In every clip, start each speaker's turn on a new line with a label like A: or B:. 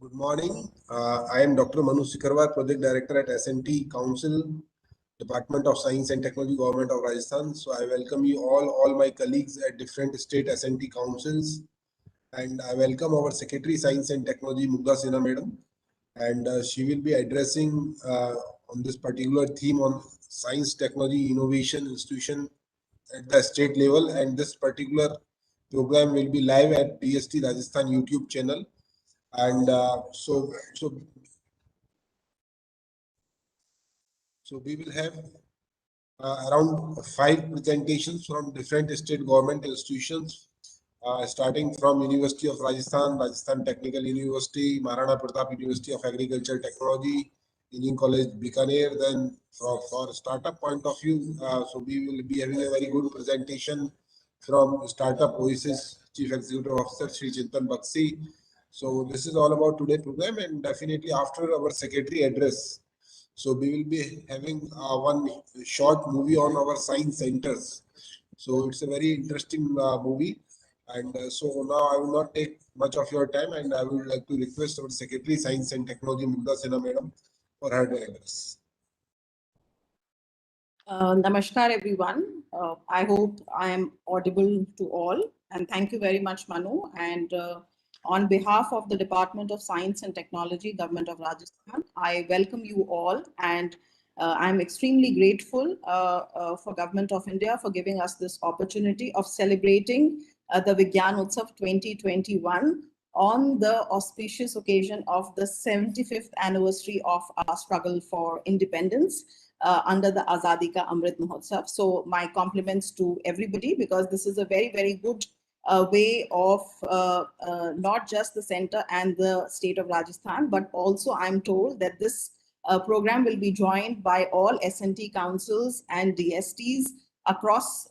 A: Good morning. I am Dr. Manu Sikarwar, Project Director at S&T Council, Department of Science and Technology, Government of Rajasthan. So I welcome you all my colleagues at different state S&T councils, and I welcome our Secretary Science and Technology, Mugdha Sinha Madam, and she will be addressing on this particular theme on science, technology, innovation, institution at the state level, and this particular program will be live at DST Rajasthan YouTube channel. And so we will have around 5 presentations from different state government institutions, starting from University of Rajasthan, Rajasthan Technical University, Maharana Pratap University of Agriculture Technology, Engineering College Bikaner. Then for startup point of view, so we will be having a very good presentation from Startup Oasis Chief Executive Officer Sri Chintan Bakshi. So this is all about today's program, and definitely after our secretary address, so we will be having one short movie on our science centers. So it's a very interesting movie, And so now I will not take much of your time, and I would like to request our Secretary Science and Technology, Mugdha Sinha Madam, for her address.
B: Namaskar, everyone. I hope I am audible to all. And thank you very much, Manu. And on behalf of the Department of Science and Technology, Government of Rajasthan, I welcome you all. And I'm extremely grateful for Government of India for giving us this opportunity of celebrating the Vigyan Utsav 2021 on the auspicious occasion of the 75th anniversary of our struggle for independence under the Azadi Ka Amrit Mahotsav. So my compliments to everybody, because this is a very, very good way of not just the center and the state of Rajasthan, but also I'm told that this program will be joined by all S&T councils and DSTs across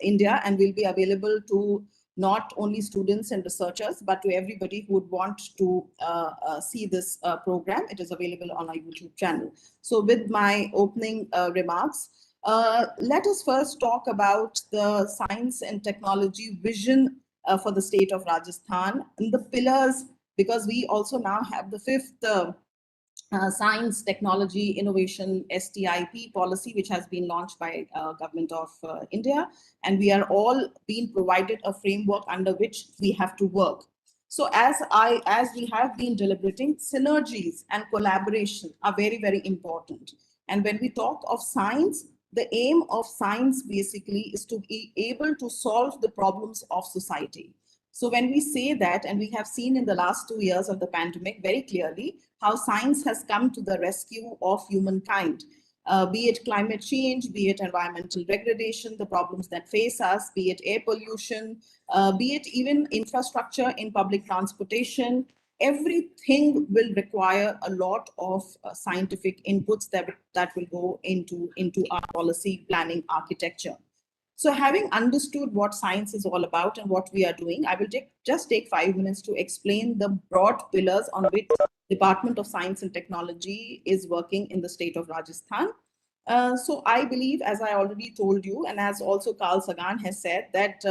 B: India, and will be available to not only students and researchers, but to everybody who would want to see this program. It is available on our YouTube channel. So with my opening remarks, let us first talk about the science and technology vision for the state of Rajasthan and the pillars, because we also now have the fifth Science, Technology, Innovation, STIP policy, which has been launched by Government of India. And we are all being provided a framework under which we have to work. So as we have been deliberating, synergies and collaboration are very, very important. And when we talk of science, the aim of science basically is to be able to solve the problems of society. So when we say that, and we have seen in the last 2 years of the pandemic very clearly how science has come to the rescue of humankind, be it climate change, be it environmental degradation, the problems that face us, be it air pollution, be it even infrastructure in public transportation. Everything will require a lot of scientific inputs that will go into our policy planning architecture. So having understood what science is all about and what we are doing, I will just take 5 minutes to explain the broad pillars on which Department of Science and Technology is working in the state of Rajasthan. So I believe, as I already told you, and as also Carl Sagan has said, that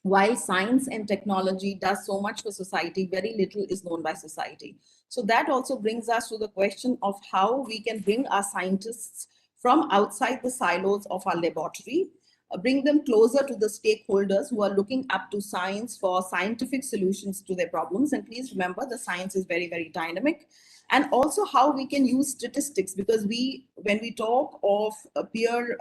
B: while science and technology does so much for society, very little is known by society. So that also brings us to the question of how we can bring our scientists from outside the silos of our laboratory, bring them closer to the stakeholders who are looking up to science for scientific solutions to their problems. And please remember, the science is very, very dynamic. And also how we can use statistics, because when we talk of peer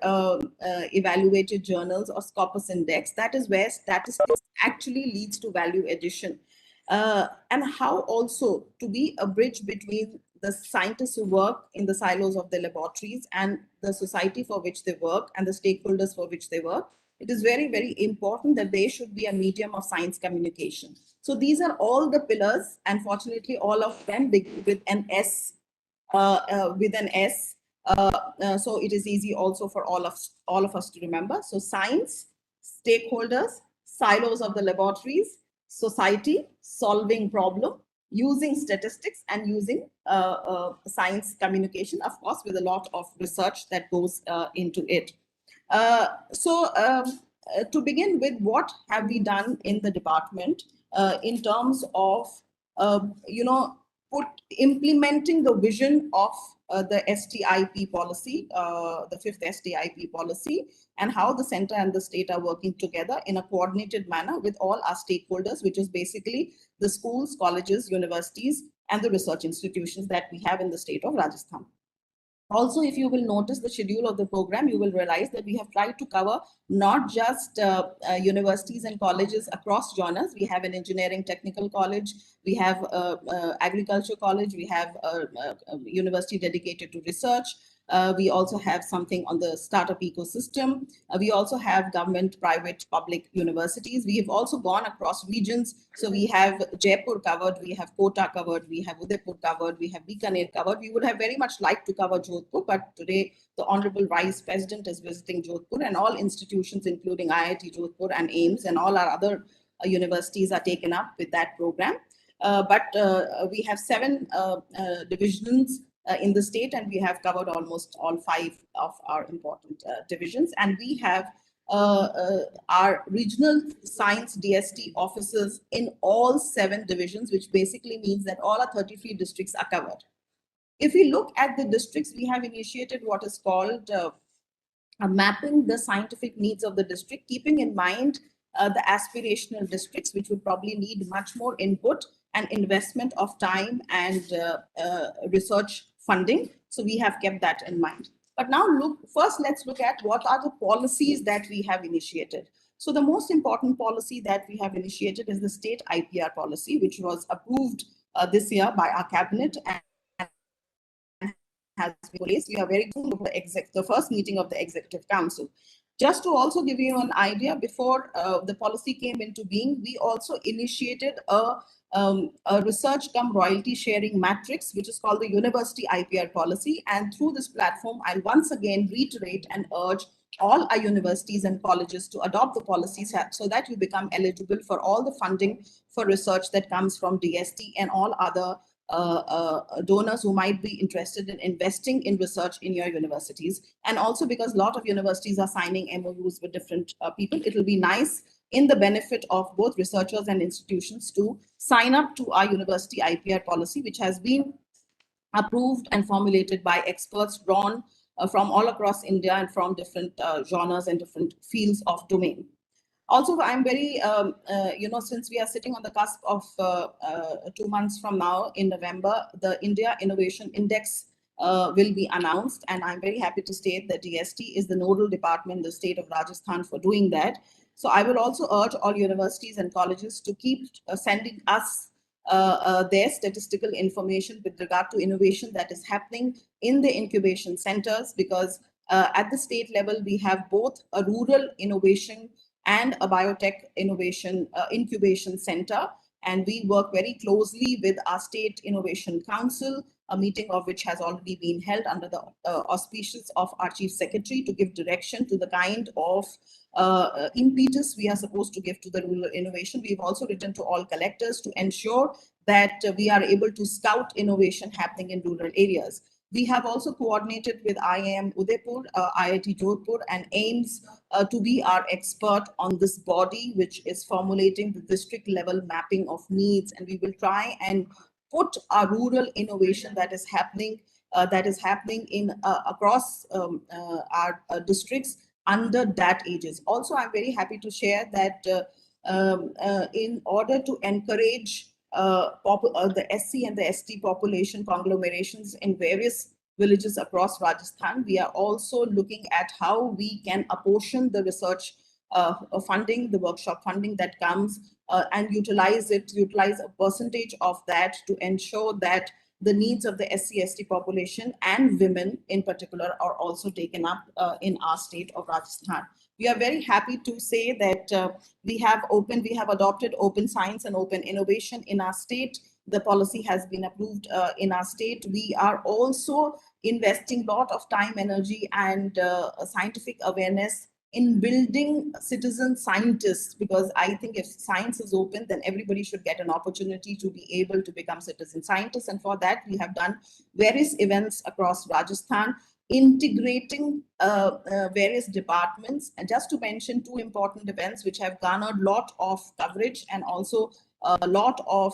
B: evaluated journals or Scopus Index, that is where statistics actually leads to value addition. And how also to be a bridge between the scientists who work in the silos of the laboratories and the society for which they work and the stakeholders for which they work. It is very, very important that they should be a medium of science communication. So these are all the pillars, and fortunately, all of them begin with an S. So it is easy also for all of us to remember. So science, stakeholders, silos of the laboratories, society, solving problem, using statistics, and using science communication, of course, with a lot of research that goes into it. To begin with, what have we done in the department in terms of, implementing the vision of the STIP policy, the fifth STIP policy, and how the center and the state are working together in a coordinated manner with all our stakeholders, which is basically the schools, colleges, universities, and the research institutions that we have in the state of Rajasthan. Also, if you will notice the schedule of the program, you will realize that we have tried to cover not just universities and colleges across genres. We have an engineering technical college, we have agriculture college, we have a university dedicated to research. We also have something on the startup ecosystem. We also have government, private, public universities. We have also gone across regions. So we have Jaipur covered, we have Kota covered, we have Udaipur covered, we have Bikaner covered. We would have very much liked to cover Jodhpur, but today the Honorable Vice President is visiting Jodhpur, and all institutions, including IIT Jodhpur and AIIMS and all our other universities, are taken up with that program. But we have 7 divisions in the state, and we have covered almost all 5 of our important divisions. And we have our regional science DST offices in all 7 divisions, which basically means that all our 33 districts are covered. If we look at the districts, we have initiated what is called mapping the scientific needs of the district, keeping in mind the aspirational districts, which would probably need much more input and investment of time and research funding. So we have kept that in mind. But now first let's look at what are the policies that we have initiated. So the most important policy that we have initiated is the state IPR policy, which was approved this year by our cabinet and has been placed. We are very soon the first meeting of the Executive Council. Just to also give you an idea, before the policy came into being, we also initiated a research cum royalty sharing matrix, which is called the University IPR policy. And through this platform, I'll once again reiterate and urge all our universities and colleges to adopt the policies so that you become eligible for all the funding for research that comes from DST and all other donors who might be interested in investing in research in your universities. And also because a lot of universities are signing MOUs with different people, it will be nice in the benefit of both researchers and institutions to sign up to our university IPR policy, which has been approved and formulated by experts drawn from all across India and from different genres and different fields of domain. Also, I'm very, since we are sitting on the cusp of 2 months from now in November, the India Innovation Index will be announced. And I'm very happy to state that DST is the nodal department in the state of Rajasthan for doing that. So I will also urge all universities and colleges to keep sending us their statistical information with regard to innovation that is happening in the incubation centers, because at the state level, we have both a rural innovation and a biotech innovation incubation center. And we work very closely with our State Innovation Council, a meeting of which has already been held under the auspices of our Chief Secretary to give direction to the kind of impetus we are supposed to give to the rural innovation. We've also written to all collectors to ensure that we are able to scout innovation happening in rural areas. We have also coordinated with IIM Udaipur, IIT Jodhpur, and AIMS to be our expert on this body, which is formulating the district level mapping of needs. And we will try and put our rural innovation that is happening in across our districts under that aegis. Also, I'm very happy to share that in order to encourage the SC and the ST population conglomerations in various villages across Rajasthan, we are also looking at how we can apportion the research funding, the workshop funding that comes, and utilize a percentage of that to ensure that the needs of the SC/ST population and women in particular are also taken up in our state of Rajasthan. We are very happy to say that we have adopted open science and open innovation in our state. The policy has been approved in our state. We are also investing a lot of time, energy, and scientific awareness in building citizen scientists, because I think if science is open, then everybody should get an opportunity to be able to become citizen scientists. And for that, we have done various events across Rajasthan, integrating various departments. And just to mention 2 important events which have garnered a lot of coverage and also a lot of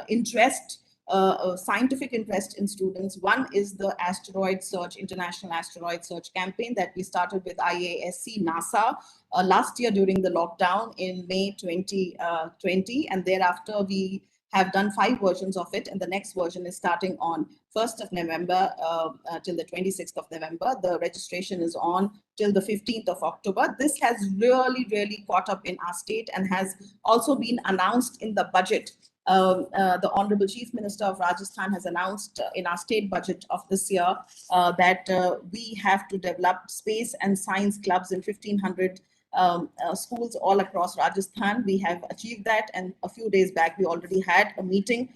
B: interest, scientific interest in students. One is the asteroid search, international asteroid search campaign that we started with IASC, NASA last year during the lockdown in May 2020. And thereafter, we have done 5 versions of it. And the next version is starting on 1st of November till the 26th of November. The registration is on till the 15th of October. This has really caught up in our state and has also been announced in the budget. The Honorable Chief Minister of Rajasthan has announced in our state budget of this year that we have to develop space and science clubs in 1,500 schools all across Rajasthan. We have achieved that, and a few days back we already had a meeting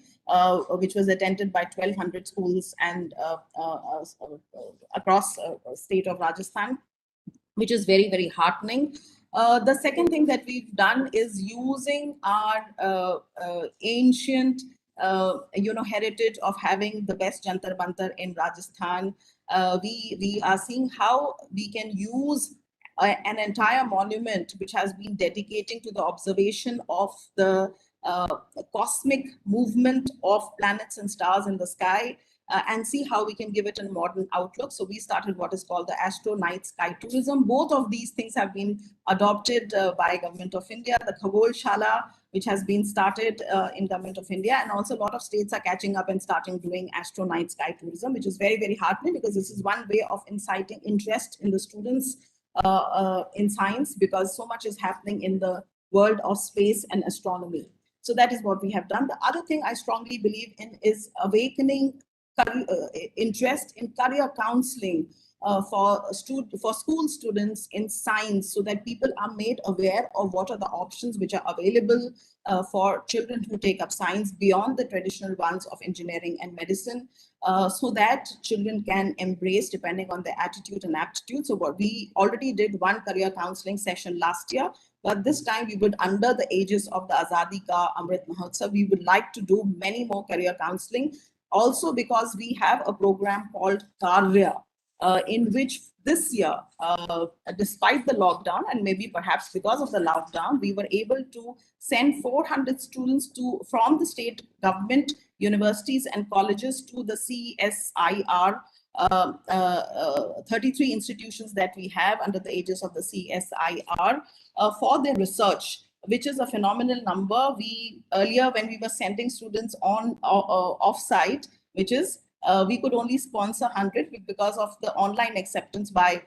B: which was attended by 1,200 schools and across state of Rajasthan, which is very heartening. The second thing that we've done is using our ancient heritage of having the best Jantar Mantar in Rajasthan. We are seeing how we can use an entire monument which has been dedicating to the observation of the cosmic movement of planets and stars in the sky, and see how we can give it a modern outlook. So we started what is called the Astro Night Sky Tourism. Both of these things have been adopted by Government of India. The Khagol Shala, which has been started in Government of India, and also a lot of states are catching up and starting doing Astro Night Sky Tourism, which is very, very heartening, because this is one way of inciting interest in the students in science, because so much is happening in the world of space and astronomy. So that is what we have done. The other thing I strongly believe in is awakening interest in career counseling for school students in science, so that people are made aware of what are the options which are available for children who take up science beyond the traditional ones of engineering and medicine, so that children can embrace depending on their attitude and aptitude. So what we already did one career counseling session last year, but this time we would, under the aegis of the Azadi Ka Amrit Mahotsav, we would like to do many more career counseling. Also, because we have a program called Karya, in which this year, despite the lockdown, and maybe perhaps because of the lockdown, we were able to send 400 students from the state government, universities and colleges to the CSIR, 33 institutions that we have under the aegis of the CSIR for their research, which is a phenomenal number. We earlier, when we were sending students on off-site, which is we could only sponsor 100, because of the online acceptance by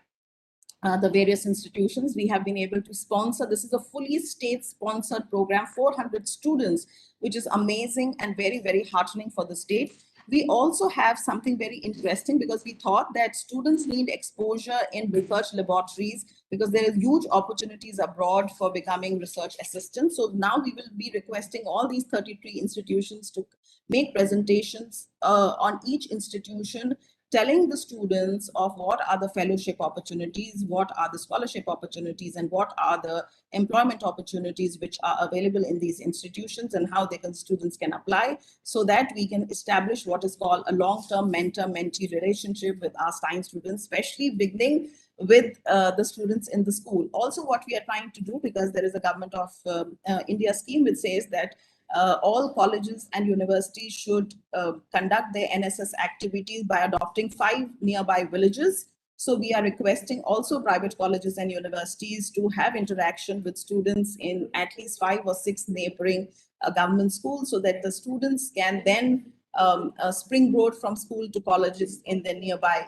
B: the various institutions, we have been able to sponsor. This is a fully state-sponsored program, 400 students, which is amazing and very, very heartening for the state. We also have something very interesting, because we thought that students need exposure in research laboratories, because there are huge opportunities abroad for becoming research assistants. So now we will be requesting all these 33 institutions to make presentations on each institution, telling the students of what are the fellowship opportunities, what are the scholarship opportunities, and what are the employment opportunities which are available in these institutions, and how students can apply, so that we can establish what is called a long-term mentor-mentee relationship with our science students, especially beginning with the students in the school. Also, what we are trying to do, because there is a Government of India scheme which says that all colleges and universities should conduct their NSS activities by adopting 5 nearby villages. So we are requesting also private colleges and universities to have interaction with students in at least 5 or 6 neighboring government schools, so that the students can then springboard from school to colleges in the nearby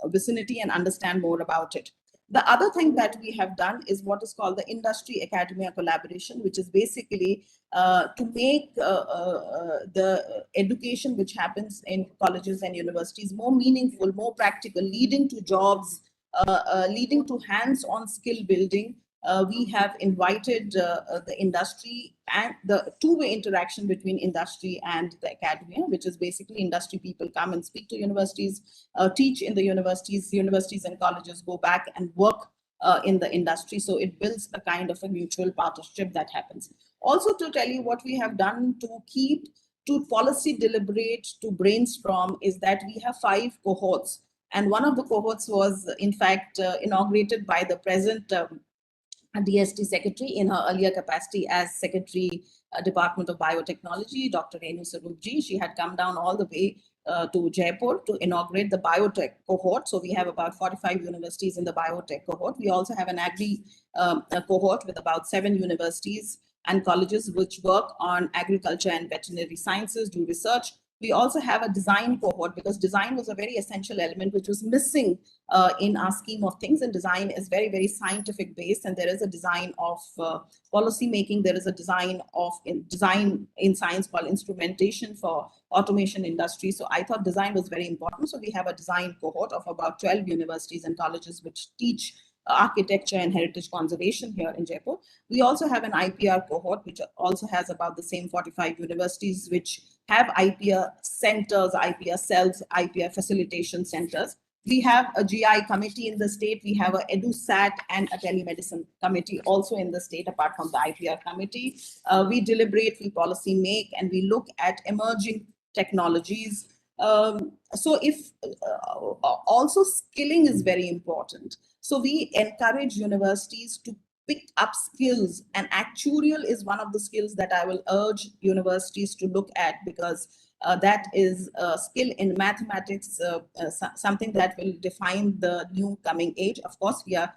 B: vicinity and understand more about it. The other thing that we have done is what is called the industry academia collaboration, which is basically to make the education which happens in colleges and universities more meaningful, more practical, leading to jobs, leading to hands-on skill building. We have invited the industry, and the two-way interaction between industry and the academia, which is basically industry people come and speak to universities, teach in the universities and colleges go back and work in the industry. So it builds a kind of a mutual partnership that happens. Also, to tell you what we have done to policy deliberate, to brainstorm, is that we have 5 cohorts. And one of the cohorts was, in fact, inaugurated by the present DST secretary in her earlier capacity as Secretary, Department of Biotechnology, Dr. Renu Sarupji. She had come down all the way to Jaipur to inaugurate the biotech cohort. So we have about 45 universities in the biotech cohort. We also have an agri cohort with about 7 universities and colleges which work on agriculture and veterinary sciences, do research. We also have a design cohort, because design was a very essential element which was missing in our scheme of things. And design is very, very scientific based, and there is a design of policy making. There is a design in science called instrumentation for automation industry. So I thought design was very important. So we have a design cohort of about 12 universities and colleges which teach architecture and heritage conservation here in Jaipur. We also have an IPR cohort, which also has about the same 45 universities which have IPR centers, IPR cells, IPR facilitation centers. We have a GI committee in the state. We have a EduSat and a telemedicine committee also in the state, apart from the IPR committee. We deliberate, we policy make, and we look at emerging technologies So if also skilling is very important. So we encourage universities to pick up skills, and actuarial is one of the skills that I will urge universities to look at, because that is a skill in mathematics, something that will define the new coming age. Of course, we are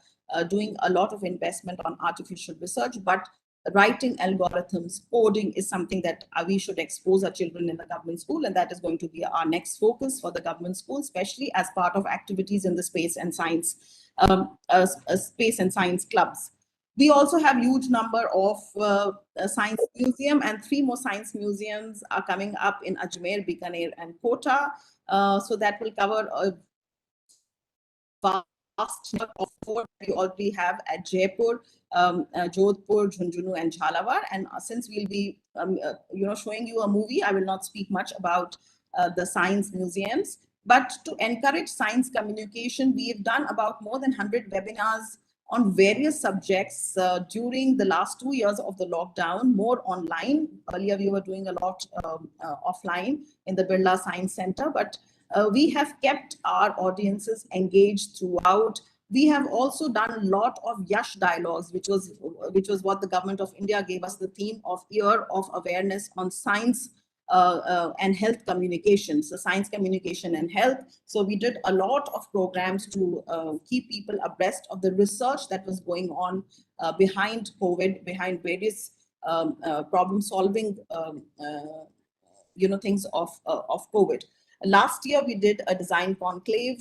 B: doing a lot of investment on artificial research, but writing algorithms, coding is something that we should expose our children in the government school, and that is going to be our next focus for the government school, especially as part of activities in the space and science clubs. We also have huge number of science museum, and 3 more science museums are coming up in Ajmer, Bikaner, and Kota. So that will cover a vast number of 4 we already have at Jaipur, Jodhpur, Jhunjhunu, and Jhalawar. And since we'll be, showing you a movie, I will not speak much about the science museums. But to encourage science communication, we have done about more than 100 webinars on various subjects during the last 2 years of the lockdown, more online. Earlier, we were doing a lot offline in the Birla Science Center, but we have kept our audiences engaged throughout. We have also done a lot of Yash dialogues, which was what the government of India gave us the theme of Year of Awareness on Science and Health Communication. So science communication and health. So we did a lot of programs to keep people abreast of the research that was going on behind COVID, behind various problem solving things of COVID. Last year, we did a design conclave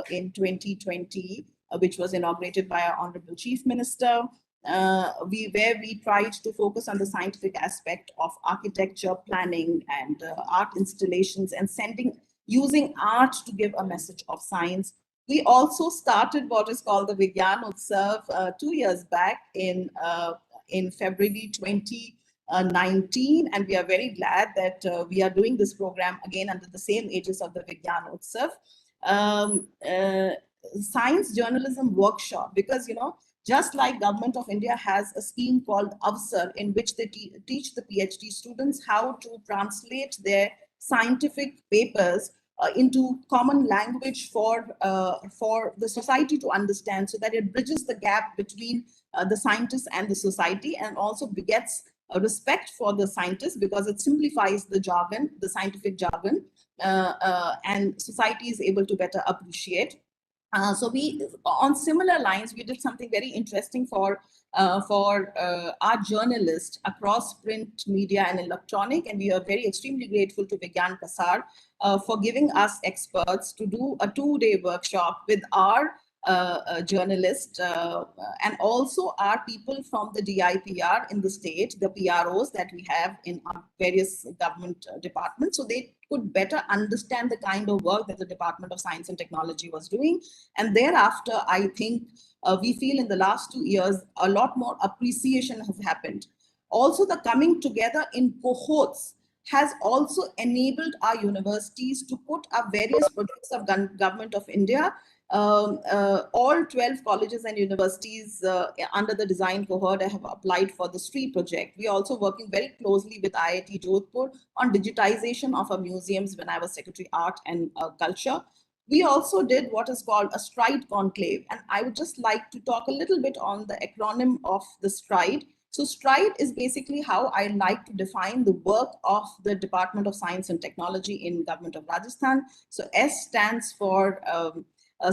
B: in 2020, which was inaugurated by our Honorable Chief Minister, where we tried to focus on the scientific aspect of architecture, planning, and art installations, and using art to give a message of science. We also started what is called the Vigyan Utsav 2 years back in February 2019, and we are very glad that we are doing this program again under the same aegis of the Vigyan Utsav. Science journalism workshop, because just like Government of India has a scheme called Avsar, in which they teach the PhD students how to translate their scientific papers into common language for the society to understand, so that it bridges the gap between the scientists and the society, and also begets a respect for the scientists, because it simplifies the jargon, the scientific jargon, and society is able to better appreciate. So we, on similar lines, we did something very interesting for our journalists across print, media, and electronic, and we are extremely grateful to Vigyan Kasar for giving us experts to do a 2-day workshop with our journalists and also our people from the DIPR in the state, the PROs that we have in our various government departments, so they could better understand the kind of work that the Department of Science and Technology was doing. And thereafter, I think we feel in the last 2 years, a lot more appreciation has happened. Also, the coming together in cohorts has also enabled our universities to put up various projects of Government of India. All 12 colleges and universities under the design cohort have applied for the STI project. We are also working very closely with IIT Jodhpur on digitization of our museums when I was Secretary Art and Culture. We also did what is called a Stride Conclave, and I would just like to talk a little bit on the acronym of the Stride. So Stride is basically how I like to define the work of the Department of Science and Technology in Government of Rajasthan. So S stands for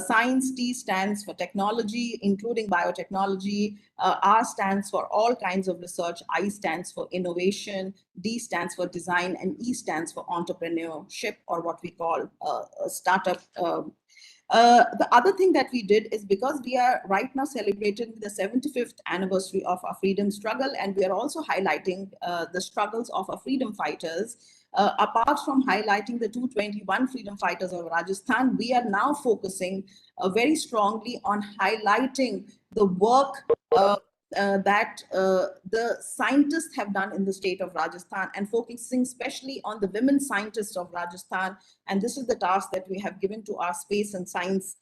B: science, T stands for technology, including biotechnology, R stands for all kinds of research, I stands for innovation, D stands for design, and E stands for entrepreneurship, or what we call a startup. The other thing that we did is, because we are right now celebrating the 75th anniversary of our freedom struggle, and we are also highlighting the struggles of our freedom fighters. Apart from highlighting the 221 freedom fighters of Rajasthan, we are now focusing very strongly on highlighting the work that the scientists have done in the state of Rajasthan, and focusing especially on the women scientists of Rajasthan. And this is the task that we have given to our space and science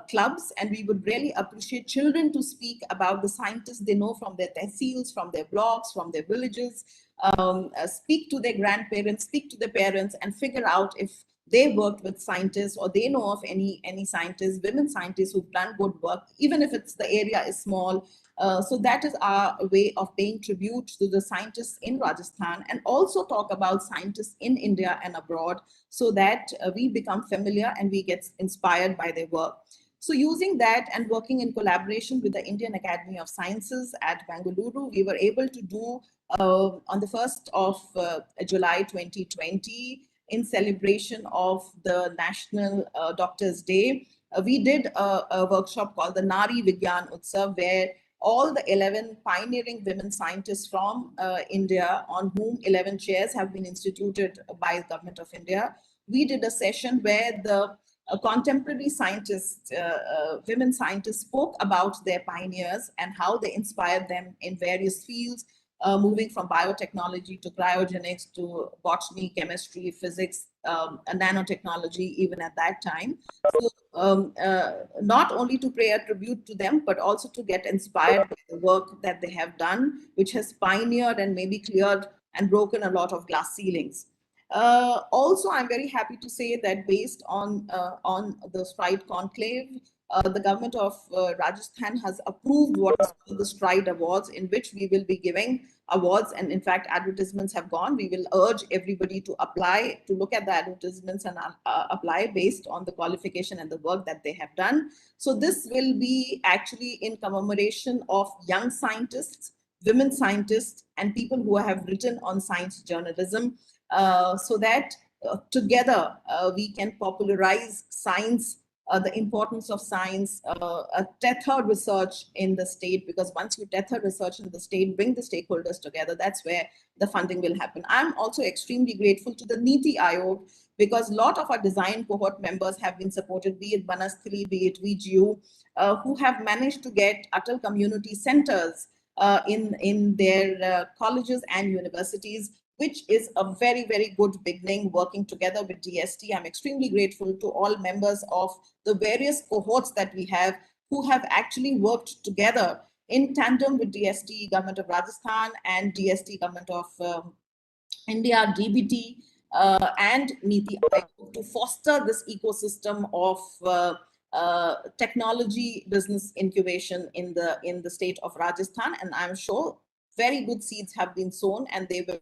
B: clubs. And we would really appreciate children to speak about the scientists they know from their tehsils, from their blocks, from their villages, speak to their grandparents, speak to their parents, and figure out if they worked with scientists or they know of any scientists, women scientists who've done good work, even if it's the area is small. So that is our way of paying tribute to the scientists in Rajasthan, and also talk about scientists in India and abroad, so that we become familiar and we get inspired by their work. So using that and working in collaboration with the Indian Academy of Sciences at Bengaluru, we were able to do on the 1st of July 2020, in celebration of the National Doctors' Day, we did a workshop called the Nari Vigyan Utsav, where all the 11 pioneering women scientists from India, on whom 11 chairs have been instituted by the Government of India, we did a session where the contemporary scientists, women scientists, spoke about their pioneers and how they inspired them in various fields, moving from biotechnology to cryogenics to botany, chemistry, physics, nanotechnology, even at that time. So, not only to pay a tribute to them, but also to get inspired by the work that they have done, which has pioneered and maybe cleared and broken a lot of glass ceilings. Also, I'm very happy to say that based on the Stride Conclave, the government of Rajasthan has approved what is called the Stride Awards, in which we will be giving awards. And in fact, advertisements have gone. We will urge everybody to apply, to look at the advertisements and apply based on the qualification and the work that they have done. So this will be actually in commemoration of young scientists, women scientists, and people who have written on science journalism, so that together we can popularize science, the importance of science, tether research in the state, because once you tether research in the state, bring the stakeholders together, that's where the funding will happen. I'm also extremely grateful to the Niti Aayog, because a lot of our design cohort members have been supported, be it Banasthali, be it VGU, who have managed to get Atal community centers in their colleges and universities, which is a very, very good beginning working together with DST. I'm extremely grateful to all members of the various cohorts that we have, who have actually worked together in tandem with DST, Government of Rajasthan, and DST, Government of India, DBT, and Niti Aayog, to foster this ecosystem of technology business incubation in the state of Rajasthan. And I'm sure very good seeds have been sown, and they will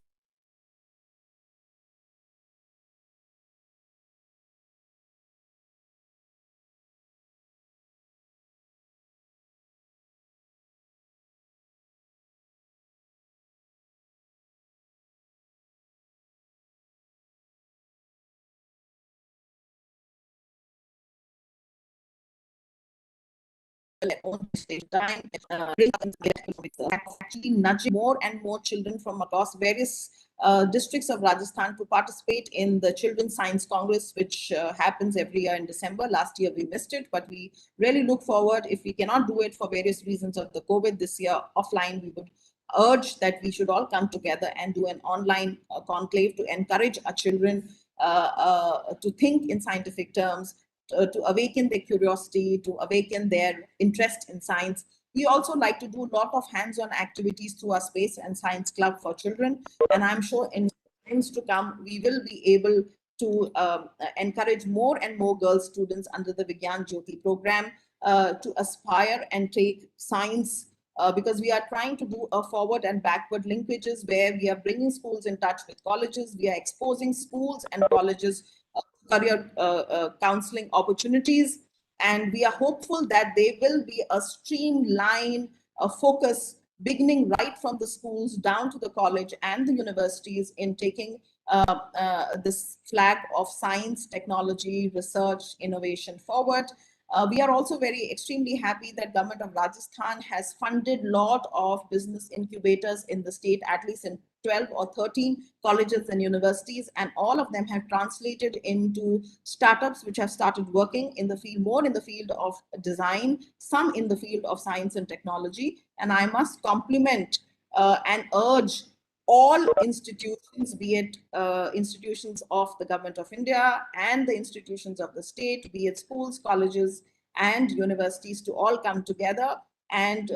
B: time, actually nudging more and more children from across various districts of Rajasthan to participate in the Children's Science Congress, which happens every year in December. Last year we missed it, but we really look forward. If we cannot do it for various reasons of the COVID this year offline, we would urge that we should all come together and do an online conclave to encourage our children to think in scientific terms, to awaken their curiosity, to awaken their interest in science. We also like to do a lot of hands-on activities through our Space and Science Club for children. And I'm sure in times to come, we will be able to encourage more and more girl students under the Vigyan Jyoti program to aspire and take science, because we are trying to do a forward and backward linkages, where we are bringing schools in touch with colleges. We are exposing schools and colleges career counseling opportunities. And we are hopeful that there will be a streamline, a focus, beginning right from the schools down to the college and the universities, in taking this flag of science, technology, research, innovation forward. We are also very extremely happy that Government of Rajasthan has funded a lot of business incubators in the state, at least in 12 or 13 colleges and universities, and all of them have translated into startups which have started working in the field, more in the field of design, some in the field of science and technology. And I must compliment and urge all institutions, be it institutions of the Government of India and the institutions of the state, be it schools, colleges, and universities, to all come together and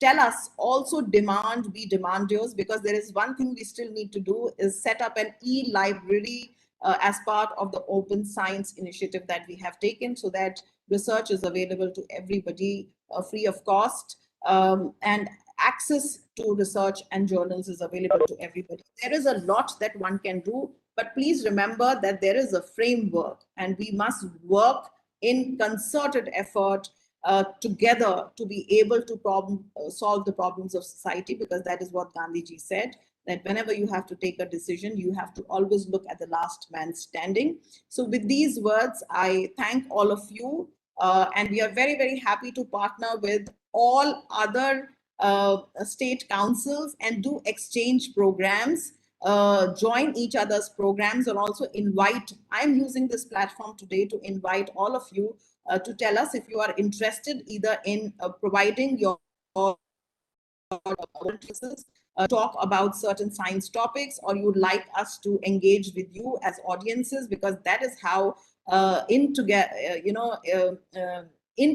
B: tell us, also demand, be demanders, because there is one thing we still need to do, is set up an e-library as part of the open science initiative that we have taken, so that research is available to everybody free of cost, and access to research and journals is available to everybody. There is a lot that one can do, but please remember that there is a framework and we must work in concerted effort together to be able to solve the problems of society, because that is what Gandhiji said, that whenever you have to take a decision, you have to always look at the last man standing. So with these words, I thank all of you, and we are very, very happy to partner with all other state councils and do exchange programs, join each other's programs, and also invite. I'm using this platform today to invite all of you to tell us if you are interested either in providing your talk about certain science topics, or you would like us to engage with you as audiences, because that is how in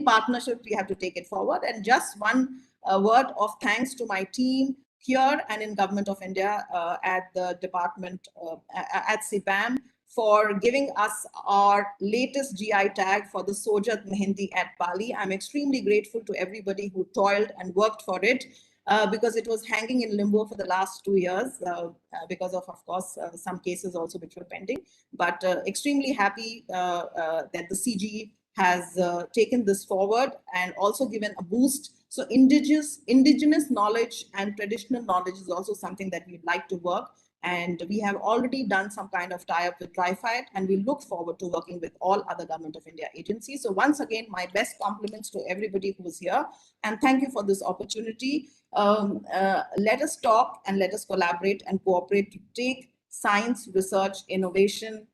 B: partnership we have to take it forward. And just one word of thanks to my team here and in Government of India at the department at CPAM for giving us our latest GI tag for the Sojat Mehendi at Bali. I'm extremely grateful to everybody who toiled and worked for it, because it was hanging in limbo for the last 2 years because of course, some cases also which were pending. But extremely happy that the CG has taken this forward and also given a boost. So indigenous knowledge and traditional knowledge is also something that we'd like to work. And we have already done some kind of tie-up with Trifight, and we look forward to working with all other Government of India agencies. So once again, my best compliments to everybody who was here, and thank you for this opportunity. Let us talk and let us collaborate and cooperate to take science, research, innovation,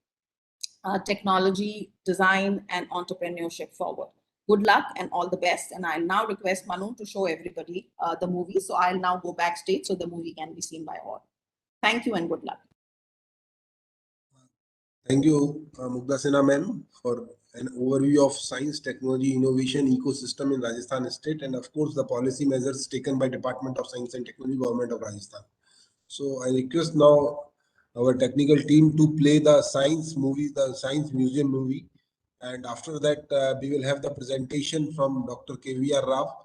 B: technology, design, and entrepreneurship forward. Good luck and all the best. And I'll now request Manu to show everybody the movie. So I'll now go backstage so the movie can be seen by all. Thank you and good luck.
A: Thank you, Mugdha Sinha ma'am, for an overview of science, technology, innovation ecosystem in Rajasthan state, and of course the policy measures taken by Department of Science and Technology, Government of Rajasthan. So I request now our technical team to play the science movie, the science museum movie, and after that we will have the presentation from Dr. KVR Rao.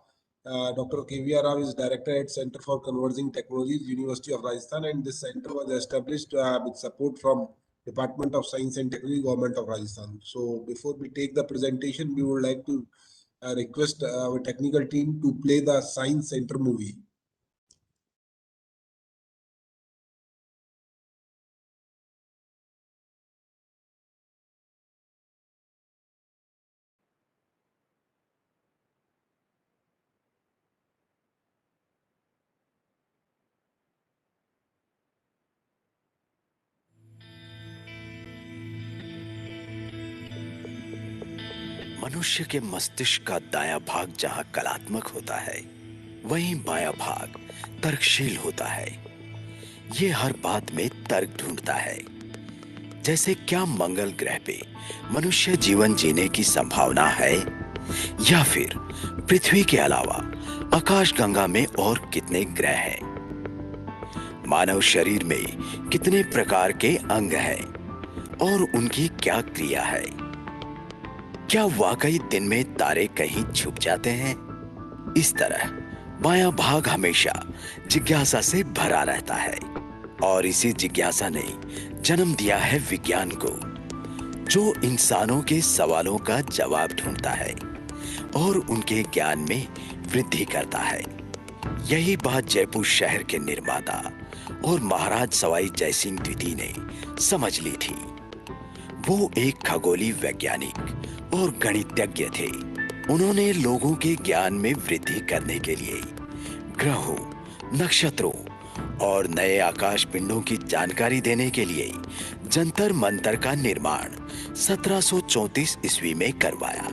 A: Dr. KVR Rao is Director at Center for Converging Technologies, University of Rajasthan, and this center was established with support from Department of Science and Technology, Government of Rajasthan. So before we take the presentation, we would like to request our technical team to play the Science Center movie.
C: मनुष्य के मस्तिष्क का दायां भाग जहां कलात्मक होता है, वहीं बायां भाग तर्कशील होता है। ये हर बात में तर्क ढूंढता है, जैसे क्या मंगल ग्रह पे मनुष्य जीवन जीने की संभावना है, या फिर पृथ्वी के अलावा आकाश गंगा में और कितने ग्रह हैं। मानव शरीर में कितने प्रकार के अंग हैं और उनकी क्या क्रिया है। क्या वाकई दिन में तारे कहीं छुप जाते हैं? इस तरह बायां भाग हमेशा जिज्ञासा से भरा रहता है, और इसी जिज्ञासा ने जन्म दिया है विज्ञान को, जो इंसानों के सवालों का जवाब ढूंढता है और उनके ज्ञान में वृद्धि करता है। यही बात जयपुर शहर के निर्माता और महाराज सवाई जयसिंह द्वितीय ने समझ ली थी। वो एक खगोलीय वैज्ञानिक और गणितज्ञ थे। उन्होंने लोगों के ज्ञान में वृद्धि करने के लिए ग्रहों, नक्षत्रों और नए आकाश पिंडों की जानकारी देने के लिए जंतर मंतर का निर्माण 1734 ईस्वी में करवाया।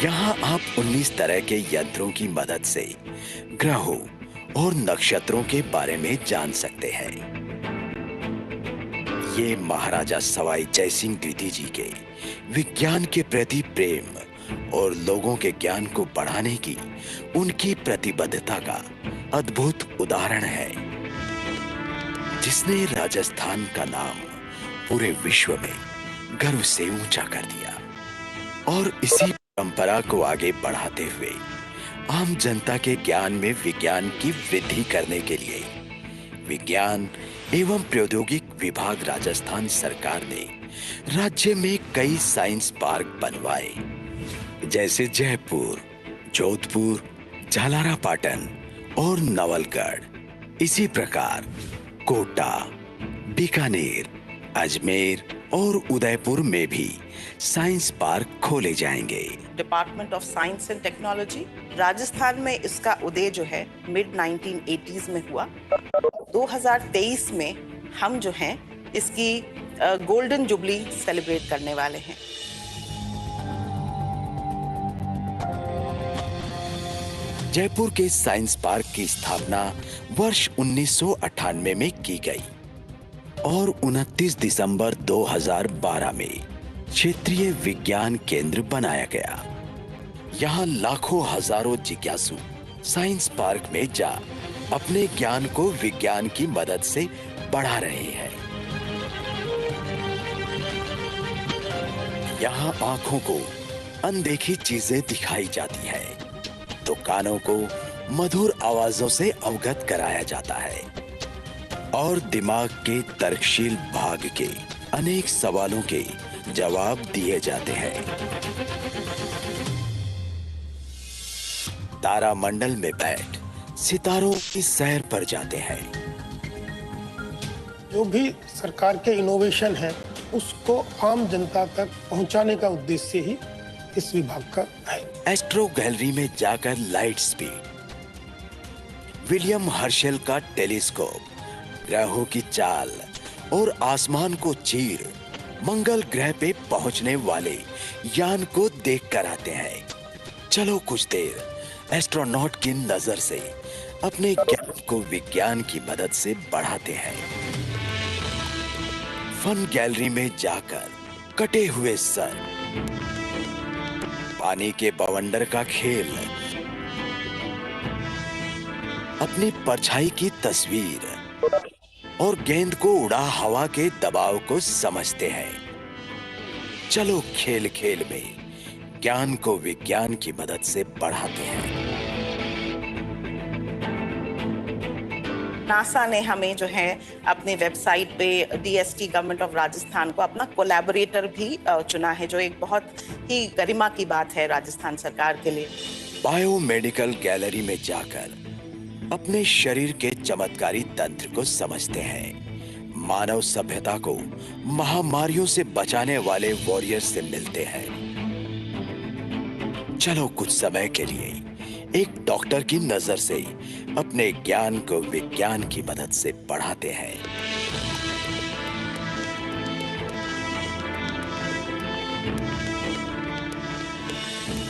C: यहाँ आप 19 तरह के यंत्रों की मदद से ग्रहों और नक्षत्रों के बारे में जान सकते हैं। ये महाराजा सवाई जयसिंह द्वितीय जी के विज्ञान के प्रति प्रेम और लोगों के ज्ञान को बढ़ाने की उनकी प्रतिबद्धता का अद्भुत उदाहरण है, जिसने राजस्थान का नाम पूरे विश्व में गर्व से ऊंचा कर दिया। और इसी परंपरा को आगे बढ़ाते हुए आम जनता के ज्ञान में विज्ञान की वृद्धि करने के लिए विज्ञान एवं प्रौद्योगिकी विभाग राजस्थान सरकार ने राज्य में कई साइंस पार्क बनवाए, जैसे जयपुर, जोधपुर, झालारापाटन और नवलगढ़। इसी प्रकार कोटा, बीकानेर, अजमेर और उदयपुर में भी साइंस पार्क खोले जाएंगे।
D: Department of science and technology Rajasthan में इसका उदय जो है मिड 1980s में हुआ। 2023 में हम जो हैं इसकी गोल्डन जुबली सेलिब्रेट करने वाले हैं।
C: जयपुर के साइंस पार्क की स्थापना वर्ष 1998 में की गई और 29 दिसंबर 2012 में क्षेत्रीय विज्ञान केंद्र बनाया गया। यहाँ लाखों हजारों जिज्ञासु साइंस पार्क में जा अपने ज्ञान को विज्ञान की मदद से बढ़ा रहे हैं। यहाँ आंखों को अनदेखी चीजें दिखाई जाती है तो कानों को मधुर आवाजों से अवगत कराया जाता है और दिमाग के तर्कशील भाग के अनेक सवालों के जवाब दिए जाते हैं। तारामंडल में बैठ सितारों की सैर पर जाते हैं।
E: जो भी सरकार के इनोवेशन है उसको आम जनता तक पहुंचाने का उद्देश्य ही इस विभाग का है।
C: एस्ट्रो गैलरी में जाकर लाइट स्पीड, विलियम हर्शेल का टेलीस्कोप, ग्रहों की चाल और आसमान को चीर मंगल ग्रह पे पहुंचने वाले यान को देख कर आते हैं। चलो कुछ देर एस्ट्रोनॉट की नजर से अपने ज्ञान को विज्ञान की मदद से बढ़ाते हैं। फन गैलरी में जाकर कटे हुए सर, पानी के बवंडर का खेल, अपनी परछाई की तस्वीर और गेंद को उड़ा हवा के दबाव को समझते हैं। चलो खेल खेल में ज्ञान को विज्ञान की मदद से बढ़ाते हैं।
D: नासा ने हमें जो है अपने वेबसाइट पे DST गवर्नमेंट ऑफ राजस्थान को अपना कोलैबोरेटर भी चुना है, जो एक बहुत ही गरिमा की बात है राजस्थान सरकार के लिए।
C: बायोमेडिकल गैलरी में जाकर अपने शरीर के चमत्कारी तंत्र को समझते हैं। मानव सभ्यता को महामारियों से बचाने वाले वॉरियर से मिलते हैं। चलो कुछ समय के लिए एक डॉक्टर की नजर से अपने ज्ञान को विज्ञान की मदद से बढ़ाते हैं।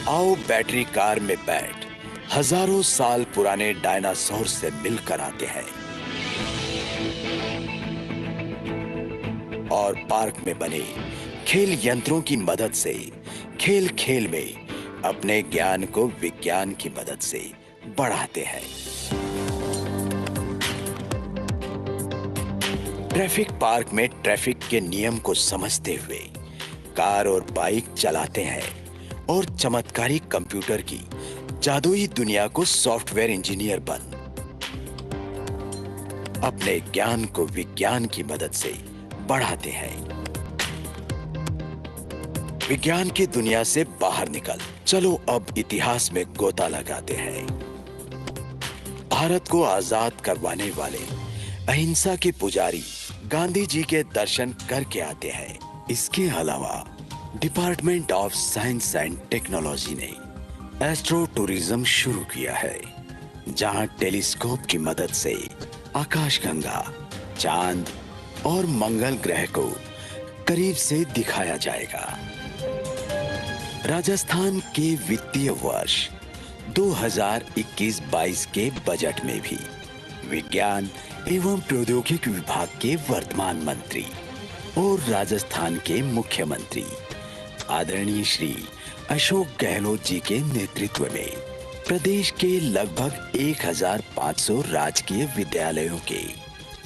C: आओ बैटरी कार में बैठ हजारों साल पुराने डायनासोर से मिलकर आते हैं और पार्क में बने खेल यंत्रों की मदद से खेल खेल में अपने ज्ञान को विज्ञान की मदद से बढ़ाते हैं। ट्रैफिक पार्क में ट्रैफिक के नियम को समझते हुए कार और बाइक चलाते हैं और चमत्कारी कंप्यूटर की जादुई दुनिया को सॉफ्टवेयर इंजीनियर बन अपने ज्ञान को विज्ञान की मदद से बढ़ाते हैं। विज्ञान की दुनिया से बाहर निकल चलो अब इतिहास में गोता लगाते हैं। भारत को आजाद करवाने वाले अहिंसा के पुजारी गांधी जी के दर्शन करके आते हैं। इसके अलावा department of science and technology ने एस्ट्रो टूरिज्म शुरू किया है, जहां टेलीस्कोप की मदद से आकाशगंगा, चांद और मंगल ग्रह को करीब से दिखाया जाएगा। राजस्थान के वित्तीय वर्ष 2021-22 के बजट में भी विज्ञान एवं प्रौद्योगिकी विभाग के वर्तमान मंत्री और राजस्थान के मुख्यमंत्री आदरणीय श्री अशोक गहलोत जी के नेतृत्व में प्रदेश के लगभग 1500 राजकीय विद्यालयों के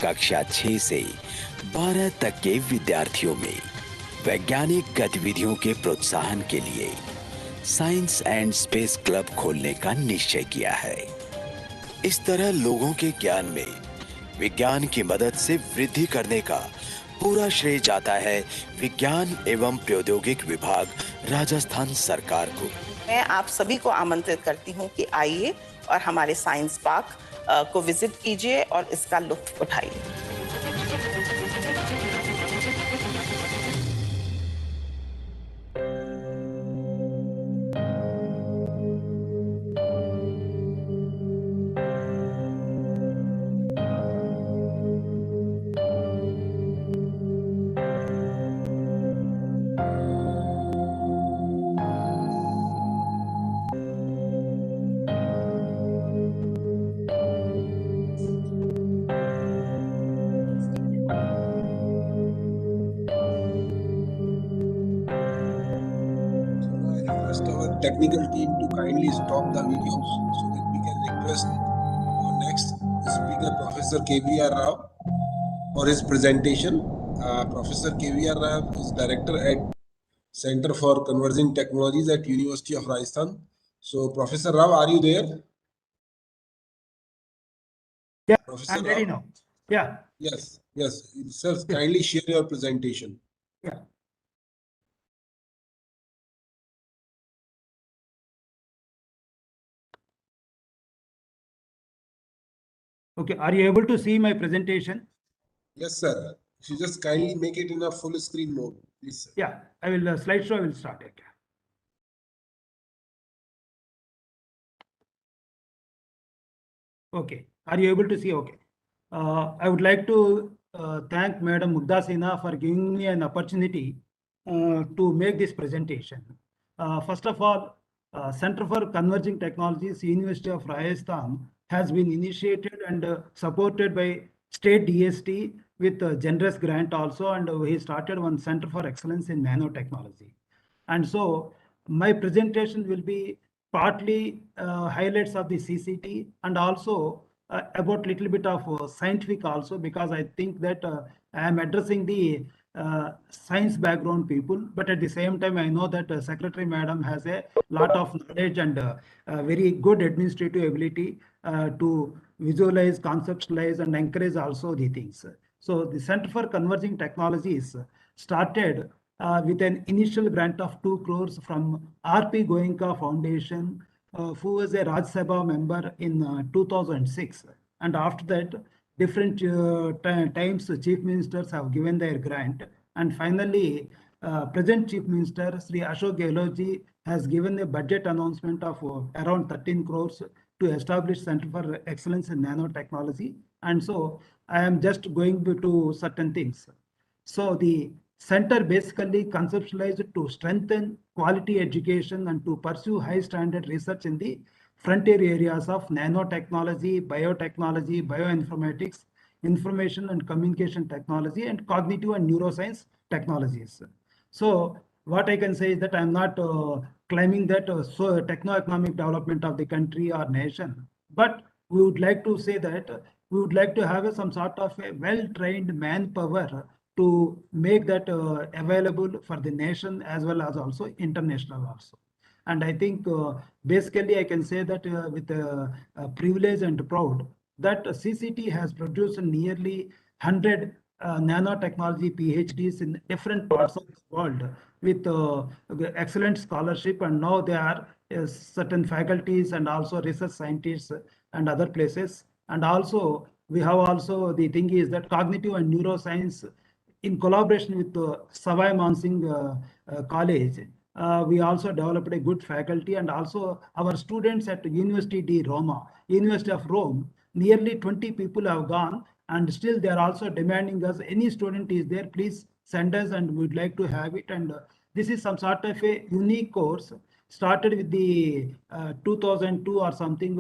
C: कक्षा 6 से 12 तक के विद्यार्थियों में वैज्ञानिक गतिविधियों के प्रोत्साहन के लिए साइंस एंड स्पेस क्लब खोलने का निश्चय किया है। इस तरह लोगों के ज्ञान में विज्ञान की मदद से वृद्धि करने का पूरा श्रेय जाता है विज्ञान एवं प्रौद्योगिक विभाग राजस्थान सरकार को।
D: मैं आप सभी को आमंत्रित करती हूं कि आइए और हमारे साइंस पार्क को विजिट कीजिए और इसका लुत्फ उठाइए।
A: Technical team to kindly stop the videos so that we can request our next speaker, Professor KVR Rao, for his presentation. Professor KVR Rao is director at Center for Converging Technologies at University of Rajasthan. So, Professor Rao, are you there?
F: Yeah,
A: Professor
F: I'm ready
A: Rao?
F: now. Yeah,
A: Yes, yes. Sir, kindly share your presentation.
F: yeah. Okay, are you able to see my presentation?
A: Yes, sir. If you just kindly make it in a full screen mode, please, sir.
F: Yeah, I will slideshow. I will start it. Okay, are you able to see? Okay. I would like to thank Madam Mugda Sinha for giving me an opportunity to make this presentation. First of all, Center for Converging Technologies, University of Rajasthan has been initiated and supported by state DST with a generous grant also, and he started one Center for Excellence in Nanotechnology. And so my presentation will be partly highlights of the CCT and also about little bit of scientific also, because I think that I am addressing the science background people, but at the same time I know that Secretary Madam has a lot of knowledge and very good administrative ability to visualize, conceptualize and encourage also the things. So the Center for Converging Technologies started with an initial grant of 2 crores from R.P. Goenka Foundation, who was a Rajya Sabha member in 2006. And after that, different times chief ministers have given their grant. And finally, present chief minister, Sri Ashok Gehlot ji, has given a budget announcement of around 13 crores to establish Center for Excellence in Nanotechnology. And so I am just going to certain things. So the center basically conceptualized to strengthen quality education and to pursue high standard research in the frontier areas of nanotechnology, biotechnology, bioinformatics, information and communication technology, and cognitive and neuroscience technologies. So what I can say is that I'm not claiming that so techno-economic development of the country or nation, but we would like to say that we would like to have some sort of a well-trained manpower to make that available for the nation as well as also international also. And I think basically I can say that with privilege and proud that CCT has produced nearly 100 nanotechnology PhDs in different parts of the world with excellent scholarship, and now there are certain faculties and also research scientists and other places. And also we have also the thing is that cognitive and neuroscience in collaboration with Savai Mansingh College, we also developed a good faculty, and also our students at University di Roma, University of Rome, nearly 20 people have gone, and still they are also demanding us, any student is there, please send us and we'd like to have it. And this is some sort of a unique course started with the 2002 or something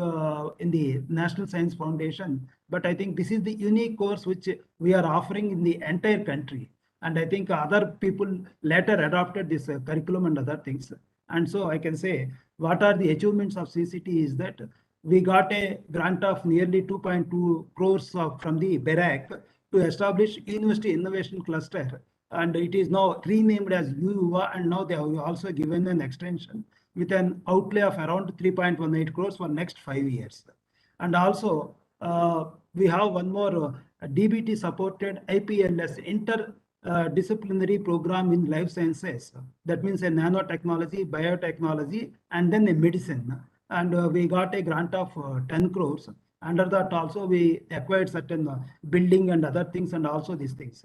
F: in the National Science Foundation. But I think this is the unique course which we are offering in the entire country. And I think other people later adopted this curriculum and other things. And so I can say what are the achievements of CCT is that we got a grant of nearly 2.2 crores from the BERAC to establish University Innovation Cluster. And it is now renamed as UUA, and now they have also given an extension with an outlay of around 3.18 crores for next 5 years. And also we have one more DBT supported IPLS interdisciplinary program in life sciences. That means a nanotechnology, biotechnology, and then a medicine. And we got a grant of 10 crores. Under that also we acquired certain building and other things, and also these things.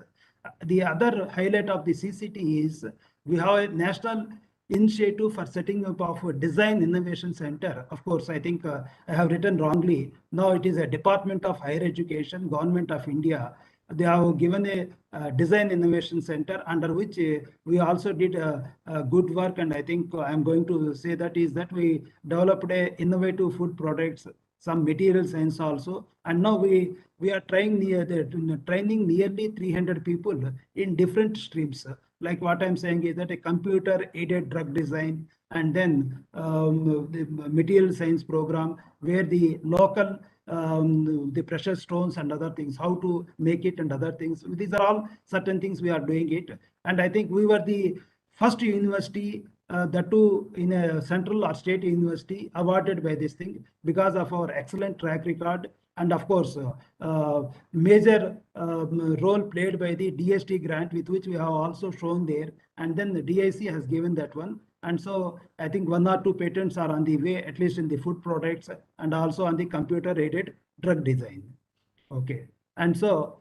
F: The other highlight of the CCT is we have a national initiative for setting up of a design innovation center. Of course, I think I have written wrongly. Now it is a Department of Higher Education, Government of India. They have given a design innovation center under which we also did good work. And I think I'm going to say that is that we developed a innovative food products, some material science also. And now we are training nearly 300 people in different streams. Like what I'm saying is that a computer aided drug design, and then the material science program where the local the precious stones and other things, how to make it and other things. These are all certain things we are doing it. And I think we were the first university that too in a central or state university awarded by this thing because of our excellent track record. And of course, major role played by the DST grant, with which we have also shown there. And then the DIC has given that one. And so I think 1 or 2 patents are on the way, at least in the food products and also on the computer-aided drug design. Okay. And so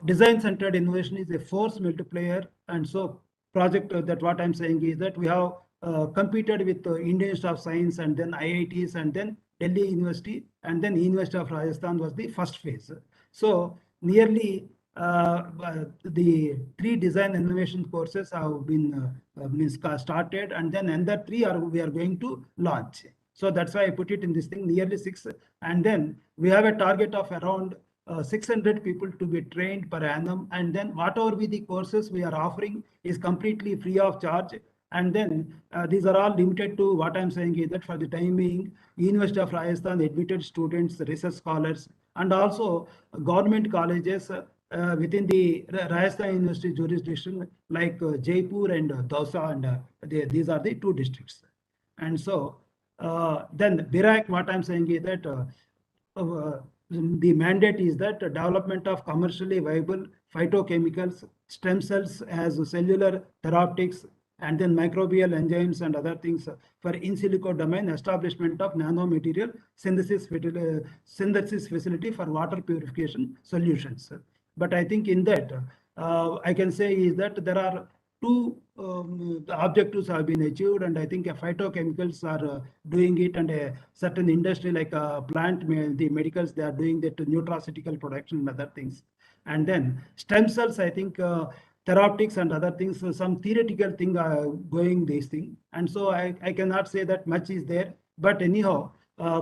F: design-centered innovation is a force multiplier. And so project that what I'm saying is that we have competed with Indian Institute of Science, and then IITs, and then Delhi University, and then University of Rajasthan was the first phase. So nearly the 3 design innovation courses have been started, and then another 3 we are going to launch. So that's why I put it in this thing, nearly 6. And then we have a target of around 600 people to be trained per annum. And then whatever be the courses we are offering is completely free of charge. And then these are all limited to what I'm saying is that for the time being, University of Rajasthan admitted students, research scholars, and also government colleges within the Rajasthan University jurisdiction, like Jaipur and Dausa, and these are the 2 districts. And so then BIRAC, what I'm saying is that the mandate is that development of commercially viable phytochemicals, stem cells as cellular therapeutics, and then microbial enzymes and other things for in silico domain, establishment of nanomaterial synthesis facility for water purification solutions. But I think in that, I can say is that there are 2 objectives have been achieved, and I think phytochemicals are doing it, and a certain industry like plant, the medicals, they are doing that nutraceutical production and other things. And then stem cells, I think therapeutics and other things, some theoretical thing going this thing. And so I cannot say that much is there, but anyhow,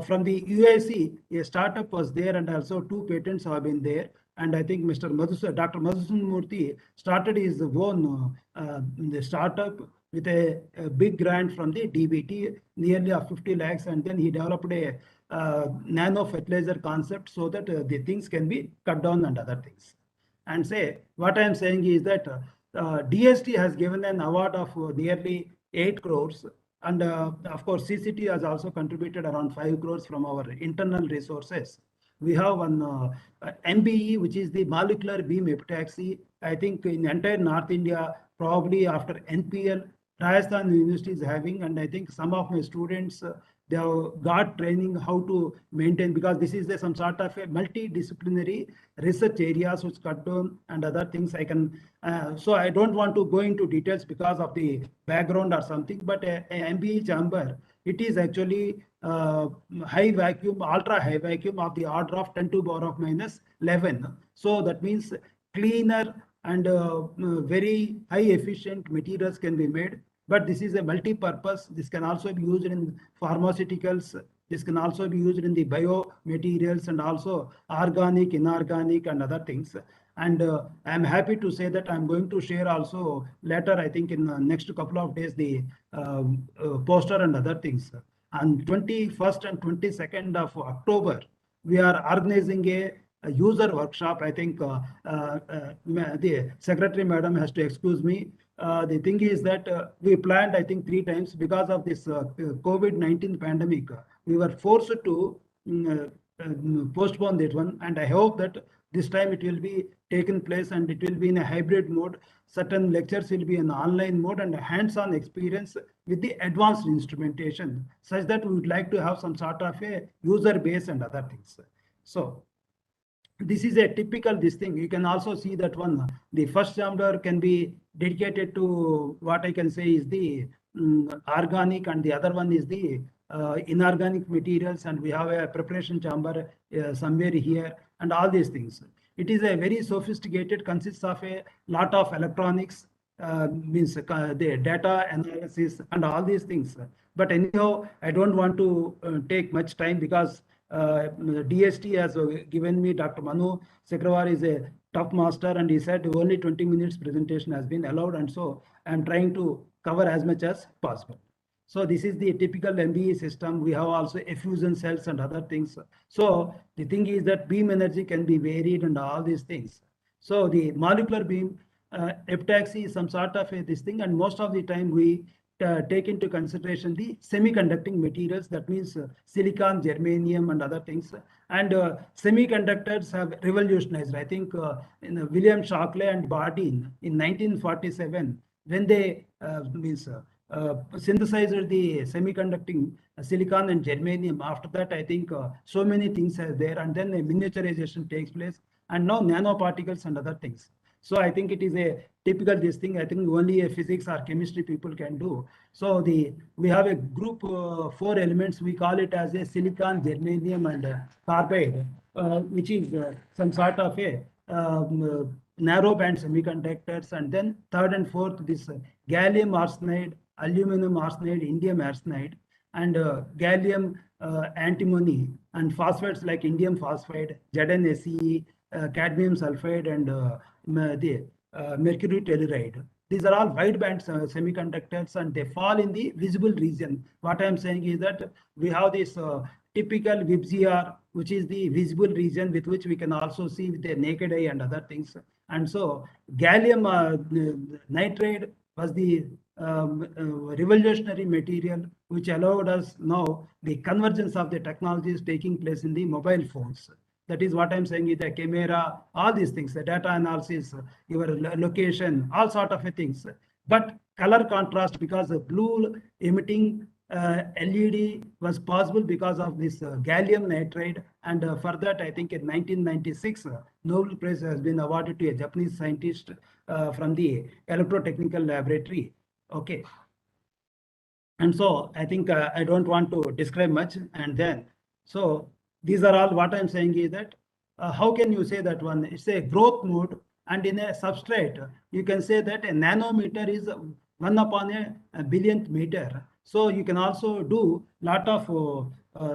F: from the UIC, a startup was there, and also 2 patents have been there. And I think Dr. Madhusudan Murthy started his own the startup with a big grant from the DBT, nearly of 50 lakhs. And then he developed a nano fertilizer concept so that the things can be cut down and other things. And say what I am saying is that DST has given an award of nearly 8 crores. And of course, CCT has also contributed around 5 crores from our internal resources. We have one MBE, which is the molecular beam epitaxy. I think in entire North India, probably after NPL, Rajasthan University is having, and I think some of my students, they have got training how to maintain, because this is some sort of a multidisciplinary research areas which cut down and other things. I can, so I don't want to go into details because of the background or something, but a MBE chamber, it is actually high vacuum, ultra high vacuum of the order of 10 to the power of minus 11. So that means cleaner and very high efficient materials can be made. But this is a multi-purpose. This can also be used in pharmaceuticals. This can also be used in the biomaterials and also organic, inorganic, and other things. And I'm happy to say that I'm going to share also later, I think in the next couple of days, the poster and other things. On 21st and 22nd of October, we are organizing a user workshop. I think the secretary madam has to excuse me. The thing is that we planned, I think, 3 times because of this COVID-19 pandemic. We were forced to postpone that one, and I hope that this time it will be taken place and it will be in a hybrid mode. Certain lectures will be in online mode and a hands-on experience with the advanced instrumentation, such that we would like to have some sort of a user base and other things. So this is a typical this thing. You can also see that one, the first chamber can be dedicated to what I can say is the organic, and the other one is the inorganic materials, and we have a preparation chamber somewhere here, and all these things. It is a very sophisticated, consists of a lot of electronics, means the data analysis and all these things. But anyhow, I don't want to take much time because DST has given me, Dr. Manu Sekrawar is a top master, and he said only 20 minutes presentation has been allowed, and so I'm trying to cover as much as possible. So this is the typical MBE system. We have also effusion cells and other things. So the thing is that beam energy can be varied and all these things. So the molecular beam epitaxy is some sort of this thing, and most of the time we take into consideration the semiconducting materials, that means silicon, germanium and other things. And semiconductors have revolutionized. I think in William Shockley and Bardeen in 1947, when they synthesized the semiconducting silicon and germanium. After that, I think so many things are there, and then a miniaturization takes place, and now nanoparticles and other things. So I think it is a typical this thing. I think only a physics or chemistry people can do. So we have a group 4 elements. We call it as a silicon, germanium, and carbide, which is some sort of a narrow band semiconductors. And then third and fourth, this gallium arsenide, aluminum arsenide, indium arsenide, and gallium antimony, and phosphates like indium phosphide, ZnSe, cadmium sulfide, and the mercury telluride. These are all wideband semiconductors, and they fall in the visible region. What I am saying is that we have this typical VIBGR, which is the visible region with which we can also see with the naked eye and other things. And so gallium nitride was the revolutionary material which allowed us now the convergence of the technologies taking place in the mobile phones. That is what I'm saying is the camera, all these things, the data analysis, your location, all sort of things. But color contrast, because the blue emitting LED was possible because of this gallium nitride. And for that, I think in 1996, Nobel Prize has been awarded to a Japanese scientist from the Electrotechnical Laboratory. Okay. And so I think I don't want to describe much. And then, so these are all what I'm saying is that how can you say that one? It's a growth mode, and in a substrate, you can say that a nanometer is 1 upon a billionth meter. So you can also do lot of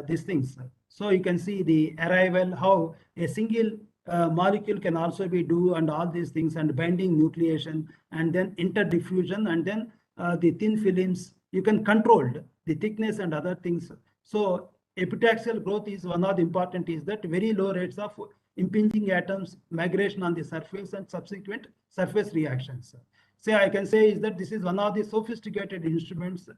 F: these things. So you can see the arrival, how a single molecule can also be do, and all these things, and binding nucleation, and then interdiffusion, and then the thin films. You can control the thickness and other things. So epitaxial growth is one of the important, is that very low rates of impinging atoms, migration on the surface, and subsequent surface reactions. So I can say is that this is one of the sophisticated instruments,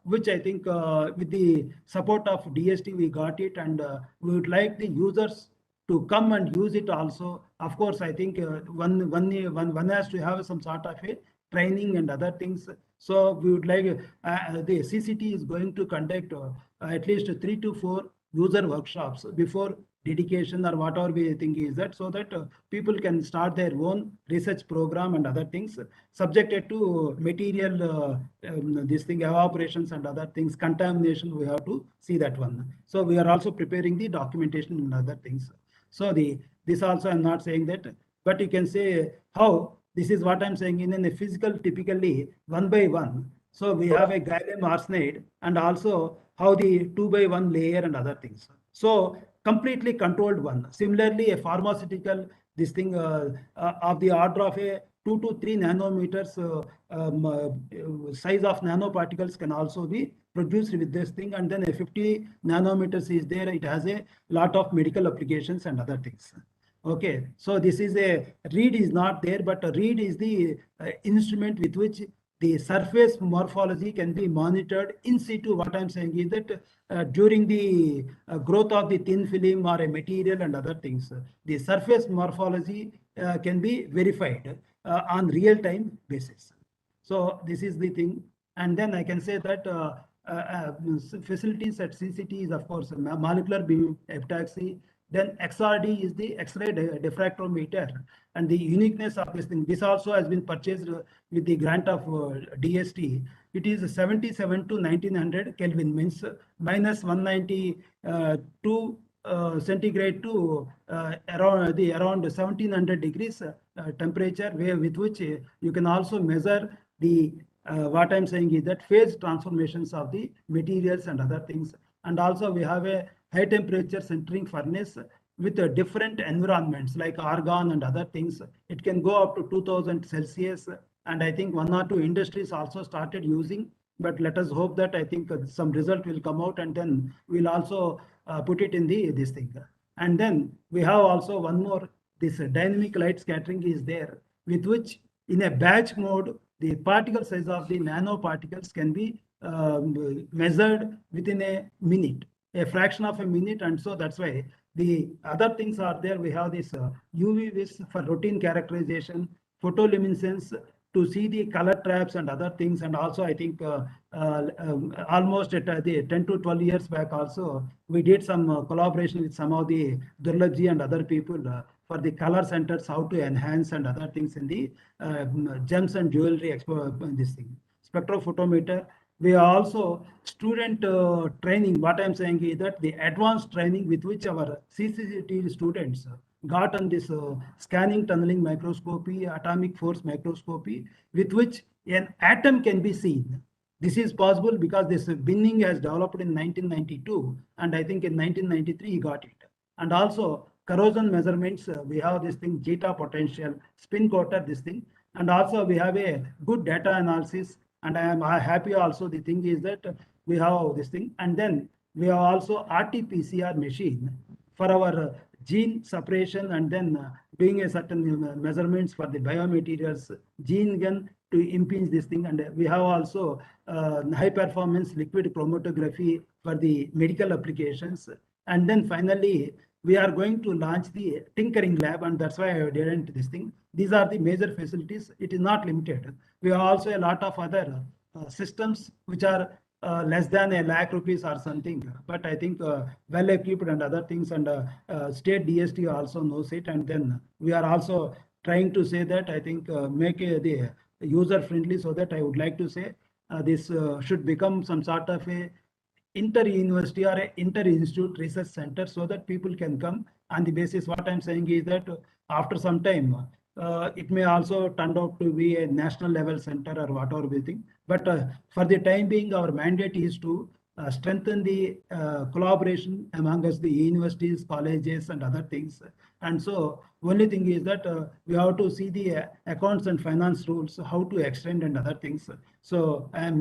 F: which I think with the support of DST we got it, and we would like the users to come and use it also. Of course, I think one has to have some sort of a training and other things. So we would like the CCT is going to conduct at least 3 to 4 user workshops before dedication or whatever we think is that, so that people can start their own research program and other things subjected to material this thing, evaporations and other things, contamination. We have to see that one. So we are also preparing the documentation and other things. So this also I'm not saying that, but you can say how this is what I'm saying in a physical, typically 1 by 1. So we have a gallium arsenide, and also how the 2 by 1 layer and other things. So completely controlled one. Similarly, a pharmaceutical this thing of the order of a 2 to 3 nanometers size of nanoparticles can also be produced with this thing, and then a 50 nanometers is there. It has a lot of medical applications and other things. Okay, so this is a read is not there, but a read is the instrument with which the surface morphology can be monitored in situ. What I'm saying is that during the growth of the thin film or a material and other things, the surface morphology can be verified on real-time basis. So this is the thing. And then I can say that facilities at CCT is, of course, molecular beam epitaxy. Then XRD is the X-ray diffractometer, and the uniqueness of this thing. This also has been purchased with the grant of DST. It is 77 to 1900 Kelvin, means minus 192 centigrade to around 1700 degrees temperature, with which you can also measure the what I'm saying is that phase transformations of the materials and other things. And also we have a high temperature centering furnace with different environments like argon and other things. It can go up to 2000 Celsius, and I think 1 or 2 industries also started using, but let us hope that I think some result will come out, and then we'll also put it in this thing. And then we have also one more, this dynamic light scattering is there, with which in a batch mode, the particle size of the nanoparticles can be measured within a minute, a fraction of a minute. And so that's why the other things are there. We have this UV vis for routine characterization, photoluminescence to see the color traps and other things. And also I think almost at the 10 to 12 years back also, we did some collaboration with some of the Durlabji and other people for the color centers, how to enhance and other things in the gems and jewelry expo, this thing. Spectrophotometer. We are also student training. What I'm saying is that the advanced training with which our CCT students got on this scanning tunneling microscopy, atomic force microscopy, with which an atom can be seen. This is possible because this Binning has developed in 1992, and I think in 1993 he got it. And also corrosion measurements, we have this thing, zeta potential, spin coater, this thing. And also we have a good data analysis. And I am happy also, the thing is that we have this thing. And then we have also RT-PCR machine for our gene separation, and then doing a certain measurements for the biomaterials, gene gun to impinge this thing. And we have also high performance liquid chromatography for the medical applications. And then finally, we are going to launch the tinkering lab, and that's why I didn't this thing. These are the major facilities. It is not limited. We have also a lot of other systems which are less than ₹1 lakh or something, but I think well equipped and other things, and state DST also knows it. And then we are also trying to say that I think make the user friendly, so that I would like to say this should become some sort of a inter-university or inter-institute research center, so that people can come on the basis. What I'm saying is that after some time, it may also turn out to be a national level center or whatever we think. But for the time being, our mandate is to strengthen the collaboration among us, the universities, colleges, and other things. And so only thing is that we have to see the accounts and finance rules, how to extend and other things. So I am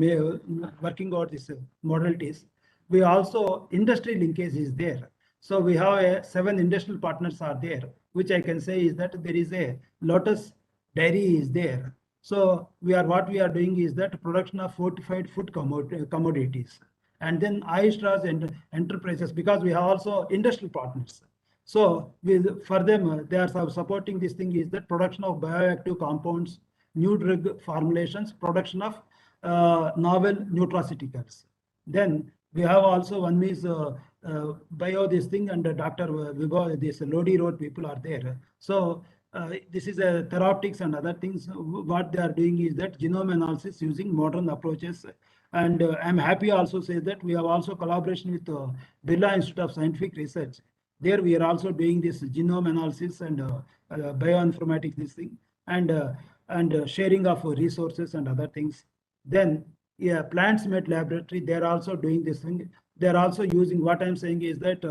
F: working out these modalities. We also, industry linkage is there. So we have 7 industrial partners are there, which I can say is that there is a Lotus Dairy is there. So what we are doing is that production of fortified food commodities. And then iStras and enterprises, because we have also industrial partners. So for them, they are supporting this thing is that production of bioactive compounds, new drug formulations, production of novel nutraceuticals. Then we have also one is bio this thing, and Dr. Vibha, this Lodi Road people are there. So this is a therapeutics and other things. What they are doing is that genome analysis using modern approaches. And I'm happy also say that we have also collaboration with Birla Institute of Scientific Research. There we are also doing this genome analysis and bioinformatics this thing, and sharing of resources and other things. Then Plants Med Laboratory, they are also doing this thing. they're also using, what I'm saying is that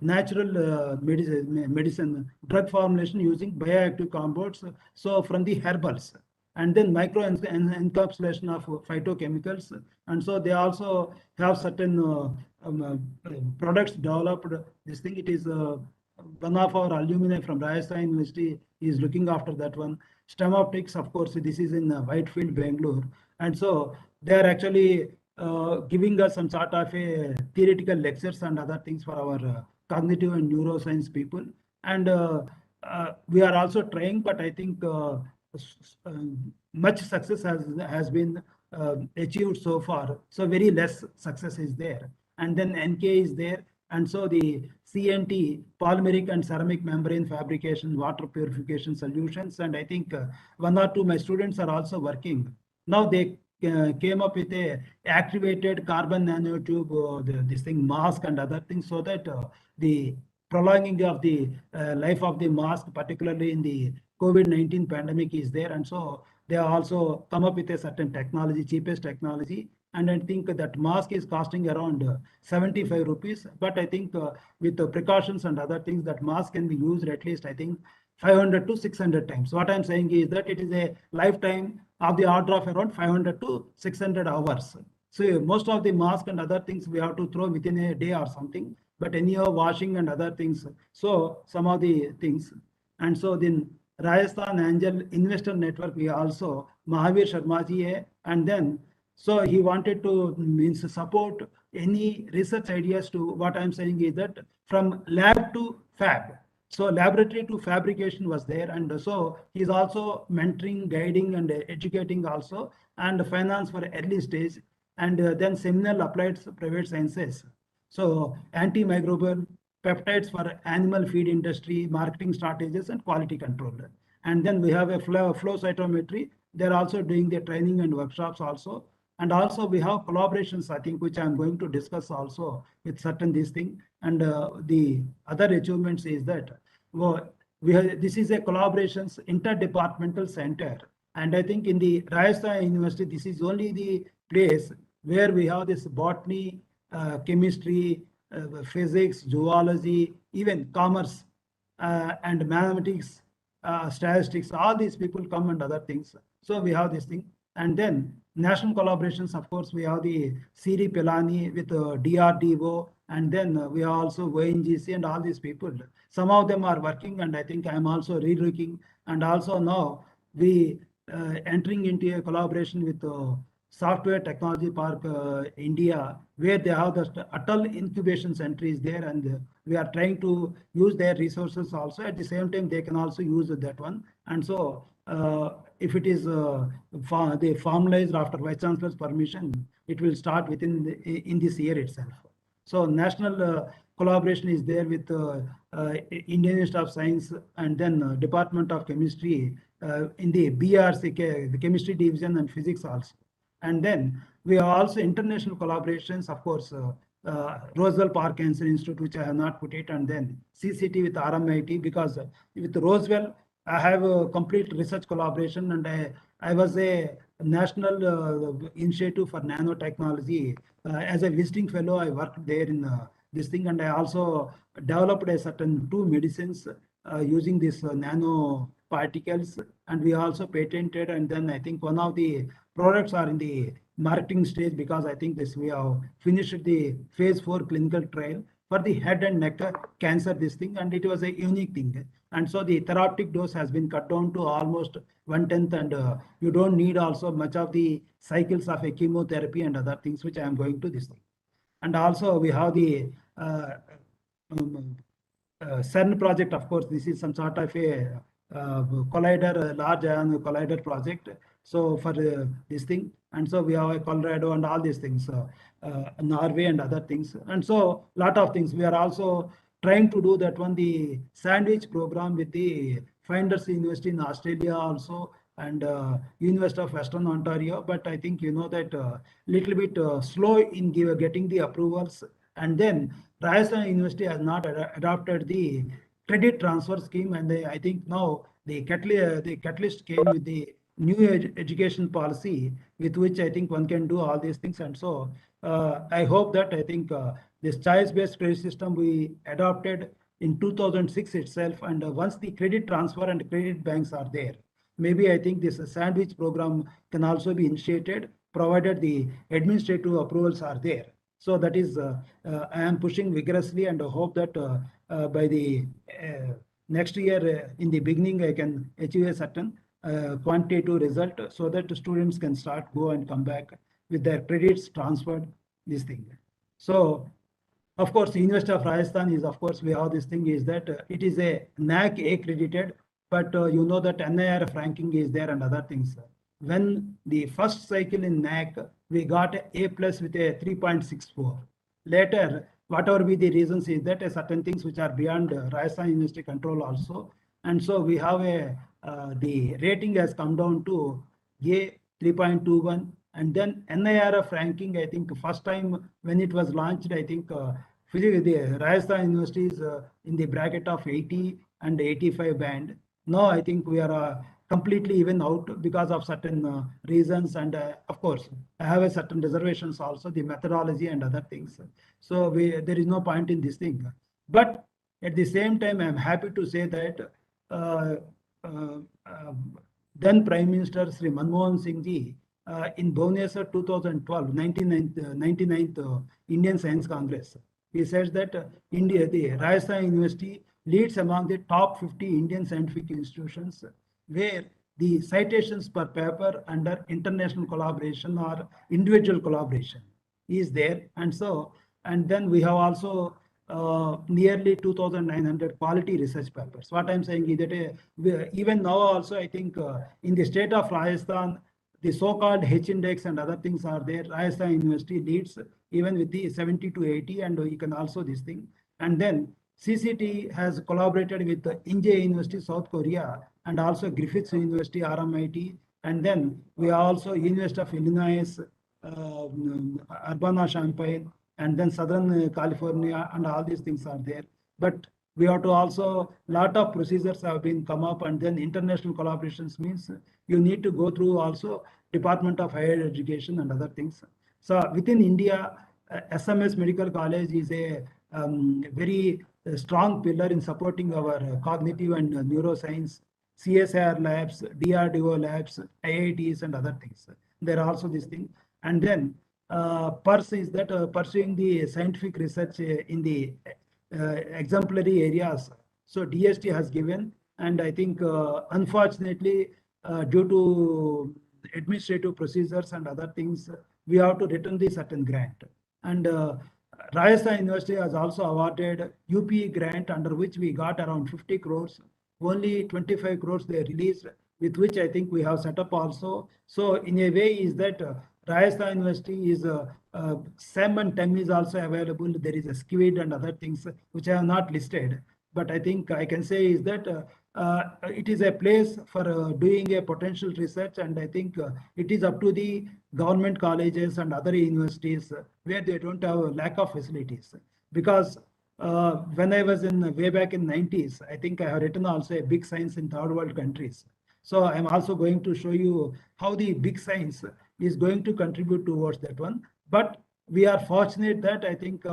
F: natural medicine, drug formulation using bioactive compounds, so from the herbals, and then micro encapsulation of phytochemicals. And so they also have certain products developed. This thing, it is one of our alumni from Rajasthan University is looking after that one. STEM optics, of course, this is in Whitefield, Bangalore. And so they are actually giving us some sort of a theoretical lectures and other things for our cognitive and neuroscience people. And we are also trying, but I think much success has been achieved so far. So very less success is there. And then NK is there. And so the CNT, polymeric and ceramic membrane fabrication, water purification solutions. And I think one or two my students are also working. Now they came up with a activated carbon nanotube, this thing mask and other things, so that the prolonging of the life of the mask, particularly in the COVID-19 pandemic, is there. And so they also come up with a certain technology, cheapest technology. And I think that mask is costing around 75 rupees. But I think with the precautions and other things, that mask can be used at least, I think, 500 to 600 times. What I'm saying is that it is a lifetime of the order of around 500 to 600 hours. So most of the mask and other things we have to throw within a day or something, but anyhow washing and other things. So some of the things. And so then Rajasthan Angel Investor Network, we also Mahavir Sharmaji, and then so he wanted to means support any research ideas to, what I'm saying is that from lab to fab. So laboratory to fabrication was there. And so he's also mentoring, guiding and educating also, and finance for early stage, and then seminal applied private sciences. So antimicrobial, peptides for animal feed industry, marketing strategies and quality control. And then we have a flow cytometry. They're also doing the training and workshops also. And also we have collaborations, I think, which I'm going to discuss also with certain these things. And the other achievements is that this is a collaborations interdepartmental center. And I think in the Rajasthan University, this is only the place where we have this botany, chemistry, physics, zoology, even commerce and mathematics, statistics, all these people come and other things. So we have this thing. And then national collaborations, of course, we have the Siri Pelani with DRDO, and then we have also ONGC and all these people. Some of them are working, and I think I'm also re-looking. And also now we entering into a collaboration with Software Technology Park India, where they have the Atal Incubation Center is there, and we are trying to use their resources also. At the same time, they can also use that one. And so if it is they formalized after Vice Chancellor's permission, it will start in this year itself. So national collaboration is there with Indian Institute of Science, and then Department of Chemistry in the BRC, the Chemistry Division, and Physics also. And then we have also international collaborations, of course, Roswell Park Cancer Institute, which I have not put it, and then CCT with RMIT, because with Roswell, I have a complete research collaboration, and I was a national initiative for nanotechnology. As a visiting fellow, I worked there in this thing, and I also developed a certain 2 medicines using this nanoparticles, and we also patented. And then I think one of the products are in the marketing stage, because I think we have finished the phase 4 clinical trial for the head and neck cancer, this thing, and it was a unique thing. And so the therapeutic dose has been cut down to almost 1/10, and you don't need also much of the cycles of a chemotherapy and other things, which I am going to this thing. And also we have the CERN project. Of course, this is some sort of a collider, large ion collider project. So for this thing, and so we have a Colorado and all these things, Norway and other things. And so lot of things. We are also trying to do that one, the sandwich program with the Flinders University in Australia also, and University of Western Ontario. But I think you know that little bit slow in getting the approvals. And then Rajasthan University has not adopted the credit transfer scheme, and I think now the catalyst came with the new education policy with which I think one can do all these things. And so I hope that I think this choice-based credit system we adopted in 2006 itself, and once the credit transfer and credit banks are there, maybe I think this sandwich program can also be initiated, provided the administrative approvals are there. So that is, I am pushing vigorously, and hope that by the next year, in the beginning, I can achieve a certain quantitative result, so that students can start, go and come back with their credits transferred, this thing. So of course, the University of Rajasthan is, of course, we have this thing is that it is a NAC accredited, but you know that NIRF ranking is there and other things. When the first cycle in NAC, we got A plus with a 3.64. Later, whatever be the reasons, is that certain things which are beyond Rajasthan University control also. And so we have the rating has come down to A 3.21. And then NIRF ranking, I think first time when it was launched, I think the Rajasthan University is in the bracket of 80 and 85 band. Now I think we are completely even out because of certain reasons. And of course, I have a certain reservations also, the methodology and other things. So there is no point in this thing. But at the same time, I'm happy to say that then Prime Minister Sri Manmohan Singh ji, in Bhubaneswar 2012, 99th Indian Science Congress, he says that the Rajasthan University leads among the top 50 Indian scientific institutions where the citations per paper under international collaboration or individual collaboration is there. And so, and then we have also nearly 2,900 quality research papers. What I'm saying is that even now also, I think in the state of Rajasthan, the so-called H index and other things are there. Rajasthan University leads even with the 70 to 80, and you can also this thing. And then CCT has collaborated with Inje University, South Korea, and also Griffith University, RMIT. And then we are also University of Illinois, Urbana-Champaign, and then Southern California, and all these things are there. But we have to also, lot of procedures have been come up, and then international collaborations means you need to go through also Department of Higher Education and other things. So within India, SMS Medical College is a very strong pillar in supporting our cognitive and neuroscience, CSIR labs, DRDO labs, IITs and other things. There are also this thing. And then PERS is that pursuing the scientific research in the exemplary areas. So DST has given, and I think unfortunately due to administrative procedures and other things, we have to return the certain grant. And Rajasthan University has also awarded UP grant, under which we got around 50 crores. Only 25 crores they released, with which I think we have set up also. So in a way is that Rajasthan University is SEM and TEM is also available. There is a SQUID and other things which I have not listed. But I think I can say is that it is a place for doing a potential research, and I think it is up to the government colleges and other universities where they don't have a lack of facilities. Because when I was in way back in 90s, I think I have written also a big science in third world countries. So I'm also going to show you how the big science is going to contribute towards that one. But we are fortunate that I think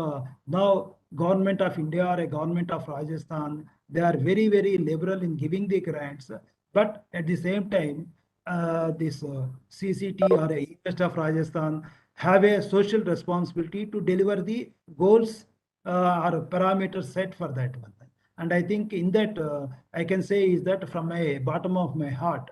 F: now government of India or a government of Rajasthan, they are very, very liberal in giving the grants. But at the same time, this CCT or a University of Rajasthan have a social responsibility to deliver the goals or parameters set for that one. And I think in that, I can say is that from my bottom of my heart,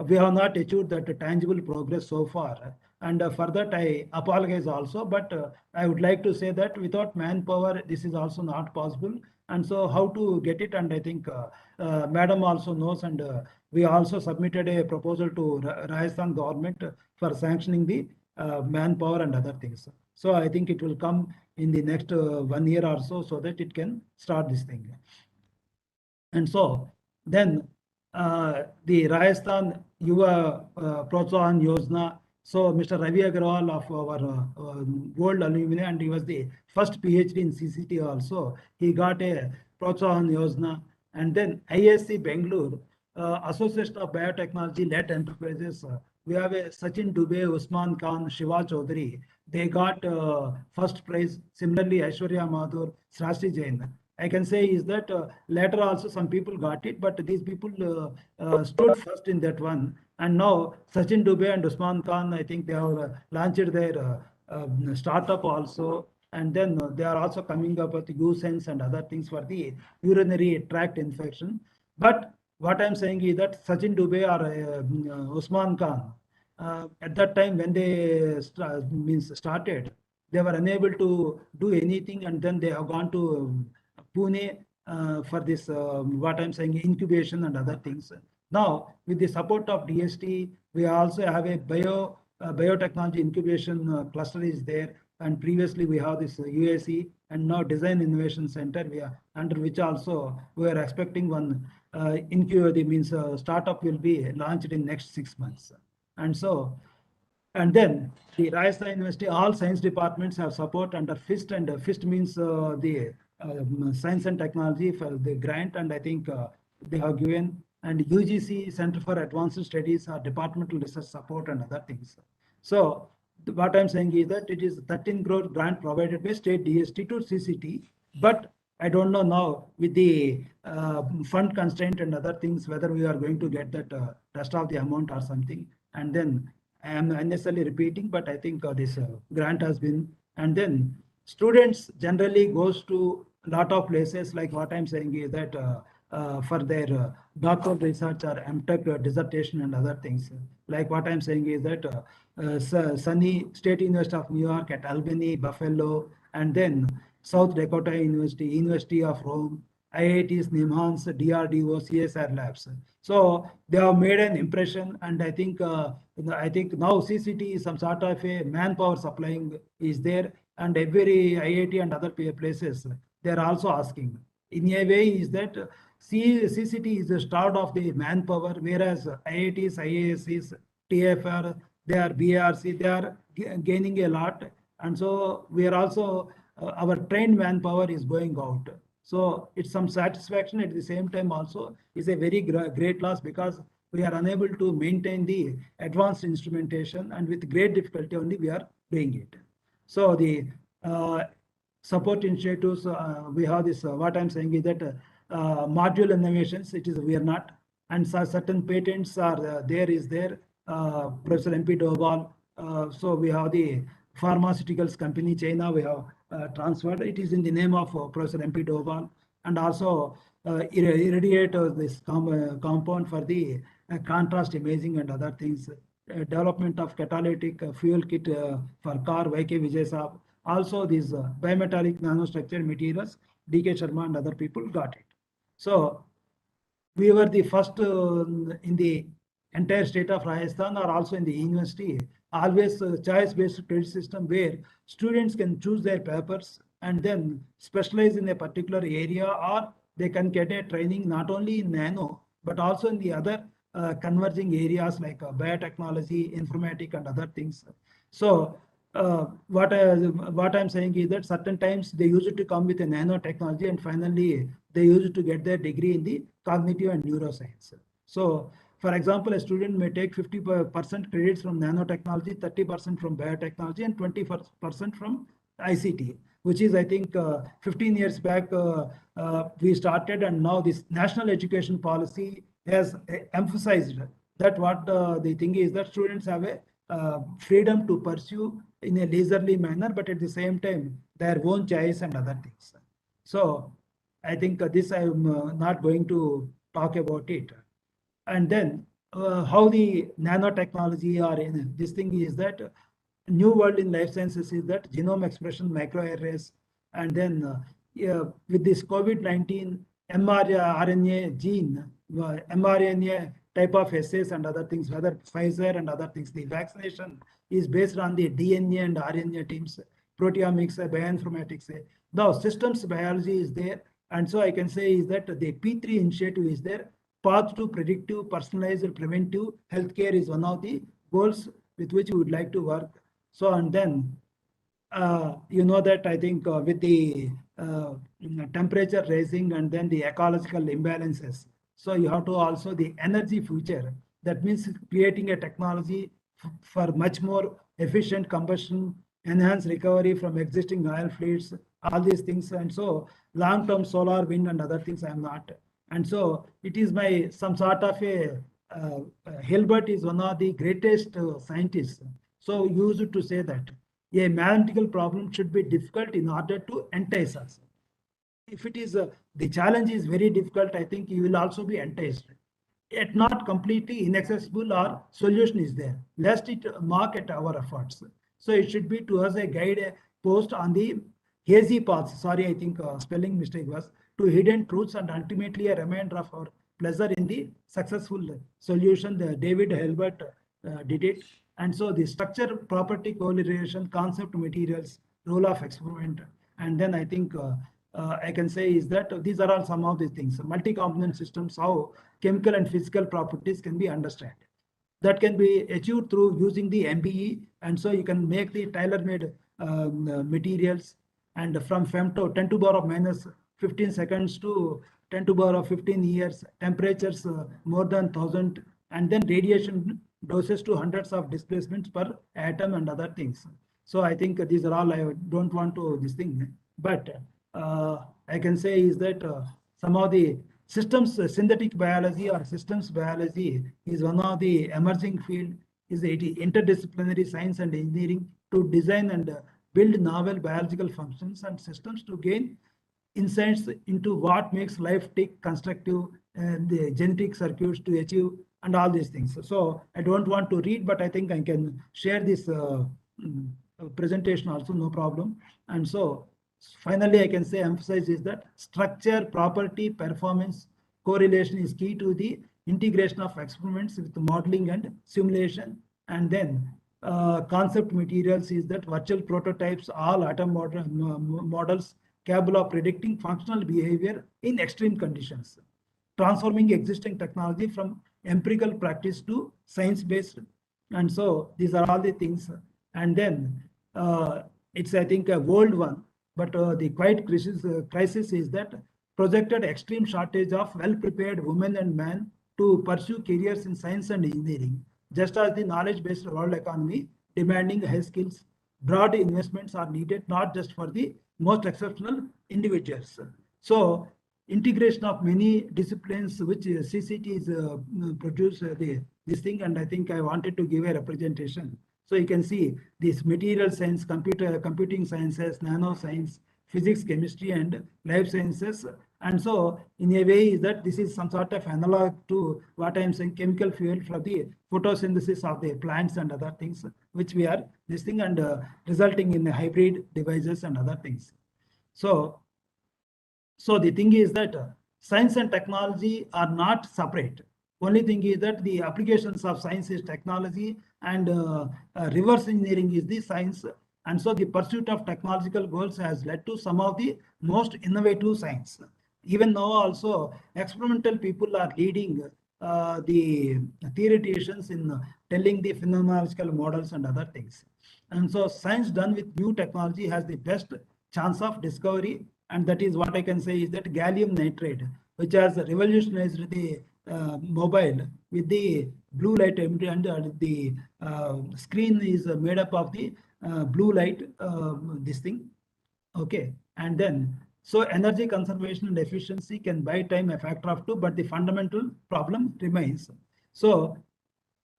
F: we have not achieved that tangible progress so far. And for that, I apologize also. But I would like to say that without manpower, this is also not possible. And so how to get it? And I think Madam also knows, and we also submitted a proposal to Rajasthan government for sanctioning the manpower and other things. So I think it will come in the next 1 year or so that it can start this thing. And so then the Rajasthan Yuva Protsahan Yojana. So Mr. Ravi Agarwal of our gold alumni, and he was the first PhD in CCT also. He got a Protsahan Yojana. And then ISC Bangalore, Association of Biotechnology-led enterprises. We have a Sachin Dubey, Usman Khan, Shiva Chaudhary. They got first prize. Similarly, Aishwarya Mathur, Srasti Jain. I can say is that later also some people got it, but these people stood first in that one. And now Sachin Dubey and Usman Khan, I think they have launched their startup also. And then they are also coming up with U-Sense and other things for the urinary tract infection. But what I'm saying is that Sachin Dubey or Usman Khan, at that time when they started, they were unable to do anything, and then they have gone to Pune for this, what I'm saying, incubation and other things. Now, with the support of DST, we also have a biotechnology incubation cluster is there, and previously we have this UAC, and now Design Innovation Center, we are under which also we are expecting one startup will be launched in next 6 months. And so, and then the Rajasthan University, all science departments have support under FIST, and FIST means the science and technology for the grant, and I think they have given, and UGC Center for Advanced Studies, departmental research support and other things. So what I'm saying is that it is 13 crore grant provided by state DST to CCT, but I don't know now with the fund constraint and other things whether we are going to get that rest of the amount or something. And then I am unnecessarily repeating, but I think this grant has been, and then students generally goes to a lot of places, like what I'm saying is that for their doctoral research or MTech dissertation and other things. Like what I'm saying is that Sunny State University of New York at Albany, Buffalo, and then South Dakota University, University of Rome, IITs, NIMHANS, DRDO, CSR labs. So they have made an impression, and I think now CCT is some sort of a manpower supplying is there, and every IIT and other places they are also asking. In a way, is that CCT is the start of the manpower, whereas IITs, IASs, TFR, they are BRC, they are gaining a lot, and so we are also our trained manpower is going out. So it's some satisfaction at the same time also is a very great loss, because we are unable to maintain the advanced instrumentation, and with great difficulty only we are doing it. So the support initiatives, we have this, what I'm saying is that module innovations, it is we are not, and certain patents are there, Professor MP Doval. So we have the pharmaceuticals company China, we have transferred. It is in the name of Professor MP Doval, and also irradiate this compound for the contrast imaging and other things. Development of catalytic fuel kit for car, YK Vijay Saab. Also these bimetallic nanostructured materials, DK Sharma and other people got it. So we were the first in the entire state of Rajasthan, or also in the university, always choice-based credit system where students can choose their papers and then specialize in a particular area, or they can get a training not only in nano, but also in the other converging areas like biotechnology, informatics and other things. So what I'm saying is that certain times they used to come with a nanotechnology, and finally they used to get their degree in the cognitive and neuroscience. So for example, a student may take 50% credits from nanotechnology, 30% from biotechnology, and 20% from ICT, which is, I think, 15 years back we started, and now this national education policy has emphasized that what the thing is that students have a freedom to pursue in a leisurely manner, but at the same time their own choice and other things. So I think this I am not going to talk about it. And then how the nanotechnology or this thing is that new world in life sciences is that genome expression microarrays, and then with this COVID-19 mRNA gene, mRNA type of assays and other things, whether Pfizer and other things, the vaccination is based on the DNA and RNA teams, proteomics, bioinformatics. Now systems biology is there, and so I can say is that the P3 initiative is there. Path to predictive, personalized, preventive healthcare is one of the goals with which we would like to work. So, and then you know that I think with the temperature rising and then the ecological imbalances, So you have to also the energy future. That means creating a technology for much more efficient combustion, enhanced recovery from existing oil fleets, all these things. And so long-term solar, wind, and other things I am not. And so it is my some sort of a Hilbert is one of the greatest scientists. So used to say that a mathematical problem should be difficult in order to entice us. If it is the challenge is very difficult, I think you will also be enticed. Yet not completely inaccessible or solution is there, lest it mark at our efforts. So it should be to us a guide post on the hazy paths. Sorry, I think spelling mistake was to hidden truths and ultimately a reminder of our pleasure in the successful solution. The David Hilbert did it. And so the structure, property, correlation, concept, materials, role of experiment. And then I think I can say is that these are all some of the things. Multi-component systems, how chemical and physical properties can be understood. That can be achieved through using the MBE, and so you can make the tailor-made materials, and from femto 10 to the power of minus 15 seconds to 10 to the power of 15 years, temperatures more than 1000, and then radiation doses to hundreds of displacements per atom and other things. So I think these are all, I don't want to this thing, but I can say is that some of the systems, synthetic biology or systems biology is one of the emerging field, is it interdisciplinary science and engineering to design and build novel biological functions and systems to gain insights into what makes life tick, constructive, and the genetic circuits to achieve and all these things. So I don't want to read, but I think I can share this presentation also, no problem. And so finally, I can say emphasize is that structure, property, performance, correlation is key to the integration of experiments with modeling and simulation. And then concept materials is that virtual prototypes, all atom models capable of predicting functional behavior in extreme conditions, transforming existing technology from empirical practice to science-based. And so these are all the things. And then it's, I think, a world one. But the quiet crisis is that projected extreme shortage of well-prepared women and men to pursue careers in science and engineering, just as the knowledge-based world economy demanding high skills. Broad investments are needed, not just for the most exceptional individuals. So integration of many disciplines, which CCT is produce this thing, and I think I wanted to give a representation. So you can see this material science, computing sciences, nanoscience, physics, chemistry, and life sciences. And so in a way is that this is some sort of analog to what I am saying, chemical fuel for the photosynthesis of the plants and other things, which we are this thing, and resulting in hybrid devices and other things. So the thing is that science and technology are not separate. Only thing is that the applications of science is technology, and reverse engineering is the science. And so the pursuit of technological goals has led to some of the most innovative science. Even now also experimental people are leading the theoreticians in telling the phenomenological models and other things. And so science done with new technology has the best chance of discovery. And that is what I can say is that gallium nitride, which has revolutionized the mobile with the blue light and the screen is made up of the blue light, this thing. Okay. And then, so energy conservation and efficiency can buy time a factor of 2, but the fundamental problem remains. So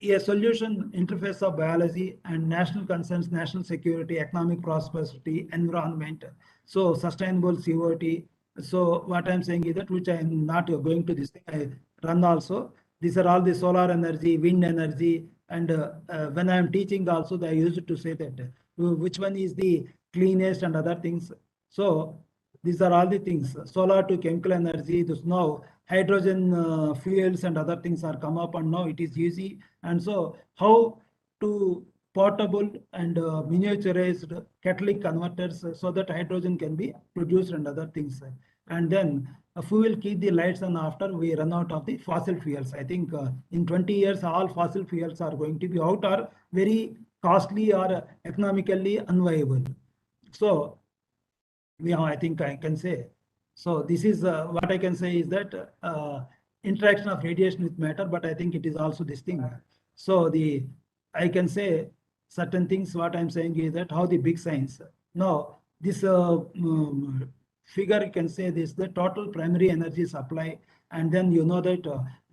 F: a solution interface of biology and national concerns, national security, economic prosperity, environment, so sustainable COT. So what I'm saying is that, which I am not going to this thing, I run also. These are all the solar energy, wind energy, and when I am teaching also, they used to say that which one is the cleanest and other things. So these are all the things, solar to chemical energy. This now hydrogen fuels and other things are come up, and now it is easy. And so how to portable and miniaturized catalytic converters so that hydrogen can be produced and other things. And then fuel keep the lights on after we run out of the fossil fuels. I think in 20 years, all fossil fuels are going to be out or very costly or economically unviable. So I think I can say. So this is what I can say is that interaction of radiation with matter, but I think it is also this thing. So I can say certain things. What I'm saying is that how the big science. Now this figure, you can say this, the total primary energy supply, and then you know that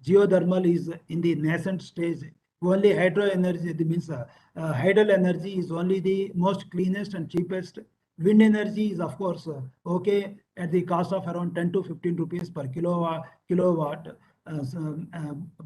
F: geothermal is in the nascent stage. Only hydro energy, that means hydel energy is only the most cleanest and cheapest. Wind energy is of course okay at the cost of around 10 to 15 rupees per kilowatt.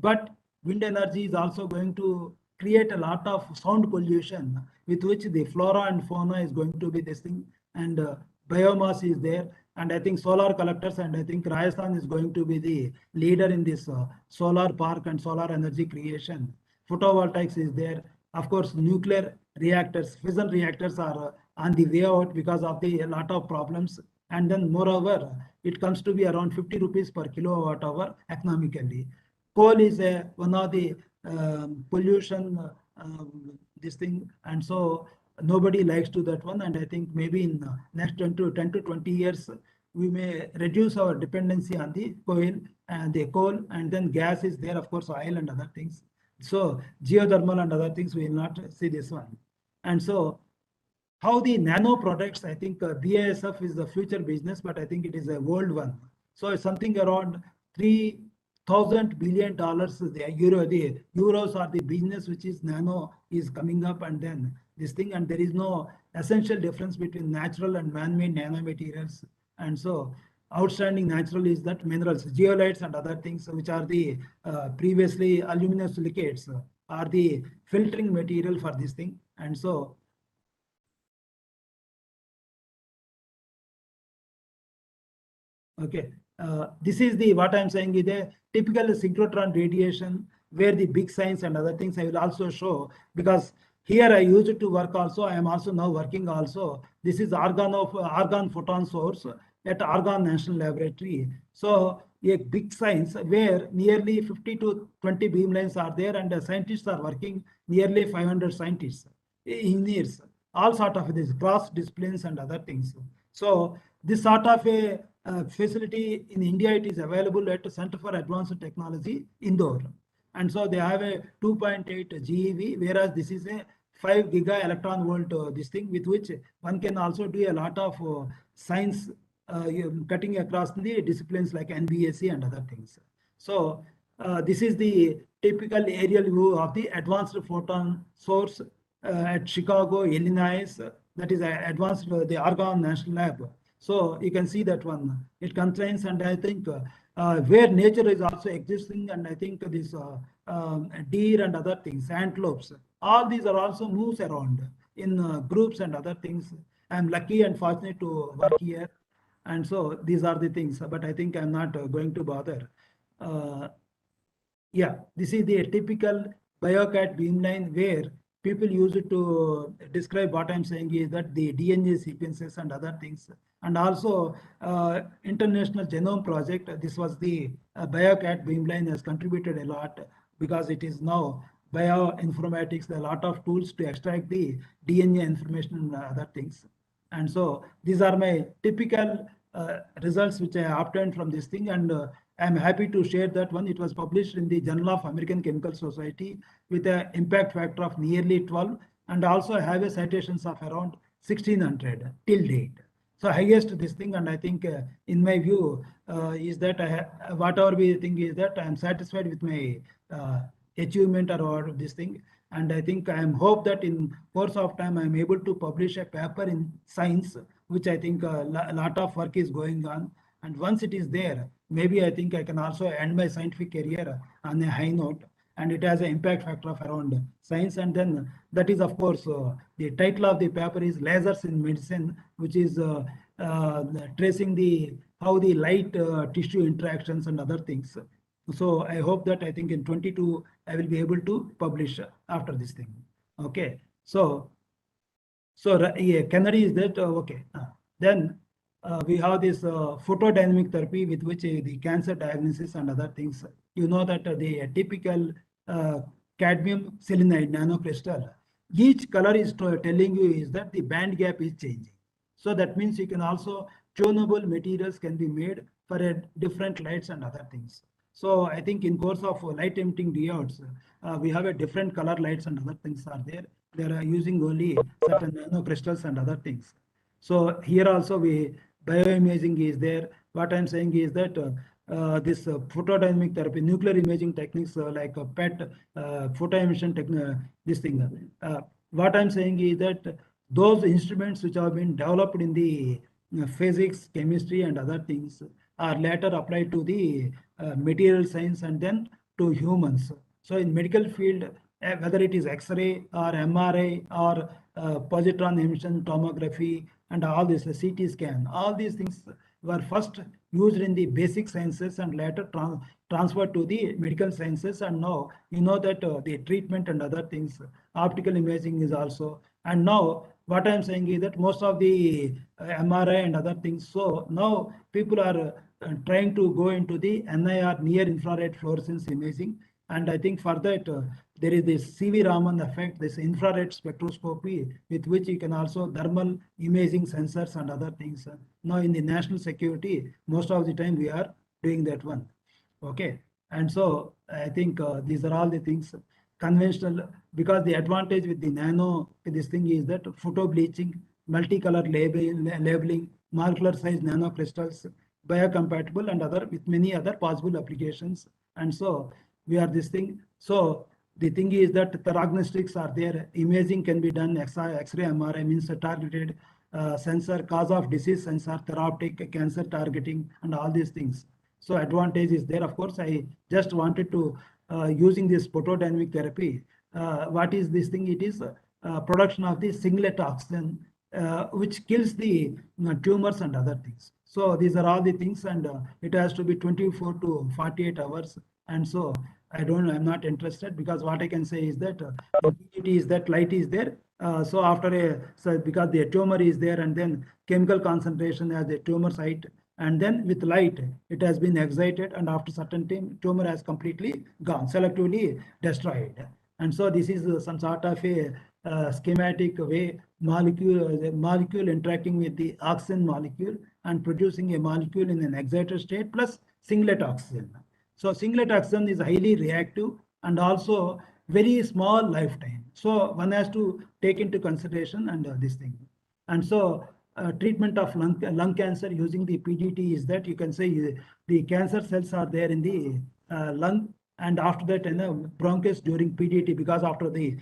F: But wind energy is also going to create a lot of sound pollution, with which the flora and fauna is going to be this thing, and biomass is there. And I think solar collectors, and I think Rajasthan is going to be the leader in this solar park and solar energy creation. Photovoltaics is there. Of course, nuclear reactors, fission reactors are on the way out because of the a lot of problems. And then moreover, it comes to be around 50 rupees per kilowatt hour economically. Coal is one of the pollution, this thing, and so nobody likes to that one. And I think maybe in next 10 to 20 years, we may reduce our dependency on the coal, and then gas is there, of course, oil and other things. So geothermal and other things, we will not see this one. And so how the nano products, I think BASF is the future business, but I think it is a old one. So it's something around $3,000 billion, the euros are the business which is nano is coming up, and then this thing, and there is no essential difference between natural and man-made nanomaterials. And so outstanding natural is that minerals, zeolites and other things, which are the previously aluminosilicates, are the filtering material for this thing. And so okay, this is the what I'm saying is a typical synchrotron radiation, where the big science and other things I will also show, because here I used to work also. I am also now working also. This is argon photon source at Argonne National Laboratory. So a big science where nearly 50 to 20 beamlines are there, and the scientists are working, nearly 500 scientists, engineers, all sort of this cross disciplines and other things. So this sort of a facility in India, it is available at Center for Advanced Technology, Indore. And so they have a 2.8 GeV, whereas this is a 5 giga electron volt this thing, with which one can also do a lot of science cutting across the disciplines like NBSc and other things. So this is the typical aerial view of the advanced photon source at Chicago, Illinois. That is advanced the Argonne National Lab. So you can see that one. It contains, and I think where nature is also existing, and I think this deer and other things, antelopes, all these are also moves around in groups and other things. I'm lucky and fortunate to work here. And so these are the things, but I think I'm not going to bother. Yeah, this is the typical BioCat beamline, where people use it to describe what I'm saying is that the DNA sequences and other things. And also International Genome Project, this was the BioCat beamline has contributed a lot, because it is now bioinformatics, a lot of tools to extract the DNA information and other things. And so these are my typical results which I obtained from this thing, and I'm happy to share that one. It was published in the Journal of American Chemical Society with an impact factor of nearly 12, and also have a citations of around 1600 till date. So highest this thing, and I think in my view is that whatever we think is that I am satisfied with my achievement or this thing. And I think I am hope that in course of time I am able to publish a paper in science, which I think a lot of work is going on. And once it is there, maybe I think I can also end my scientific career on a high note. And it has an impact factor of around science. And then that is, of course, the title of the paper is Lasers in Medicine, which is tracing how the light tissue interactions and other things. So I hope that I think in 22 I will be able to publish after this thing. Okay. So yeah, Kennedy is that okay. Then we have this photodynamic therapy, with which the cancer diagnosis and other things. You know that the typical cadmium selenide nanocrystal, each color is telling you is that the band gap is changing. So that means you can also tunable materials can be made for different lights and other things. So I think in course of light emitting diodes, we have a different color lights and other things are there. They are using only certain nanocrystals and other things. So here also bioimaging is there. What I'm saying is that this photodynamic therapy, nuclear imaging techniques like PET, photoemission technique, this thing. What I'm saying is that those instruments which have been developed in the physics, chemistry, and other things are later applied to the material science and then to humans. So in medical field, whether it is X-ray or MRI or positron emission tomography and all this CT scan, all these things were first used in the basic sciences and later transferred to the medical sciences. And now you know that the treatment and other things, optical imaging is also. And now what I'm saying is that most of the MRI and other things. So now people are trying to go into the NIR, near infrared fluorescence imaging. And I think for that, there is this CV Raman effect, this infrared spectroscopy, with which you can also thermal imaging sensors and other things. Now in the national security, most of the time we are doing that one. Okay. And so I think these are all the things conventional, because the advantage with the nano, this thing is that photo bleaching, multicolor labeling, molecular size nanocrystals, biocompatible and other with many other possible applications. And so we are this thing. So the thing is that diagnostics are there. Imaging can be done. X-ray, MRI means a targeted sensor, cause of disease sensor, therapeutic, cancer targeting, and all these things. So advantage is there. Of course, I just wanted to using this photodynamic therapy. What is this thing? It is production of the singlet oxygen, which kills the tumors and other things. So these are all the things, and it has to be 24 to 48 hours. And so I'm not interested, because what I can say is that the PET is that light is there. So because the tumor is there, and then chemical concentration at the tumor site, and then with light it has been excited, and after certain time tumor has completely gone, selectively destroyed. And so this is some sort of a schematic way, molecule interacting with the oxygen molecule and producing a molecule in an excited state plus singlet oxygen. So singlet oxygen is highly reactive and also very small lifetime. So one has to take into consideration and this thing. And so treatment of lung cancer using the PDT is that you can say the cancer cells are there in the lung, and after that bronchus during PDT, because after the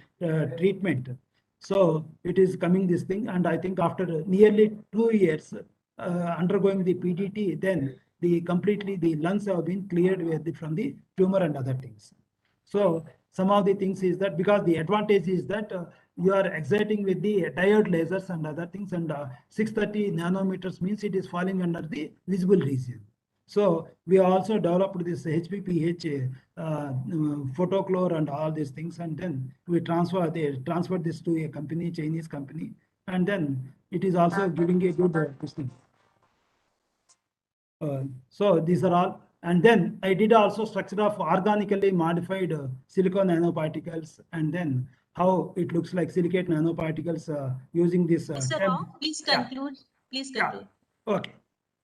F: treatment. So it is coming this thing, and I think after nearly 2 years undergoing the PDT, then completely the lungs have been cleared from the tumor and other things. So some of the things is that, because the advantage is that you are exciting with the diode lasers and other things, and 630 nanometers means it is falling under the visible region. So we also developed this HPPH photochlore and all these things, and then we transferred this to a company, Chinese company, and then it is also giving a good this thing. So these are all. And then I did also structure of organically modified silicon nanoparticles, and then how it looks like silicate nanoparticles using this.
G: Mr. Rao, please conclude. Yeah. Please conclude.
F: Yeah. Okay.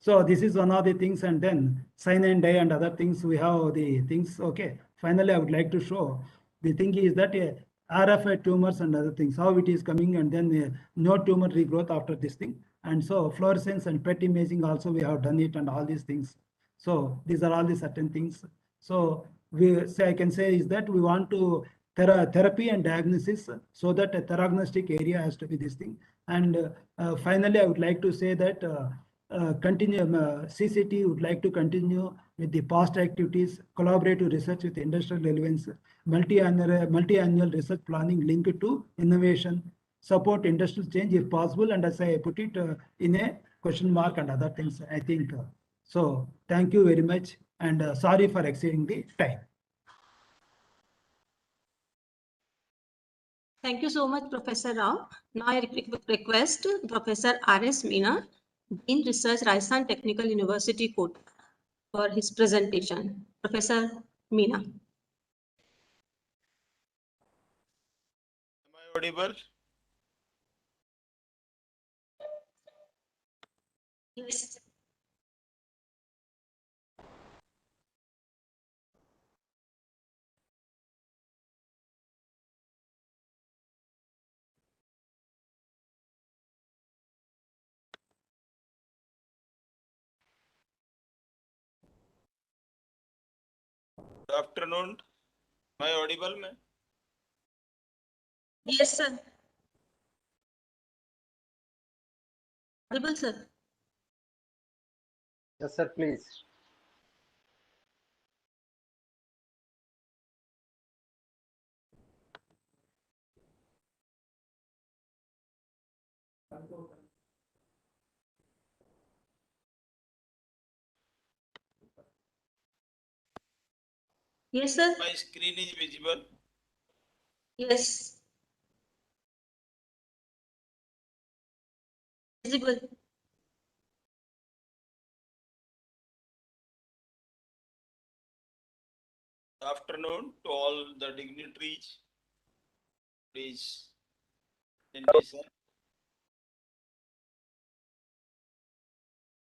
F: So this is one of the things, and then cyanide dye and other things, we have the things. Okay. Finally, I would like to show the thing is that RFI tumors and other things, how it is coming, and then no tumor regrowth after this thing. And so fluorescence and PET imaging also we have done it, and all these things. So these are all the certain things. So I can say is that we want to therapy and diagnosis, so that a theragnostic area has to be this thing. And finally, I would like to say that CCT would like to continue with the past activities, collaborative research with industrial relevance, multi-annual research planning linked to innovation, support industrial change if possible, and as I put it in a question mark and other things, I think. So thank you very much, and sorry for exceeding the time.
G: Thank you so much, Professor Rao. Now I request Professor R.S. Meena, Dean Research, Rajasthan Technical University, Kota, for his presentation. Professor Meena.
H: Am I audible?
G: Yes.
H: Good afternoon. Am I audible, ma'am?
G: Yes, sir. Audible, sir.
I: Yes, sir, please.
G: Yes, sir.
H: My screen is visible.
G: Yes. Visible.
H: Good afternoon to all the dignitaries. Please, presentation.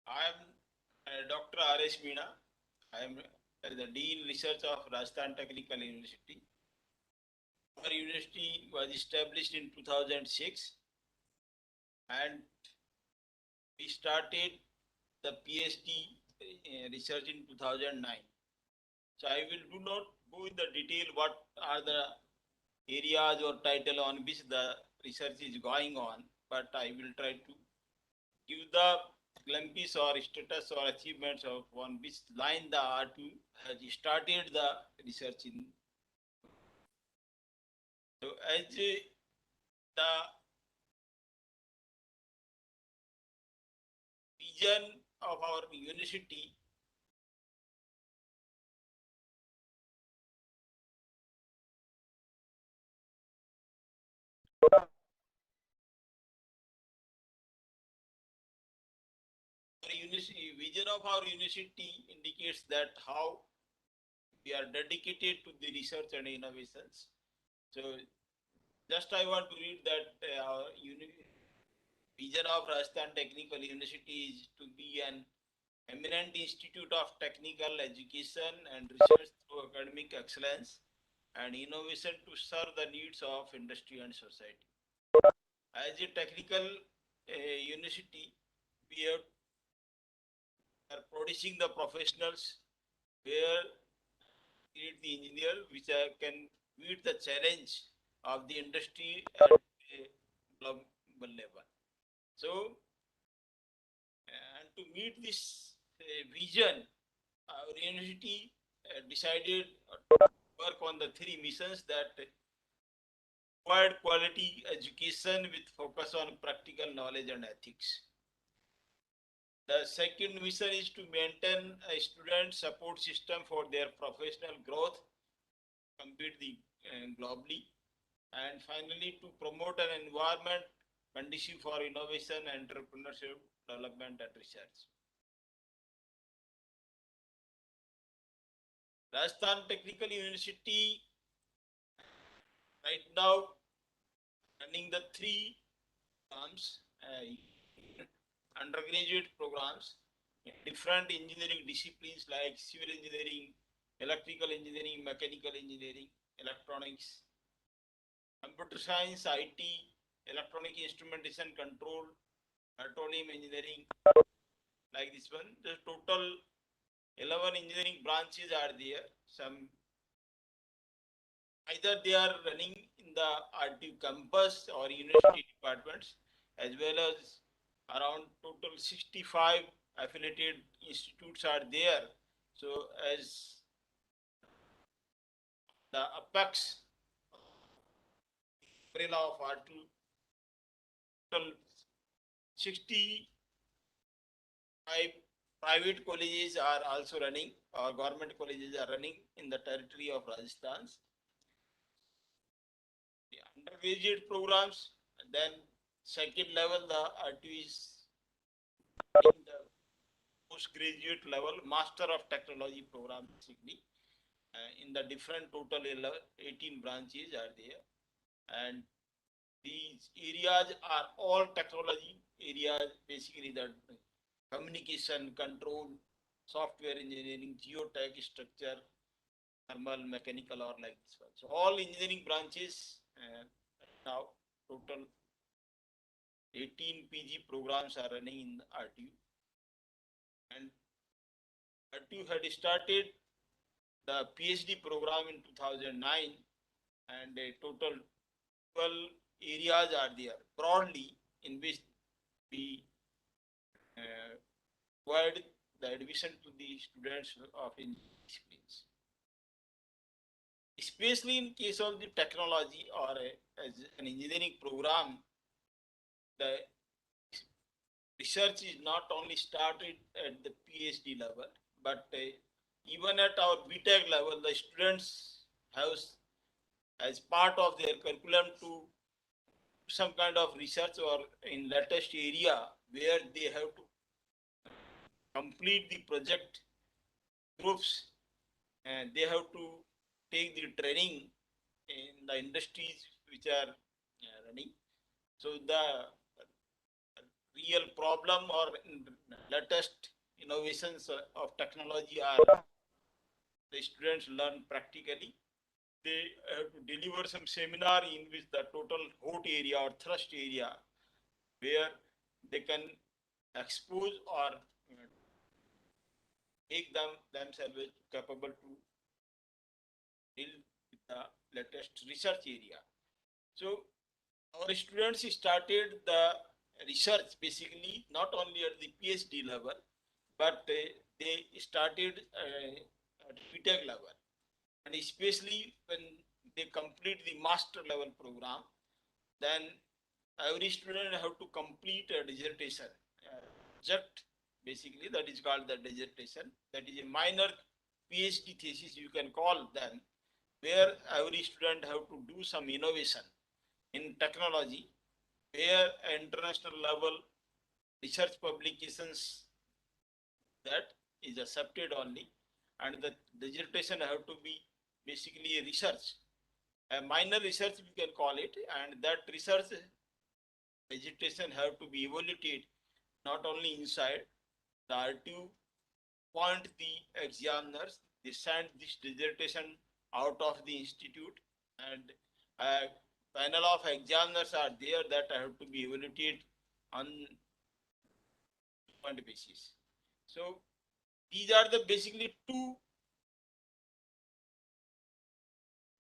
H: I am Dr. R.S. Meena. I am the Dean Research of Rajasthan Technical University. Our university was established in 2006 and we started the PhD research in 2009. So I will do not go in the detail what are the areas or title on which the research is going on, but I will try to give the glimpse or status or achievements of on which line the R2 has started the research in. So as the vision of our university, vision of our university indicates that how we are dedicated to the research and innovations. So just I want to read that our vision of Rajasthan Technical University is to be an eminent institute of technical education and research through academic excellence and innovation to serve the needs of industry and society. As a technical university, we are producing the professionals where create the engineer which can meet the challenge of the industry at a global level. So, and to meet this vision, our university decided to work on the three missions that provide quality education with focus on practical knowledge and ethics. The second mission is to maintain a student support system for their professional growth, compete globally, and finally to promote an environment conducive for innovation, entrepreneurship, development, and research. Rajasthan Technical University right now running the three programs, undergraduate programs in different engineering disciplines like civil engineering, electrical engineering, mechanical engineering, electronics, computer science, IT, electronic instrumentation control, petroleum engineering, like this one. The total 11 engineering branches are there. Some either they are running in the RTU campus or university departments, as well as around total 65 affiliated institutes are there. So as the apex umbrella of R2, total 65 private colleges are also running, or government colleges are running in the territory of Rajasthan. The undergraduate programs, and then second level, the R2 is in the postgraduate level, Master of Technology program, basically. In the different total 18 branches are there. And these areas are all technology areas, basically the communication, control, software engineering, geotech, structure, thermal, mechanical, or like this one. So all engineering branches now total 18 PG programs are running in RTU. And RTU had started the PhD program in 2009, and a total 12 areas are there broadly in which we provide the admission to the students of engineering disciplines. Especially in case of the technology or as an engineering program, the research is not only started at the PhD level, but even at our BTech level, the students have as part of their curriculum to some kind of research or in latest area where they have to complete the project groups, and they have to take the training in the industries which are running. So the real problem or latest innovations of technology are the students learn practically. They have to deliver some seminar in which the total hot area or thrust area where they can expose or make themselves capable to deal with the latest research area. So our students started the research basically not only at the PhD level, but they started at BTech level, and especially when they complete the master level program, then every student have to complete a dissertation project. Basically, that is called the dissertation. That is a minor PhD thesis, you can call them, where every student have to do some innovation in technology, where international level research publications that is accepted only, and the dissertation have to be basically a research, a minor research we can call it, and that research dissertation have to be evaluated not only inside the RTU point the examiners, they send this dissertation out of the institute, and a panel of examiners are there that have to be evaluated on point basis. So these are the basically two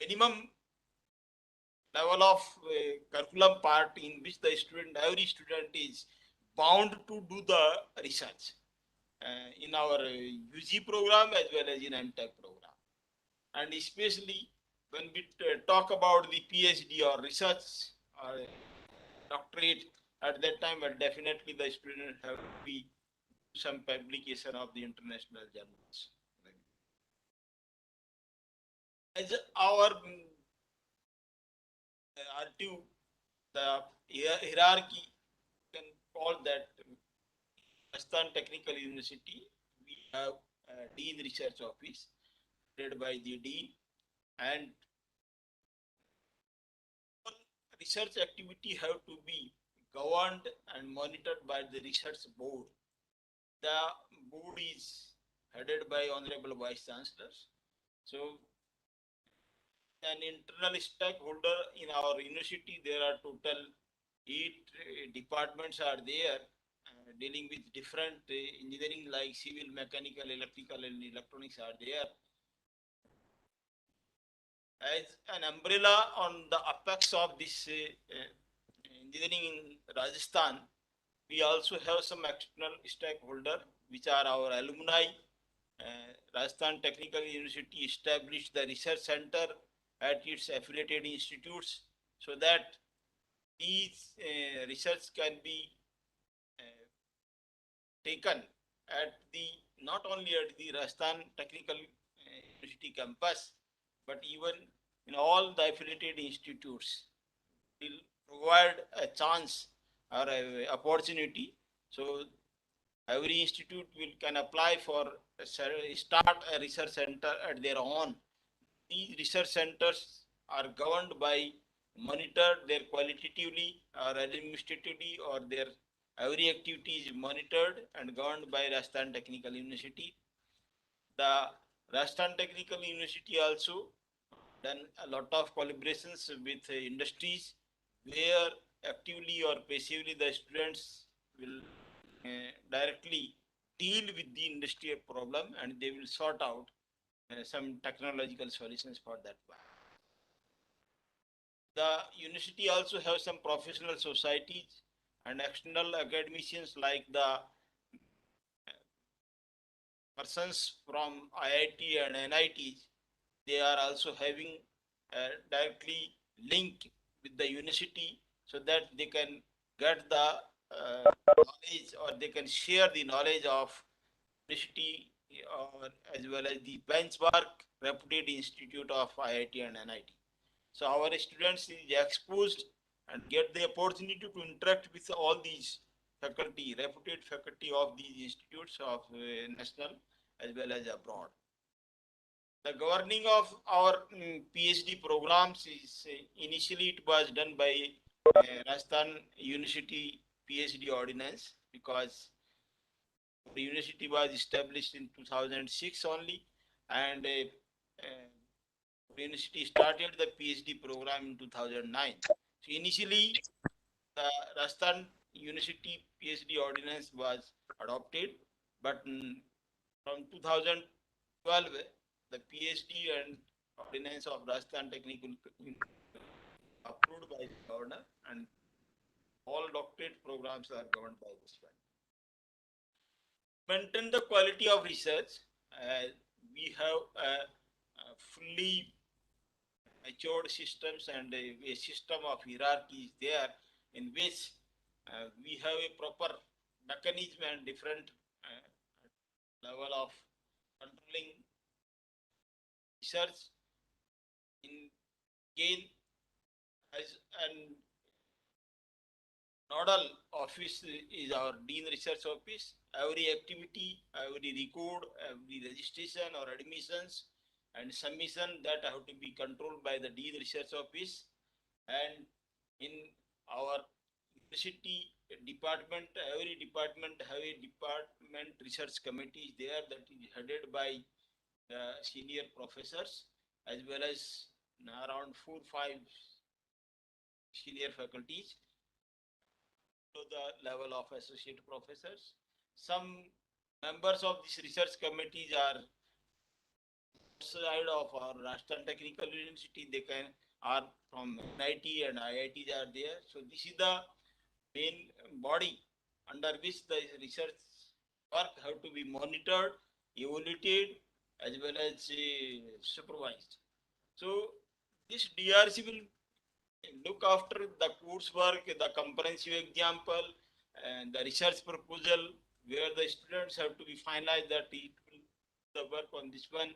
H: minimum level of curriculum part in which the student, every student is bound to do the research in our UG program as well as in MTech program. And especially when we talk about the PhD or research or doctorate, at that time, definitely the student have to be some publication of the international journals. As our RTU, the hierarchy can call that Rajasthan Technical University. We have a Dean Research Office led by the Dean, and all research activity have to be governed and monitored by the research board. The board is headed by Honorable Vice Chancellors. So an internal stakeholder in our university, there are total 8 departments are there dealing with different engineering like civil, mechanical, electrical and electronics are there. As an umbrella on the apex of this engineering in Rajasthan, we also have some external stakeholder which are our alumni. Rajasthan Technical University established the research center at its affiliated institutes so that these research can be taken at the not only at the Rajasthan Technical University campus, but even in all the affiliated institutes will provide a chance or a opportunity. So every institute will can apply for start a research center at their own. These research centers are governed by monitored their qualitatively or administratively or their every activity is monitored and governed by Rajasthan Technical University. The Rajasthan Technical University also done a lot of collaborations with industries where actively or passively the students will directly deal with the industrial problem and they will sort out some technological solutions for that one. The university also has some professional societies and external academicians like the persons from IIT and NITs. They are also having directly link with the university so that they can get the knowledge, or they can share the knowledge of university, or as well as the benchmark reputed institute of IIT and NIT. So our students is exposed and get the opportunity to interact with all these faculty, reputed faculty of these institutes of national as well as abroad. The governing of our PhD programs is initially it was done by Rajasthan University PhD ordinance, because the university was established in 2006 only, and university started the PhD program in 2009. So initially, the Rajasthan University PhD ordinance was adopted, but from 2012, the PhD and ordinance of Rajasthan Technical approved by the governor, and all doctorate programs are governed by this one. Maintain the quality of research. We have a fully matured systems and a system of hierarchy is there, in which we have a proper mechanism and different level of controlling research in gain as an nodal office is our Dean Research Office. Every activity, every record, every registration or admissions and submission that have to be controlled by the Dean Research Office. And in our university department, every department have a department research committee there that is headed by senior professors, as well as around 4 or 5 senior faculties to the level of associate professors. Some members of this research committees are outside of our Rajasthan Technical University. They are from NIT and IITs are there. So this is the main body under which the research work have to be monitored, evaluated, as well as supervised. So this DRC will look after the coursework, the comprehensive example, and the research proposal, where the students have to be finalized that it will the work on this one.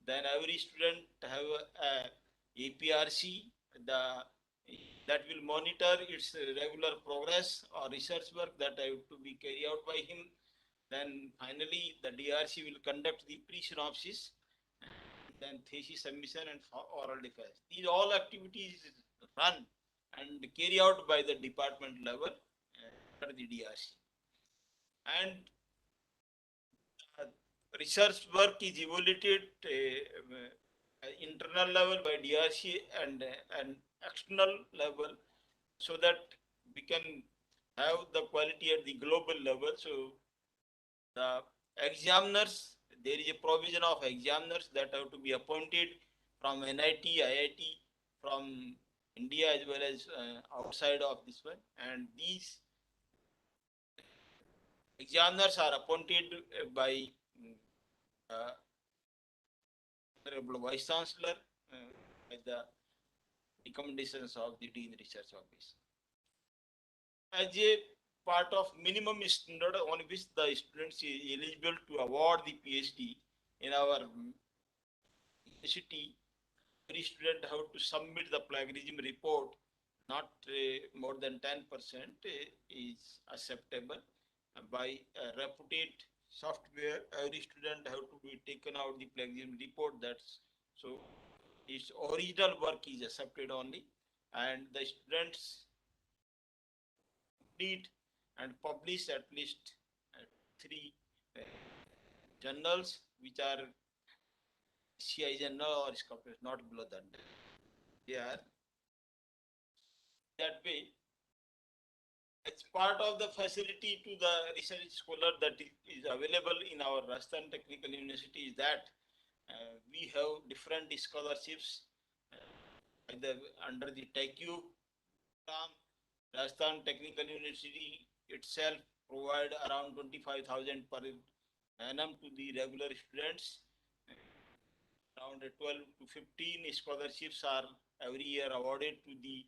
H: Then every student have a APRC, the that will monitor its regular progress or research work that have to be carried out by him. Then finally, the DRC will conduct the pre-synopsis, then thesis submission and oral defense. These all activities run and carried out by the department level under the DRC. And research work is evaluated internal level by DRC and external level, so that we can have the quality at the global level. So the examiners, there is a provision of examiners that have to be appointed from NIT, IIT, from India as well as outside of this one. And these examiners are appointed by Honorable Vice Chancellor by the recommendations of the Dean Research Office. As a part of minimum standard on which the students is eligible to award the PhD in our university, every student have to submit the plagiarism report. Not more than 10% is acceptable by a reputed software. Every student have to be taken out the plagiarism report. That's so its original work is accepted only, and the students complete and publish at least 3 journals which are STI journal or Scopus, not below that. They are that way. It's part of the facility to the research scholar that is available in our Rajasthan Technical University is that We have different scholarships either under the TechU program. Rajasthan Technical University itself provide around 25,000 per annum to the regular students. Around 12 to 15 scholarships are every year awarded to the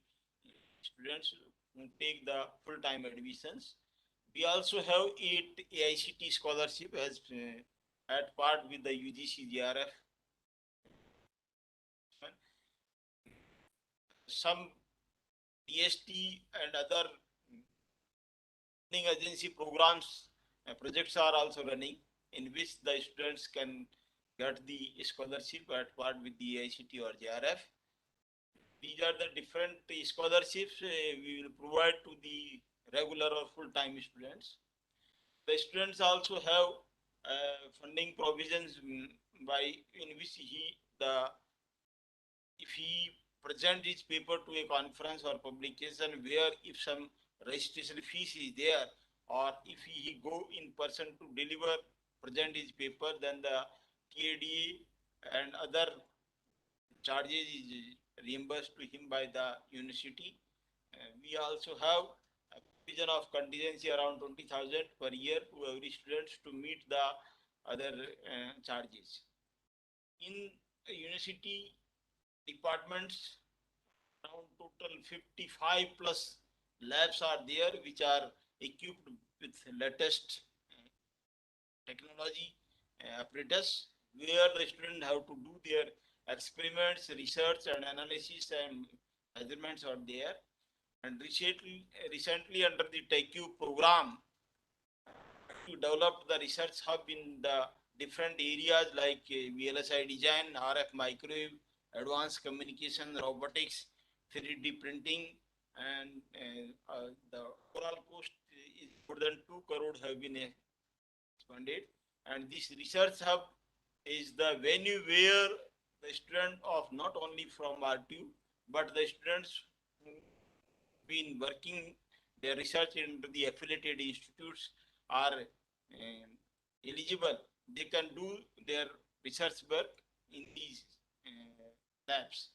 H: students who take the full-time admissions. We also have 8 AICT scholarship as at part with the UGC GRF. Some DST and other learning agency programs projects are also running in which the students can get the scholarship at part with the AICT or JRF. These are the different scholarships we will provide to the regular or full-time students. The students also have funding provisions by in which if he present his paper to a conference or publication where if some registration fees is there, or if he go in person to deliver present his paper, then the TADA and other charges is reimbursed to him by the university. We also have a provision of contingency around 20,000 per year to every student to meet the other charges. In university departments, around total 55 plus labs are there which are equipped with latest technology apparatus where the students have to do their experiments, research and analysis and measurements are there. And recently under the TechU program, we developed the research hub in the different areas like VLSI design, RF microwave, advanced communication, robotics, 3D printing, and the overall cost is more than 2 crore have been expanded. And this research hub is the venue where the student of not only from RTU, but the students who been working their research in the affiliated institutes are eligible. They can do their research work in these labs.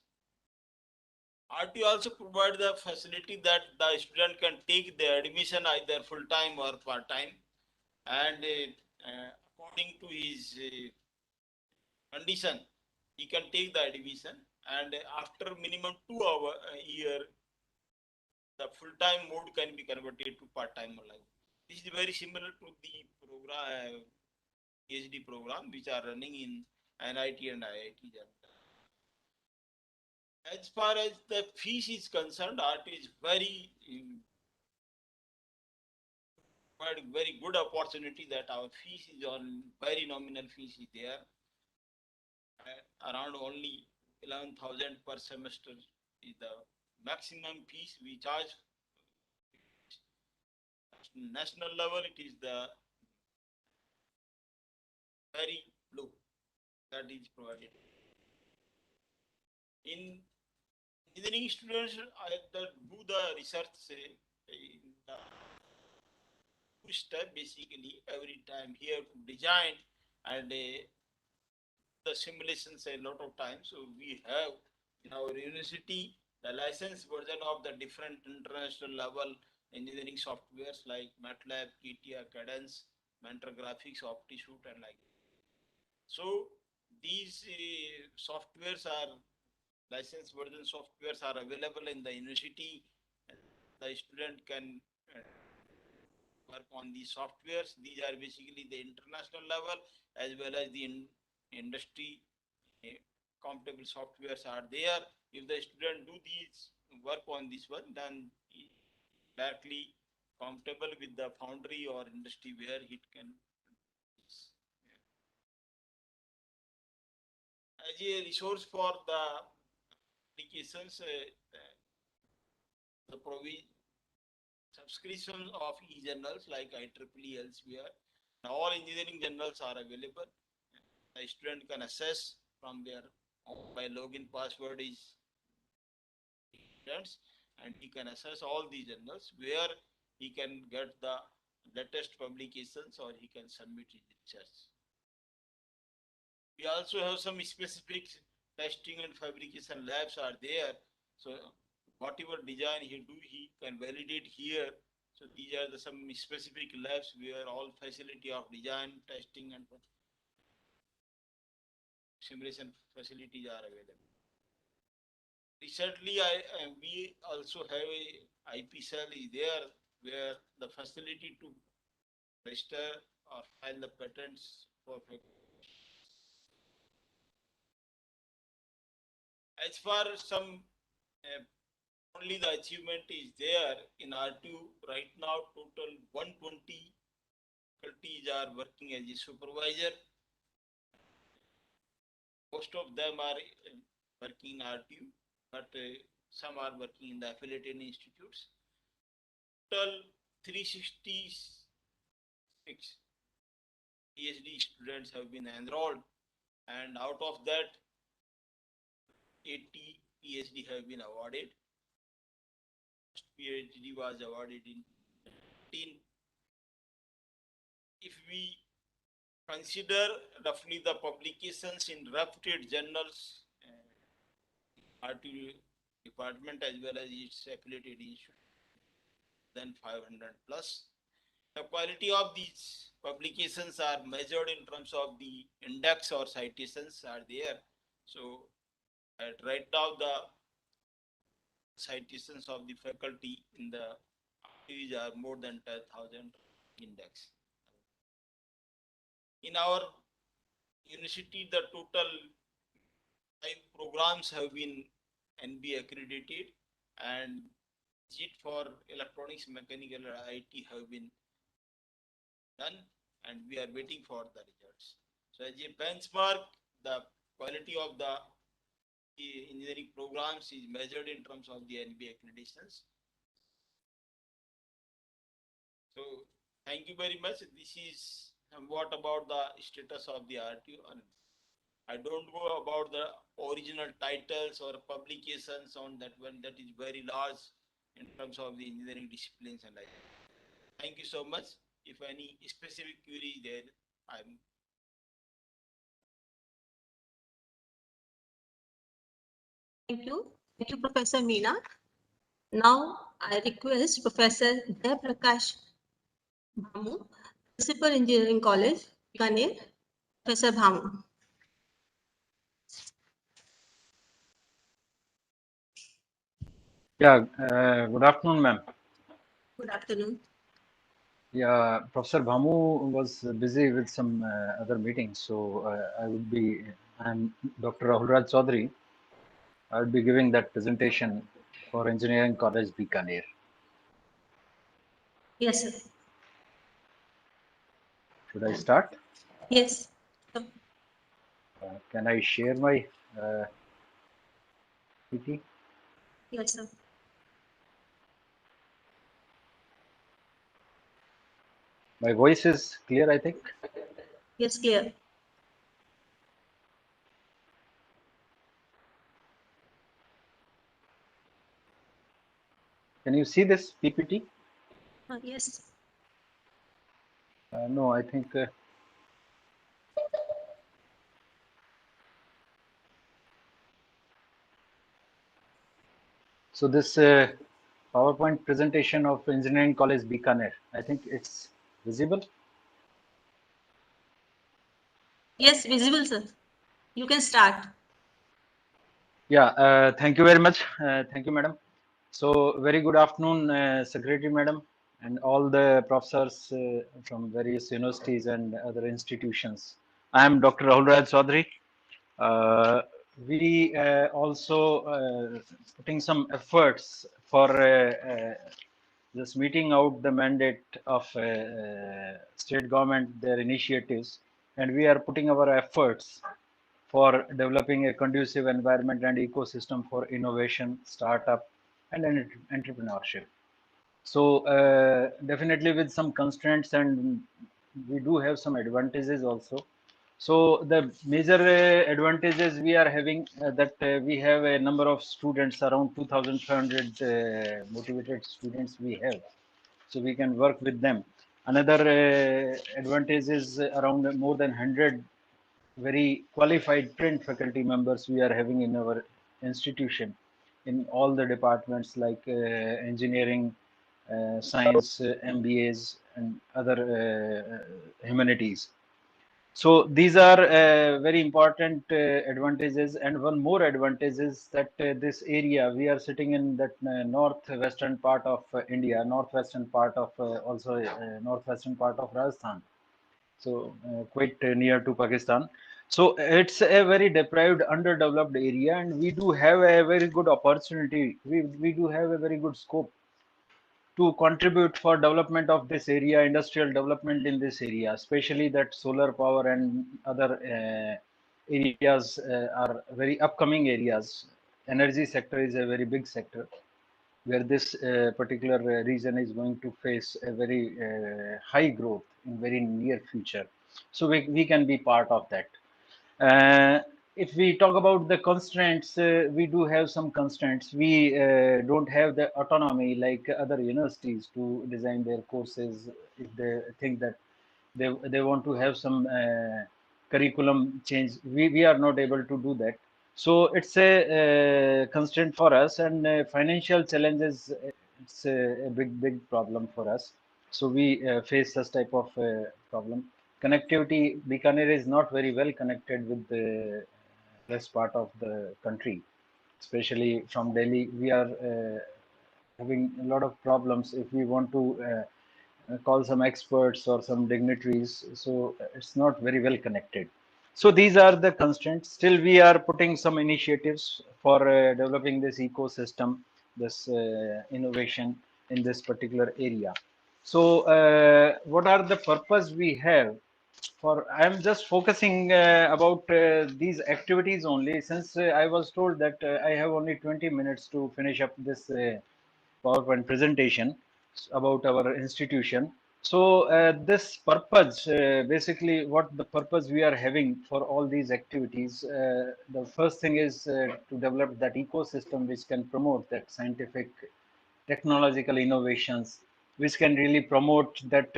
H: RTU also provide the facility that the student can take the admission either full time or part time, and according to his condition, he can take the admission, and after minimum 2 hour a year, the full time mode can be converted to part time online. This is very similar to the program PhD program which are running in NIT and IIT. As far as the fees is concerned, art is very very good opportunity that our fees is on very nominal fees is there, around only 11,000 per semester is the maximum fees we charge. National level it is the very low that is provided. In engineering students do the research in the step basically every time here to design and the simulations a lot of times. So we have in our university the licensed version of the different international level engineering softwares like MATLAB, KTR, Cadence, Mentor Graphics, OptiShoot, and like. So these softwares are licensed version softwares are available in the university. The student can work on these softwares. These are basically the international level as well as the industry compatible softwares are there. If the student do these work on this one, then directly compatible with the foundry or industry where it can. As a resource for the applications, the provision subscription of e-journals like IEEE elsewhere. Now all engineering journals are available. The student can access from their by login password is and he can access all these journals where he can get the latest publications or he can submit his research. We also have some specific testing and fabrication labs are there. So whatever design he do, he can validate here. So these are some specific labs where all facility of design, testing and simulation facilities are available. Recently, we also have a IP cell is there where the facility to register or file the patents for. As far as some only the achievement is there in R2 right now, total 120 faculties are working as a supervisor. Most of them are working in R2, but some are working in the affiliated institutes. Total 366 PhD students have been enrolled, and out of that, 80 PhD have been awarded. PhD was awarded in 2015. If we consider roughly the publications in reputed journals, RT department as well as its affiliated institute, then 500 plus. The quality of these publications are measured in terms of the index or citations are there. So right now the citations of the faculty in the RTs are more than 10,000 index. In our university, the total 5 programs have been NB accredited, and JIT for electronics, mechanical, and IT have been done, and we are waiting for the results. So as a benchmark, the quality of the engineering programs is measured in terms of the NB accreditations. So thank you very much. This is what about the status of the RTO. I don't know about the original titles or publications on that one. That is very large in terms of the engineering disciplines and like. Thank you so much. If any specific query there, I'm.
G: Thank you, Professor Meena. Now I request Professor Jayaprakash Bhamu, Principal Engineering College, Bikaner. Professor Bhamu.
I: Yeah, good afternoon, ma'am.
G: Good afternoon.
I: Yeah, Professor Bhamu was busy with some other meetings, so I'm Dr. Rahulraj Chaudhary. I will be giving that presentation for Engineering College, Bikaner.
G: Yes, sir.
I: Should I start?
G: Yes.
I: Can I share my PT?
G: Yes, sir.
I: My voice is clear, I think.
G: Yes, clear.
I: Can you see this PPT?
G: Yes.
I: No, I think. So this PowerPoint presentation of Engineering College Bikaner, I think it's visible.
G: Yes, visible, sir. You can start.
I: Yeah, thank you very much. Thank you, madam. So very good afternoon, Secretary Madam, and all the professors from various universities and other institutions. I am Dr. Rahulraj Chaudhary. We also putting some efforts for just meeting out the mandate of state government, their initiatives, and we are putting our efforts for developing a conducive environment and ecosystem for innovation, startup, and entrepreneurship. So definitely with some constraints, and we do have some advantages also. So the major advantages we are having that we have a number of students, around 2,500 motivated students we have. So we can work with them. Another advantage is around more than 100 very qualified trained faculty members we are having in our institution in all the departments like engineering, science, MBAs, and other humanities. So these are very important advantages, and one more advantage is that this area we are sitting in that northwestern part of India, northwestern part of also northwestern part of Rajasthan, so quite near to Pakistan. So it's a very deprived, underdeveloped area, and we do have a very good opportunity. We do have a very good scope to contribute for development of this area, industrial development in this area, especially that solar power and other areas are very upcoming areas. Energy sector is a very big sector where this particular region is going to face a very high growth in very near future. So we can be part of that. If we talk about the constraints, we do have some constraints. We don't have the autonomy like other universities to design their courses if they think that they want to have some curriculum change. We are not able to do that. So it's a constraint for us, and financial challenges. It's a big problem for us. So we face such type of problem. Connectivity, Bikaner is not very well connected with the rest part of the country, especially from Delhi. We are having a lot of problems if we want to call some experts or some dignitaries. So it's not very well connected. So these are the constraints. Still, we are putting some initiatives for developing this ecosystem, this innovation in this particular area. So what are the purpose we have for? I'm just focusing about these activities only, since I was told that I have only 20 minutes to finish up this PowerPoint presentation about our institution. So this purpose, basically what the purpose we are having for all these activities, the first thing is to develop that ecosystem which can promote that scientific technological innovations, which can really promote that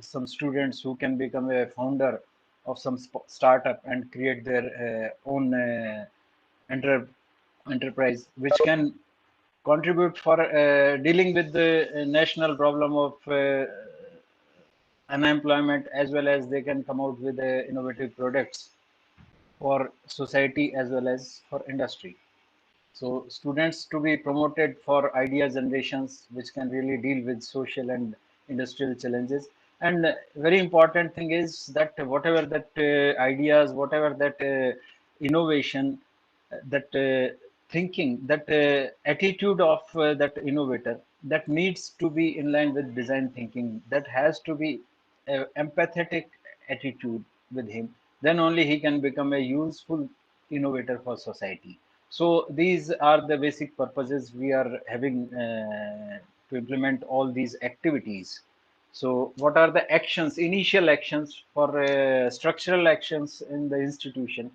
I: some students who can become a founder of some startup and create their own enter enterprise, which can contribute for dealing with the national problem of unemployment, as well as they can come out with innovative products for society as well as for industry. So students to be promoted for idea generations, which can really deal with social and industrial challenges. And very important thing is that whatever that ideas, whatever that innovation, that thinking, that attitude of that innovator, that needs to be in line with design thinking. That has to be empathetic attitude with him. Then only he can become a useful innovator for society. So these are the basic purposes we are having to implement all these activities. So what are the actions, initial actions for structural actions in the institution?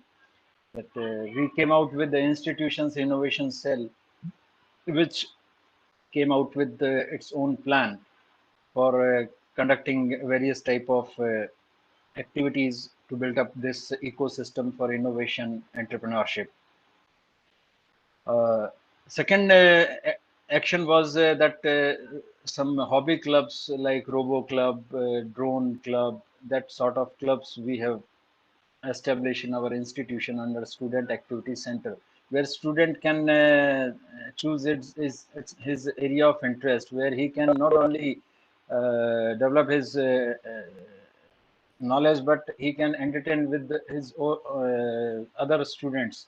I: That we came out with the institution's innovation cell, which came out with its own plan for conducting various type of activities to build up this ecosystem for innovation entrepreneurship. Second action was that some hobby clubs like Robo Club, Drone Club, that sort of clubs we have established in our institution under Student Activity Center, where student can choose his area of interest, where he can not only develop his knowledge, but he can entertain with his other students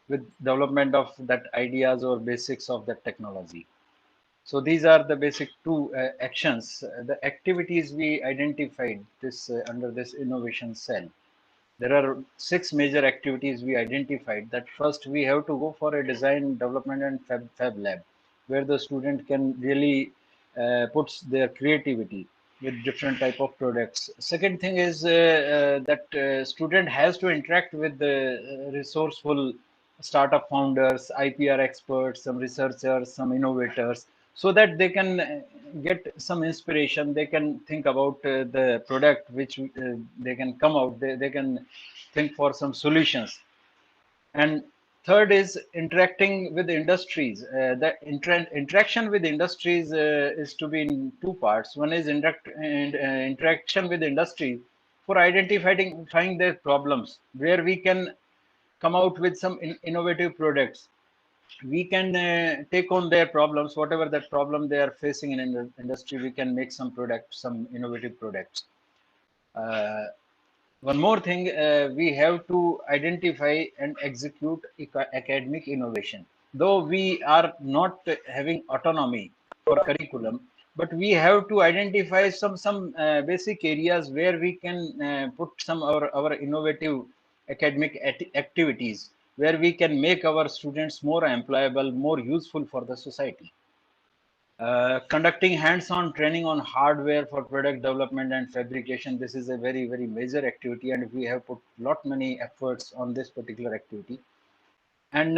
I: with development of that ideas or basics of that technology. So these are the basic two actions, the activities we identified this under this innovation cell. There are 6 major activities we identified. That first we have to go for a design, development and fab lab, where the student can really puts their creativity with different type of products. Second thing is that student has to interact with the resourceful startup founders, IPR experts, some researchers, some innovators. so that they can get some inspiration. They can think about the product which they can come out. They can think for some solutions. And third is interacting with industries. The interaction with industries is to be in two parts. One is interaction with industry for identifying their problems, where we can come out with some innovative products. We can take on their problems, whatever that problem they are facing in industry. We can make some products, some innovative products. Uh, One more thing, we have to identify and execute academic innovation. Though we are not having autonomy for curriculum, but we have to identify some basic areas where we can put some our innovative academic activities, where we can make our students more employable, more useful for the society. Conducting hands-on training on hardware for product development and fabrication. This is a very major activity, and we have put lot many efforts on this particular activity. And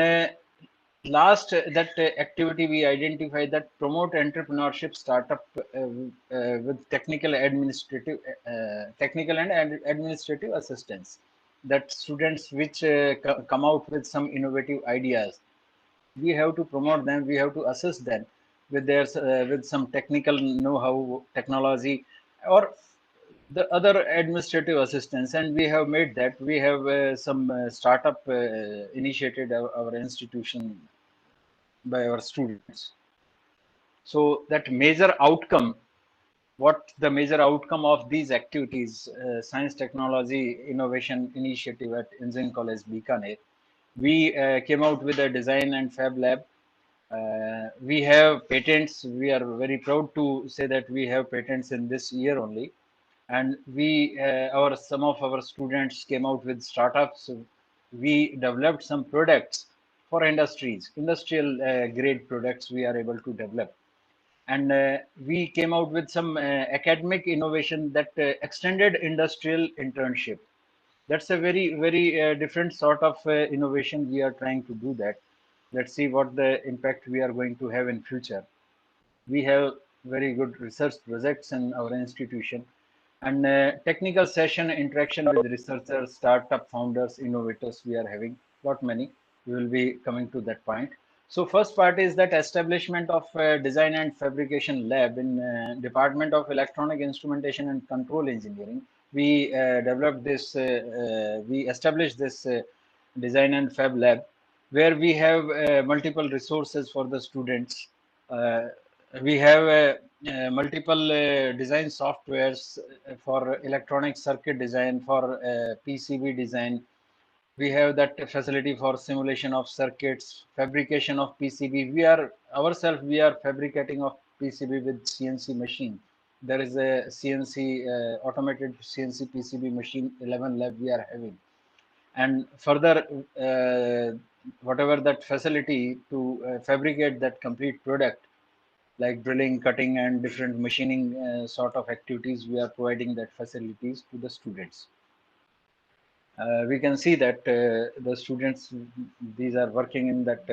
I: last, that activity we identified that promote entrepreneurship startup with technical and administrative assistance. That students which come out with some innovative ideas, we have to promote them, we have to assist them with their with some technical know-how, technology, or the other administrative assistance. And we have made that. We have some startup initiated our institution by our students. So that major outcome, what the major outcome of these activities, science technology innovation initiative at Engineering College Bikaner, we came out with a design and fab lab. We have patents. We are very proud to say that we have patents in this year only. And we, some of our students came out with startups. We developed some products for industries, industrial grade products we are able to develop. And we came out with some academic innovation that extended industrial internship. That's a very different sort of innovation. We are trying to do that. Let's see what the impact we are going to have in future. We have very good research projects in our institution, and technical session interaction with researchers, startup founders, innovators. We are having lot many. We will be coming to that point. So first part is that establishment of design and fabrication lab in Department of Electronic Instrumentation and Control Engineering. We developed this, we established this design and fab lab, where we have multiple resources for the students. We have multiple design softwares for electronic circuit design, for PCB design. We have that facility for simulation of circuits, fabrication of PCB. We are ourselves, we are fabricating of PCB with CNC machine. There is a CNC automated CNC PCB machine 11 lab we are having. And further, whatever that facility to fabricate that complete product, like drilling, cutting, and different machining sort of activities, we are providing that facilities to the students. We can see that the students, these are working in that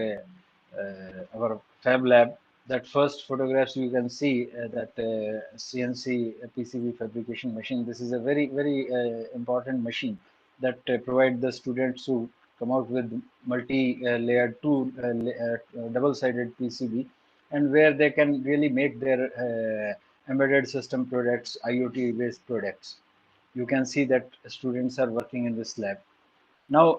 I: our fab lab. That first photographs you can see that CNC PCB fabrication machine. This is a very important machine that provide the students to come out with multi-layered double-sided PCB, and where they can really make their embedded system products, IoT based products. You can see that students are working in this lab. Now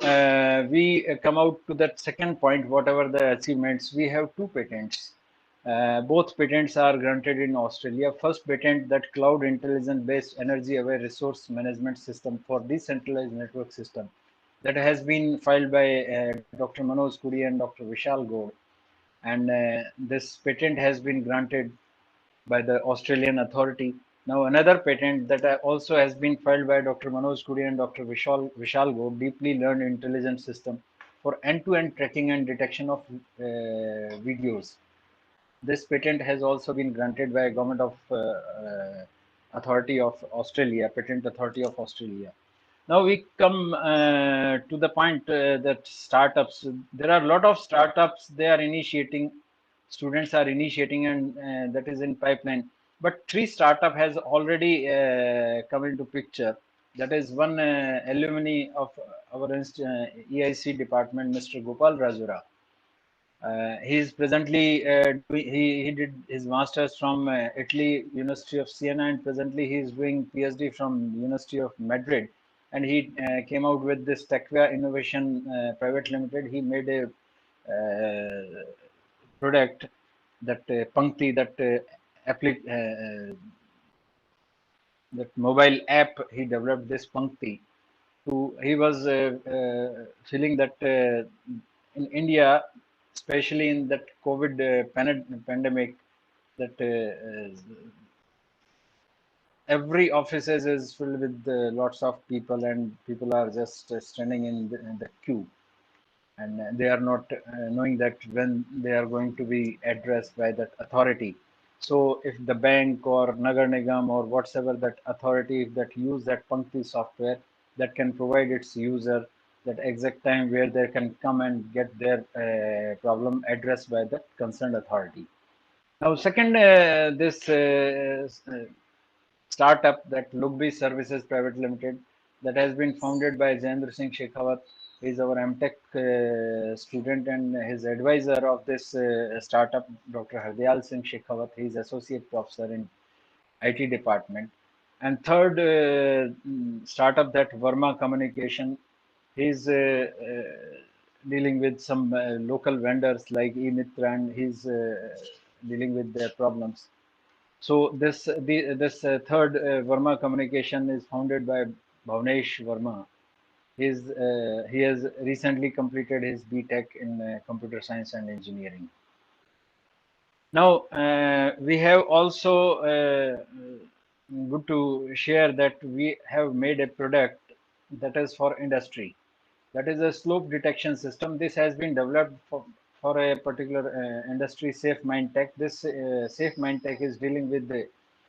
I: we come out to that second point. Whatever the achievements, we have two patents. Both patents are granted in Australia. First patent, that cloud intelligence based energy aware resource management system for decentralized network system, that has been filed by Dr. Manoj Kuri and Dr. Vishal Gaur. And this patent has been granted by the Australian authority. Now another patent that also has been filed by Dr. Manoj Kuri and Dr. Vishal Gaur, deeply learned intelligence system for end-to-end tracking and detection of videos. This patent has also been granted by Government of Authority of Australia, Patent Authority of Australia. Now we come to the point that startups. There are a lot of startups. They are initiating students are initiating, and that is in pipeline. But 3 startup has already come into picture. That is one alumni of our EIC department, Mr. Gopal Rajura. He is presently he did his masters from Italy, University of Siena, and presently he is doing PhD from University of Madrid. And he came out with this Techvia Innovation Private Limited. He made a product, that Pankti, that mobile app. He developed this Pankti. He was feeling that in India, especially in that COVID pandemic, that every offices is filled with lots of people, and people are just standing in the queue, and they are not knowing that when they are going to be addressed by that authority. So if the bank or Nagar Nigam or whatever that authority that use that Pankti software, that can provide its user that exact time where they can come and get their problem addressed by the concerned authority. Now, second, this startup, that Lugbi Services Private Limited, that has been founded by Jayendra Singh Shekhawat. He is our MTech student, and his advisor of this startup, Dr. Hardyal Singh Shekhawat. He is associate professor in IT department. And third startup, that Verma Communication. He is dealing with some local vendors like eMitra, and he's dealing with their problems. So this third Verma Communication is founded by Bhavnesh Verma. He has recently completed his BTech in computer science and engineering. Now we have also good to share that we have made a product that is for industry. That is a slope detection system. This has been developed for a particular industry, Safe Mine Tech. This Safe Mine Tech is dealing with the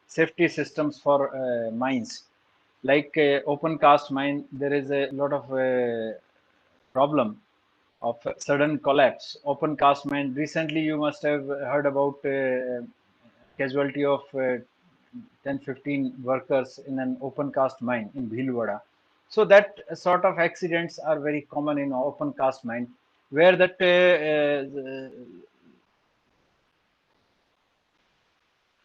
I: safety systems for mines. Like open cast mine, there is a lot of problem of sudden collapse. Open cast mine. Recently, you must have heard about casualty of 10-15 workers in an open cast mine in Bhilwara. So that sort of accidents are very common in open cast mine, where that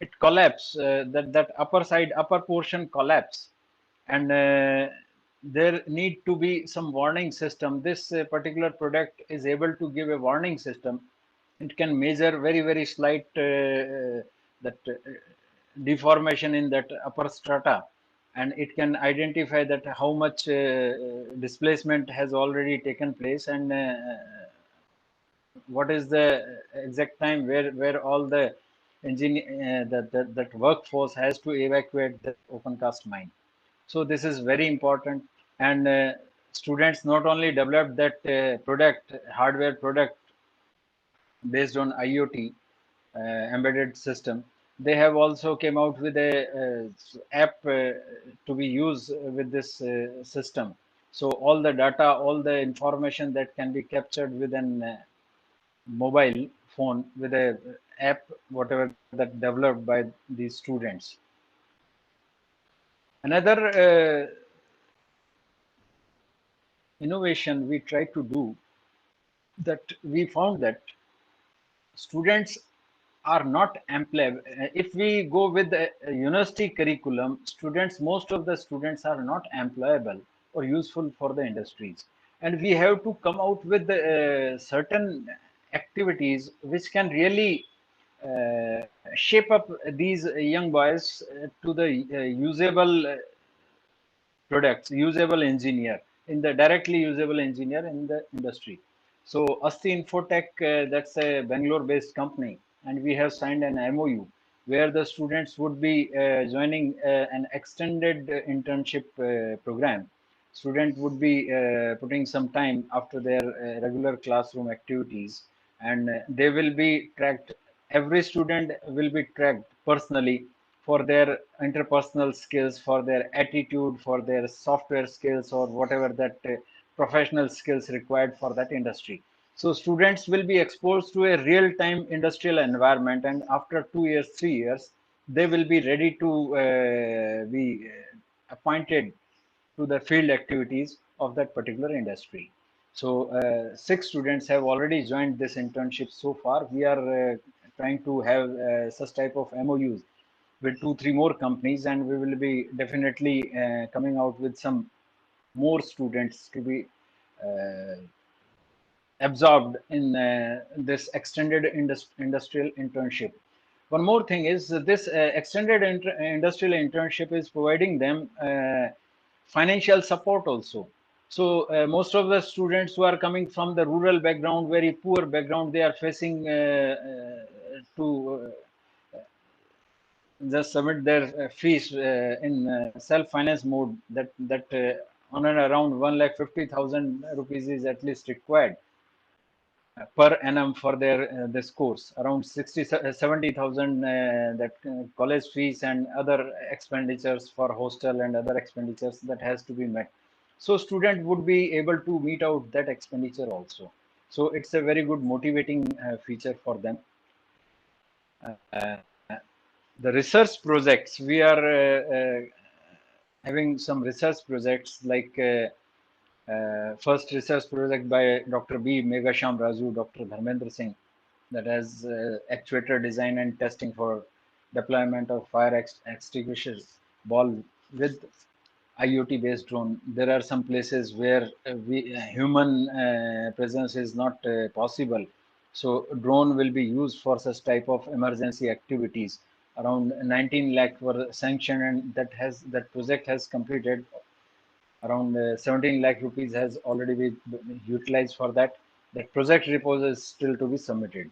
I: it collapse, that upper portion collapse, and there need to be some warning system. This particular product is able to give a warning system. It can measure very slight that deformation in that upper strata, and it can identify that how much displacement has already taken place, and what is the exact time where all the engineer that workforce has to evacuate the open cast mine. So this is very important, and students not only developed that product, hardware product based on IoT embedded system. They have also came out with a app to be used with this system. So all the data, all the information that can be captured with an mobile phone with a app, whatever that developed by these students. Another innovation we try to do, that we found that students are not employable. If we go with the university curriculum, most of the students are not employable or useful for the industries. And we have to come out with certain activities which can really shape up these young boys to the usable products, usable engineer in the directly usable engineer in the industry. So Asti Infotech, that's a Bangalore-based company, and we have signed an MOU where the students would be joining an extended internship program. Student would be putting some time after their regular classroom activities, and they will be tracked. Every student will be tracked personally for their interpersonal skills, for their attitude, for their software skills, or whatever that professional skills required for that industry. So students will be exposed to a real-time industrial environment, and after 2 years, 3 years, they will be ready to be appointed to the field activities of that particular industry. So 6 students have already joined this internship so far. We are trying to have such type of MOUs with 2, 3 more companies, and we will be definitely coming out with some more students to be uh, absorbed in this extended industrial internship. One more thing is this extended industrial internship is providing them financial support also. So most of the students who are coming from the rural background, very poor background, they are facing to just submit their fees in self-finance mode. That on and around 1,50,000 rupees is at least required per annum for their this course, around 70,000 that college fees and other expenditures for hostel and other expenditures that has to be met. So student would be able to meet out that expenditure also. So it's a very good motivating feature for them. The research projects, we are having some research projects like first research project by Dr. B. Megasham Raju, Dr. Dharmendra Singh, that has actuator design and testing for deployment of fire extinguishers ball with IoT based drone. There are some places where human presence is not possible. So drone will be used for such type of emergency activities. Around 19 lakh were sanctioned, and that project has completed. Around 17 lakh rupees has already been utilized for that. That project report is still to be submitted.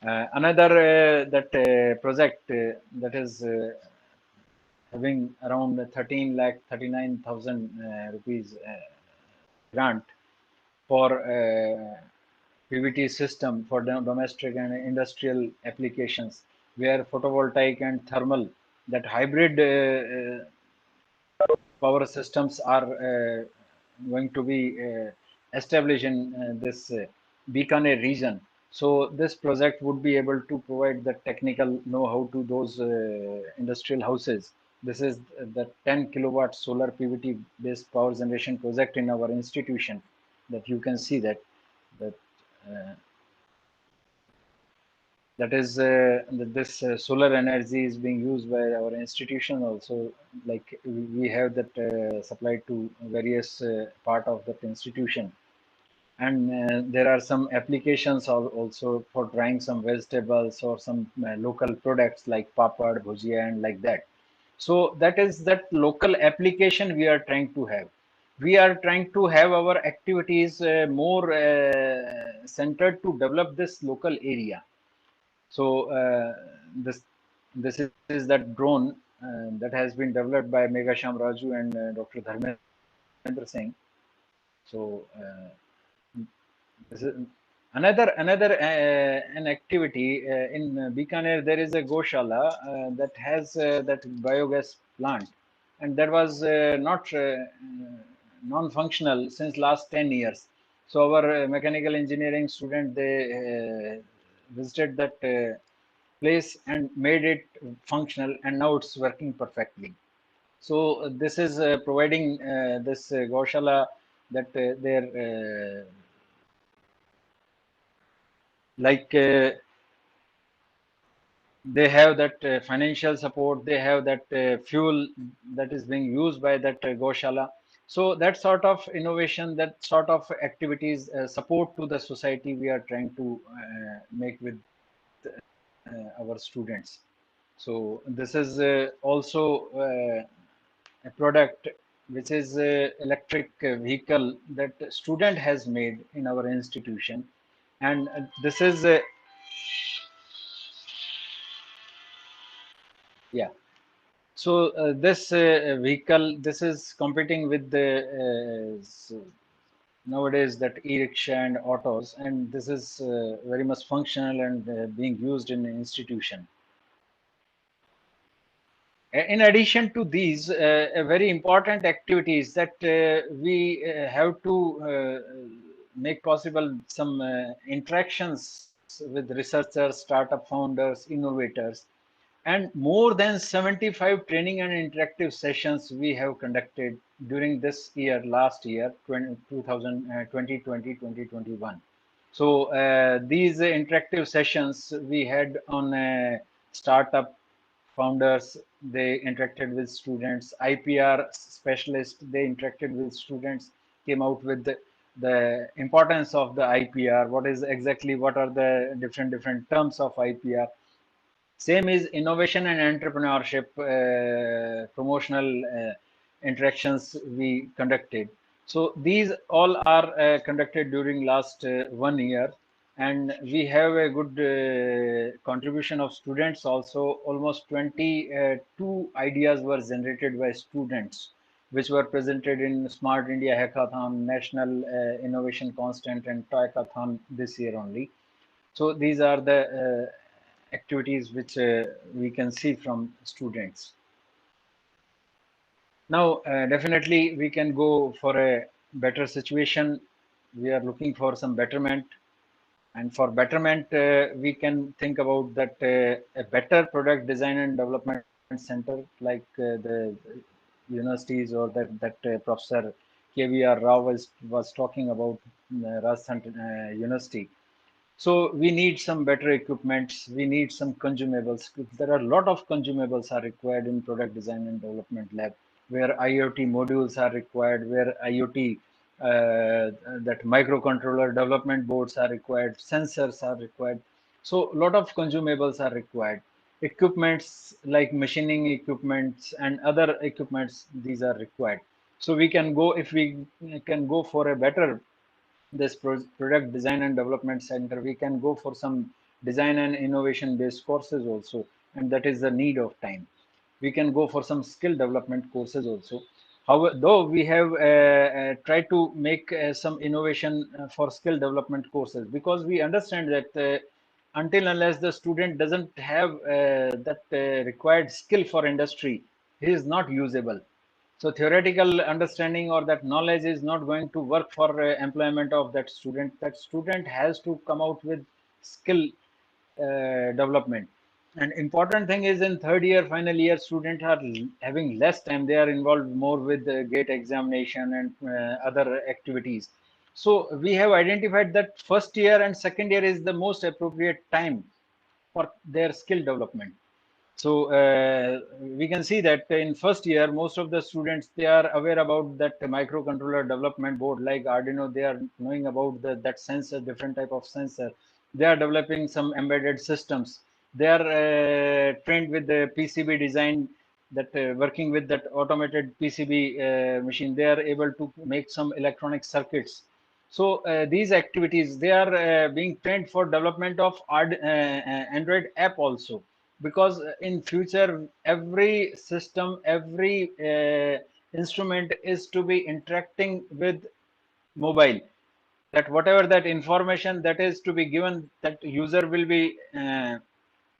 I: Another that project that is having around 13 lakh 39,000 rupees grant for PVT system for domestic and industrial applications, where photovoltaic and thermal, that hybrid power systems are going to be established in this Bikaner region. So this project would be able to provide the technical know-how to those industrial houses. This is the 10 kilowatt solar PVT based power generation project in our institution, that you can see that uh, that is this solar energy is being used by our institution also. Like we have that supplied to various part of that institution, and there are some applications also for drying some vegetables or some local products like papad, bhujia, and like that. So that is that local application we are trying to have. We are trying to have our activities more centered to develop this local area. So this is that drone that has been developed by Megasham Raju and Dr. Dharmendra Singh. So this is another an activity in Bikaner. There is a Goshala that has that biogas plant, and that was not non-functional since last 10 years. So our mechanical engineering student, they visited that place and made it functional, and now it's working perfectly. So this is providing this Goshala that they're like they have that financial support, they have that fuel that is being used by that Goshala. So that sort of innovation, that sort of activities, support to the society, we are trying to make with our students. So this is also a product which is electric vehicle that student has made in our institution, and this is yeah. So this vehicle, this is competing with the nowadays that e-rickshaw and autos, and this is very much functional and being used in an institution. In addition to these, very important activities that we have to make possible some interactions with researchers, startup founders, innovators, and more than 75 training and interactive sessions we have conducted during this year, last year, 2021. So these interactive sessions we had on startup founders, they interacted with students, IPR specialists, they interacted with students, came out with the importance of the IPR, what are the different terms of IPR. Same is innovation and entrepreneurship promotional interactions we conducted. So these all are conducted during last 1 year, and we have a good contribution of students also. Almost 22 ideas were generated by students, which were presented in Smart India Hackathon, National Innovation Constant, and Toycathon this year only. So these are the activities which we can see from students. Now, definitely we can go for a better situation. We are looking for some betterment. And for betterment, we can think about that a better product design and development center, like the universities, or that Professor KVR Rao was talking about, Rajasthan University. So we need some better equipments. We need some consumables. There are a lot of consumables are required in product design and development lab, where IoT modules are required, where IoT that microcontroller development boards are required, sensors are required. So a lot of consumables are required. Equipments like machining equipments and other equipments, these are required. So we can go, if we can go for a better this product design and development center, we can go for some design and innovation based courses also, and that is the need of time. We can go for some skill development courses also. However, though we have tried to make some innovation for skill development courses, because we understand that until unless the student doesn't have that required skill for industry, he is not usable. So theoretical understanding or that knowledge is not going to work for employment of that student. That student has to come out with skill development. And important thing is, in third year, final year, students are having less time. They are involved more with the gate examination and other activities. So we have identified that first year and second year is the most appropriate time for their skill development. So we can see that in first year, most of the students, they are aware about that microcontroller development board like Arduino. They are knowing about that sensor, different type of sensor. They are developing some embedded systems. They are trained with the PCB design, that working with that automated PCB machine. They are able to make some electronic circuits. So these activities, they are being trained for development of Android app also, because in future every system, every instrument is to be interacting with mobile, that whatever that information that is to be given, that user will be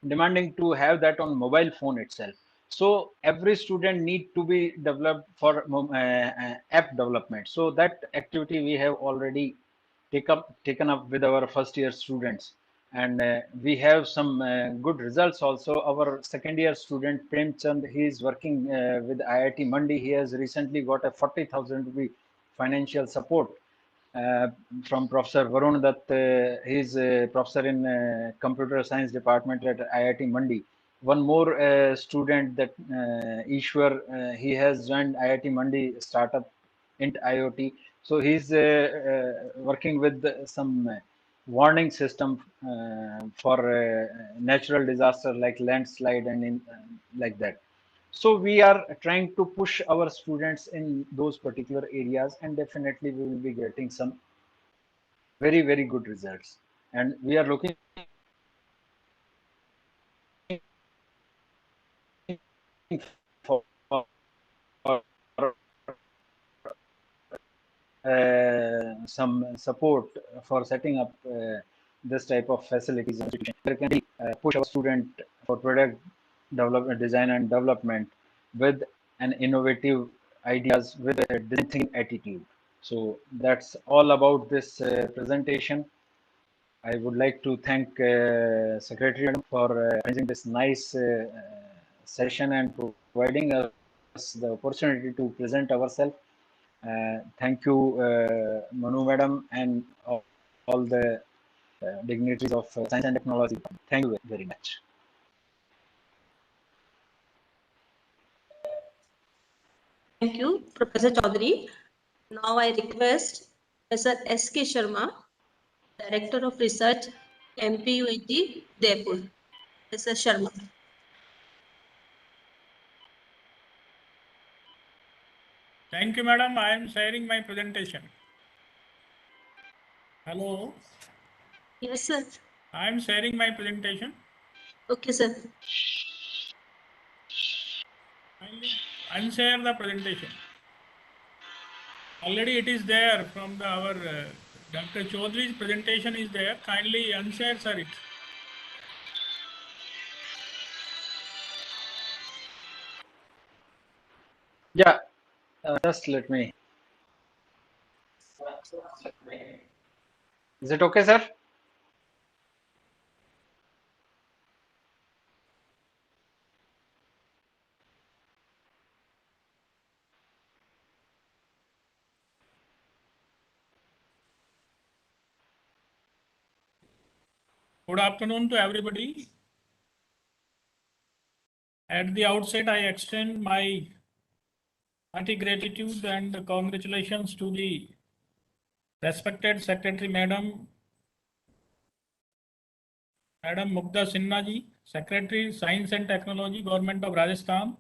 I: demanding to have that on mobile phone itself. So every student need to be developed for app development. So that activity we have already taken up with our first year students, and we have some good results also. Our second year student Prem Chand, he is working with IIT Mandi. He has recently got a 40,000 rupee financial support uh, from Professor Varun Dutt. He is a professor in computer science department at IIT Mandi. One more student, that Ishwar, he has joined IIT Mandi startup int IoT. So he's working with some warning system for natural disaster like landslide and like that. So we are trying to push our students in those particular areas, and definitely we will be getting some very good results. And we are looking for some support for setting up this type of facilities and institutions. Where can we push our student for product development, design and development with an innovative ideas, with a design thinking attitude. So that's all about this presentation. I would like to thank Secretary for arranging this nice session and providing us the opportunity to present ourselves. Thank you, Manu Madam, and all the dignitaries of science and technology. Thank you very much.
G: Thank you, Professor Chaudhary. Now I request Professor S.K. Sharma, Director of Research, MPUIT, Jaipur. Professor Sharma.
J: Thank you, madam. I am sharing my presentation. Hello.
G: Yes, sir.
J: I am sharing my presentation.
G: Okay, sir.
J: Kindly unshare the presentation. Already it is there from our Dr. Chaudhary's presentation is there. Kindly unshare, sir, it.
I: Yeah, just let me. Is it okay, sir?
J: Good afternoon to everybody. At the outset, I extend my hearty gratitude and congratulations to the respected Secretary Madam Mugdha Sinha ji, Secretary Science and Technology, Government of Rajasthan,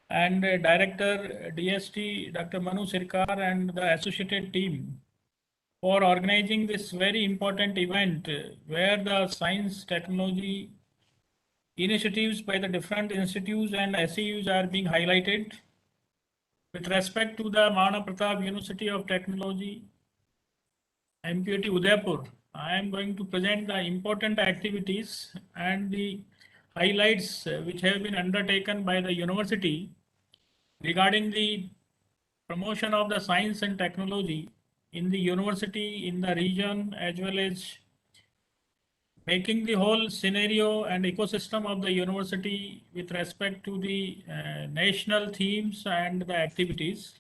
J: and Director DST Dr. Manu Sirkar and the associated team for organizing this very important event where the science technology initiatives by the different institutes and SEUs are being highlighted. With respect to the Mana Pratap University of Technology, MPUT Udaipur, I am going to present the important activities and the highlights which have been undertaken by the university regarding the promotion of the science and technology in the university, in the region, as well as making the whole scenario and ecosystem of the university with respect to the national themes and the activities.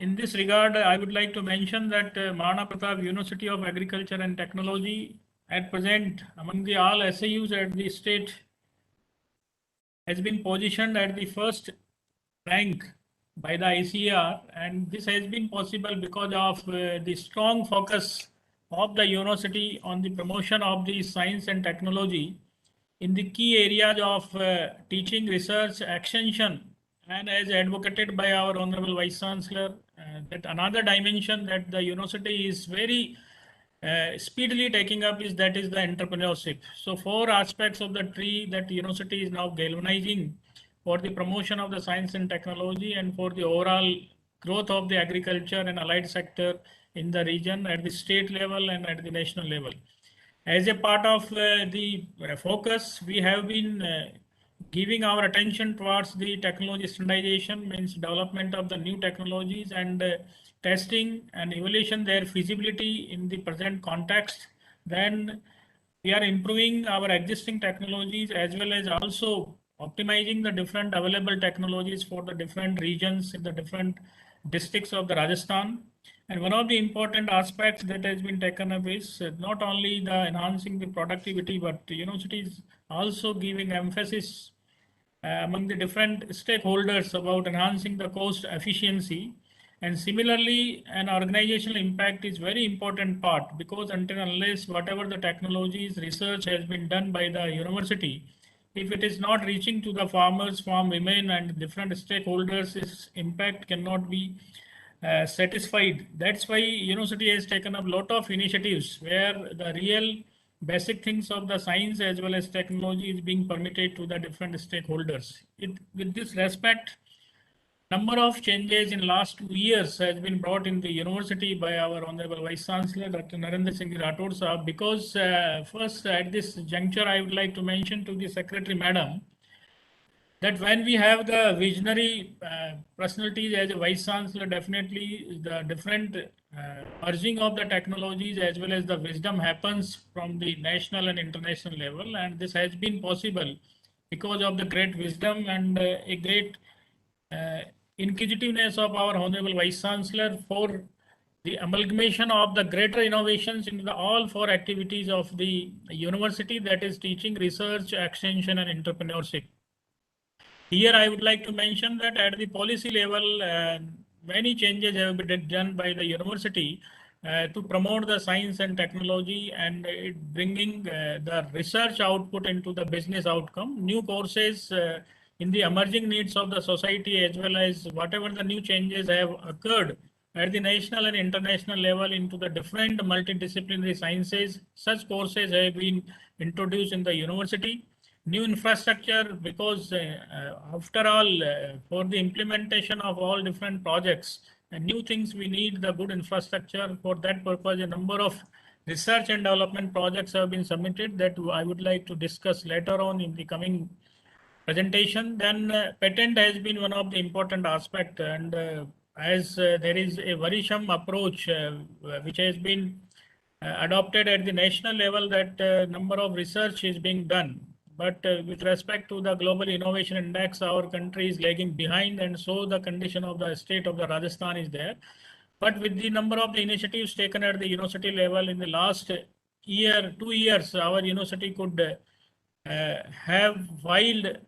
J: In this regard, I would like to mention that Mana Pratap University of Agriculture and Technology at present among the all SAUs at the state has been positioned at the first rank by the ICAR, and this has been possible because of the strong focus of the university on the promotion of the science and technology in the key areas of teaching, research, extension, and as advocated by our Honorable Vice Chancellor, that another dimension that the university is very speedily taking up is that is the entrepreneurship. So four aspects of the tree that the university is now galvanizing for the promotion of the science and technology and for the overall growth of the agriculture and allied sector in the region at the state level and at the national level. As a part of the focus, we have been giving our attention towards the technology standardization, means development of the new technologies and testing and evaluation their feasibility in the present context. Then we are improving our existing technologies as well as also optimizing the different available technologies for the different regions in the different districts of the Rajasthan. And one of the important aspects that has been taken up is not only the enhancing the productivity, but the university is also giving emphasis among the different stakeholders about enhancing the cost efficiency. And similarly, an organizational impact is very important part, because until unless whatever the technologies research has been done by the university, if it is not reaching to the farmers, farm women and different stakeholders, its impact cannot be satisfied. That's why university has taken up a lot of initiatives where the real basic things of the science as well as technology is being permitted to the different stakeholders. With this respect, number of changes in last 2 years has been brought in the university by our Honorable Vice Chancellor, Dr. Narendra Singh Rathod Sahab, because first at this juncture, I would like to mention to the Secretary Madam that when we have the visionary personalities as a vice chancellor, definitely the different merging of the technologies as well as the wisdom happens from the national and international level, and this has been possible because of the great wisdom and a great inquisitiveness of our honorable vice chancellor for the amalgamation of the greater innovations in the all four activities of the university, that is teaching, research, extension and entrepreneurship. Here I would like to mention that at the policy level, many changes have been done by the university to promote the science and technology and bringing the research output into the business outcome. New courses in the emerging needs of the society, as well as whatever the new changes have occurred at the national and international level into the different multidisciplinary sciences. Such courses have been introduced in the university. New infrastructure, because after all, for the implementation of all different projects and new things, we need the good infrastructure. For that purpose, a number of research and development projects have been submitted that I would like to discuss later on in the coming presentation. Then patent has been one of the important aspect, and as there is a worrisome approach which has been adopted at the national level, that number of research is being done. But with respect to the Global Innovation Index, our country is lagging behind, and so the condition of the state of the Rajasthan is there. But with the number of the initiatives taken at the university level in the last year, 2 years, our university could have filed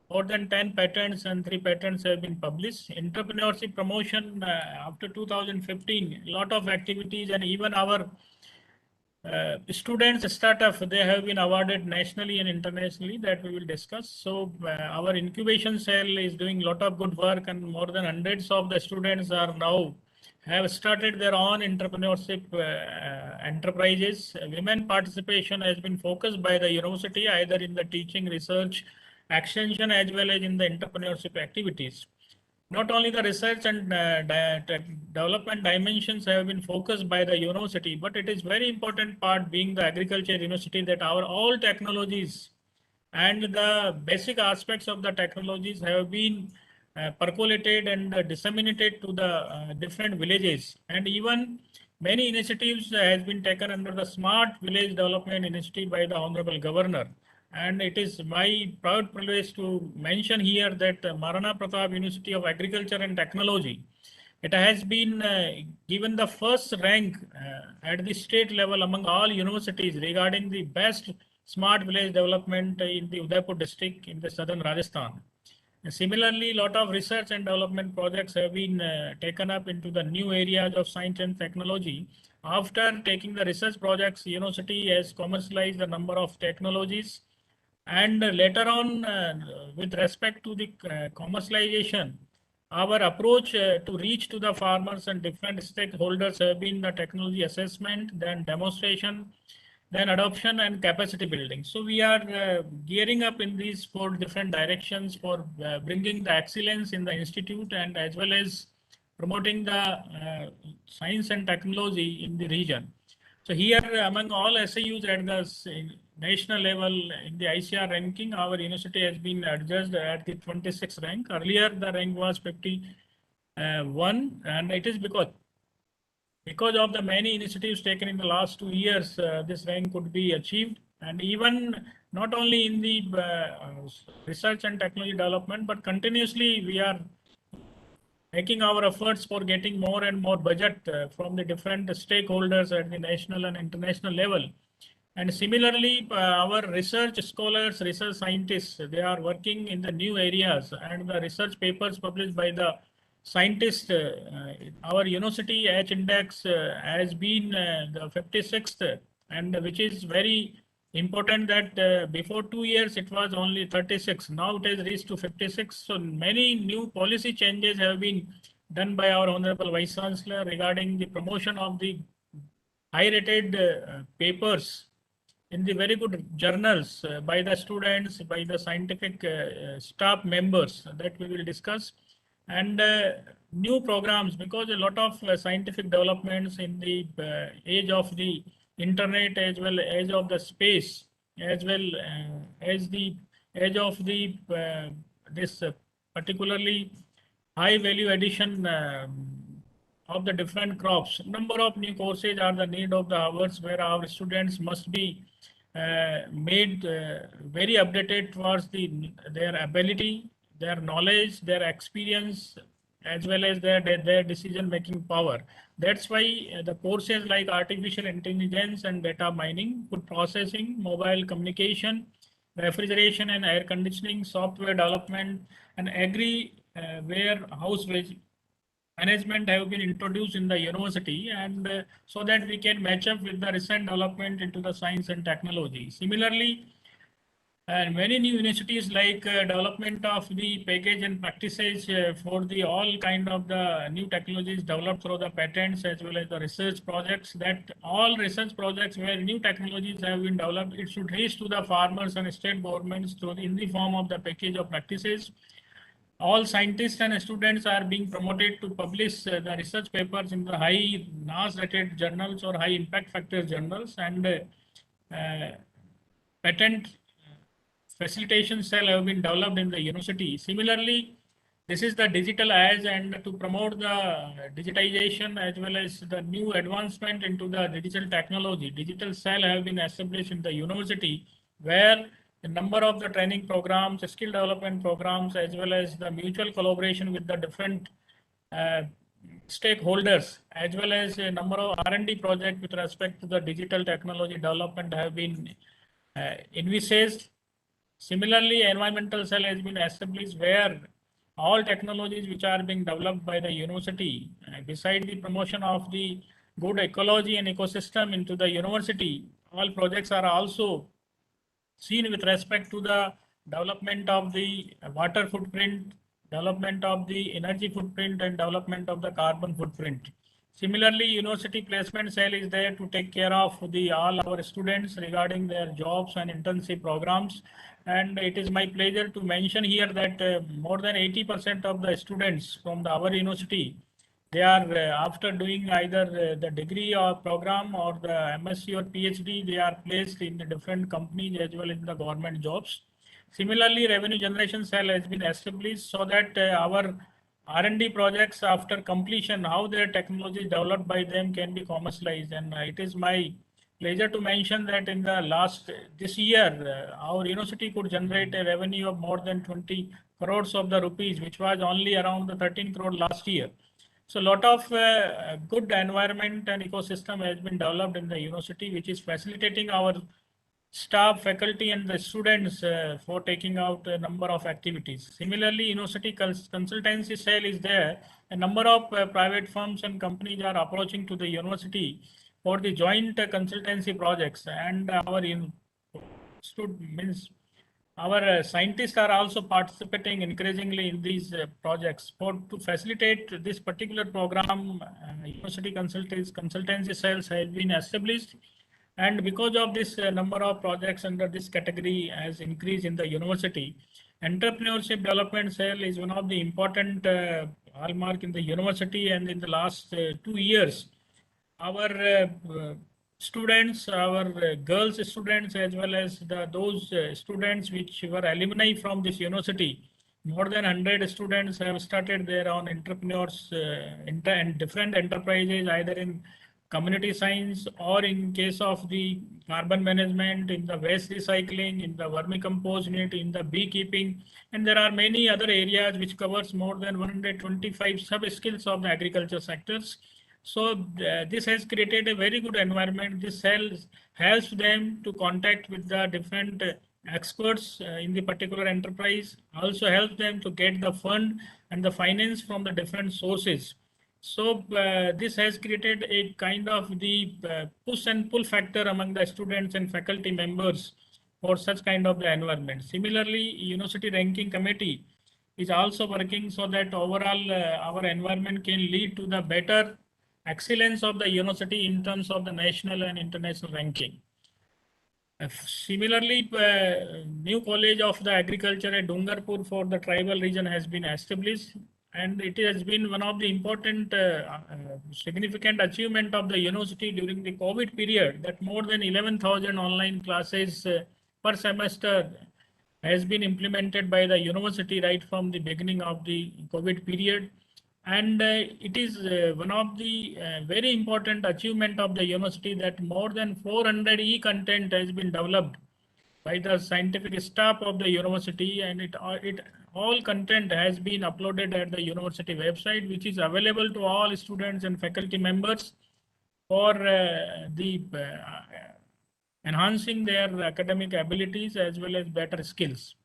J: more than 10 patents, and 3 patents have been published. Entrepreneurship promotion after 2015, a lot of activities, and even our students startup, they have been awarded nationally and internationally, that we will discuss. So our incubation cell is doing a lot of good work, and more than hundreds of the students are now have started their own entrepreneurship enterprises. Women participation has been focused by the university either in the teaching, research, extension, as well as in the entrepreneurship activities. Not only the research and development dimensions have been focused by the university, but it is very important part, being the agriculture university, that our all technologies and the basic aspects of the technologies have been percolated and disseminated to the different villages. And even many initiatives has been taken under the Smart Village Development Initiative by the Honorable Governor. And it is my proud privilege to mention here that Maharana Pratap University of Agriculture and Technology, it has been given the first rank at the state level among all universities regarding the best smart village development in the Udaipur district in the southern Rajasthan. Similarly, a lot of research and development projects have been taken up into the new areas of science and technology. After taking the research projects, university has commercialized a number of technologies. And later on, with respect to the commercialization, our approach to reach to the farmers and different stakeholders have been the technology assessment, then demonstration, then adoption and capacity building. So we are gearing up in these 4 different directions for bringing the excellence in the institute, and as well as promoting the science and technology in the region. So here, among all SIUs at the national level in the ICR ranking, our university has been adjudged at the 26th rank. Earlier, the rank was 51, and it is because of the many initiatives taken in the last 2 years, this rank could be achieved. And even not only in the research and technology development, but continuously we are making our efforts for getting more and more budget from the different stakeholders at the national and international level. And similarly, our research scholars, research scientists, they are working in the new areas, and the research papers published by the scientists, our university H index has been the 56th, and which is very important that before 2 years it was only 36. Now it has reached to 56. So many new policy changes have been done by our Honorable Vice Chancellor regarding the promotion of the high-rated papers in the very good journals by the students, by the scientific staff members, that we will discuss. And new programs, because a lot of scientific developments in the age of the internet, as well as of the space, as well as the age of the this particularly high value addition of the different crops. Number of new courses are the need of the hours where our students must be made very updated towards their ability, their knowledge, their experience, as well as their decision making power. That's why the courses like artificial intelligence and data mining, food processing, mobile communication, refrigeration and air conditioning, software development, and agri warehouse management have been introduced in the university, and so that we can match up with the recent development into the science and technology. Similarly, and many new universities like development of the package and practices for the all kind of the new technologies developed through the patents as well as the research projects, that all research projects where new technologies have been developed, it should reach to the farmers and state governments through in the form of the package of practices. All scientists and students are being promoted to publish the research papers in the high NAS rated journals or high impact factor journals, and patent facilitation cell have been developed in the university. Similarly, this is the digital age, and to promote the digitization as well as the new advancement into the digital technology, digital cell have been established in the university, where the number of the training programs, skill development programs, as well as the mutual collaboration with the different stakeholders, as well as a number of R&D projects with respect to the digital technology development have been envisaged. Similarly, environmental cell has been established where all technologies which are being developed by the university, beside the promotion of the good ecology and ecosystem into the university, all projects are also seen with respect to the development of the water footprint, development of the energy footprint, and development of the carbon footprint. Similarly, university placement cell is there to take care of all our students regarding their jobs and internship programs. And it is my pleasure to mention here that more than 80% of the students from our university, they are after doing either the degree or program or the MSc or PhD, they are placed in the different companies as well as in the government jobs. Similarly, revenue generation cell has been established so that our R&D projects after completion, how their technology developed by them can be commercialized. And it is my pleasure to mention that in the this year, our university could generate a revenue of more than 20 crores of the rupees, which was only around the 13 crore last year. So a lot of good environment and ecosystem has been developed in the university, which is facilitating our staff, faculty, and the students for taking out a number of activities. Similarly, university consultancy cell is there. A number of private firms and companies are approaching to the university for the joint consultancy projects, and our scientists are also participating increasingly in these projects. To facilitate this particular program, university consultancy cells have been established. And because of this number of projects under this category has increased in the university, entrepreneurship development cell is one of the important hallmark in the university. And in the last 2 years, our students, our girls students, as well as those students which were alumni from this university, more than 100 students have started their own entrepreneurs and different enterprises, either in community science or in case of the carbon management, in the waste recycling, in the vermicompost unit, in the beekeeping, and there are many other areas which covers more than 125 sub skills of the agriculture sectors. So this has created a very good environment. This helps them to contact with the different experts in the particular enterprise, also helps them to get the fund and the finance from the different sources. So this has created a kind of the push and pull factor among the students and faculty members for such kind of the environment. Similarly, University Ranking Committee is also working so that overall our environment can lead to the better excellence of the university in terms of the national and international ranking. Similarly, new college of the agriculture at Dungarpur for the tribal region has been established, and it has been one of the important significant achievement of the university during the COVID period, that more than 11,000 online classes per semester has been implemented by the university right from the beginning of the COVID period. And it is one of the very important achievement of the university that more than 400 e-content has been developed by the scientific staff of the university, and it all content has been uploaded at the university website, which is available to all students and faculty members for enhancing their academic abilities as well as better skills.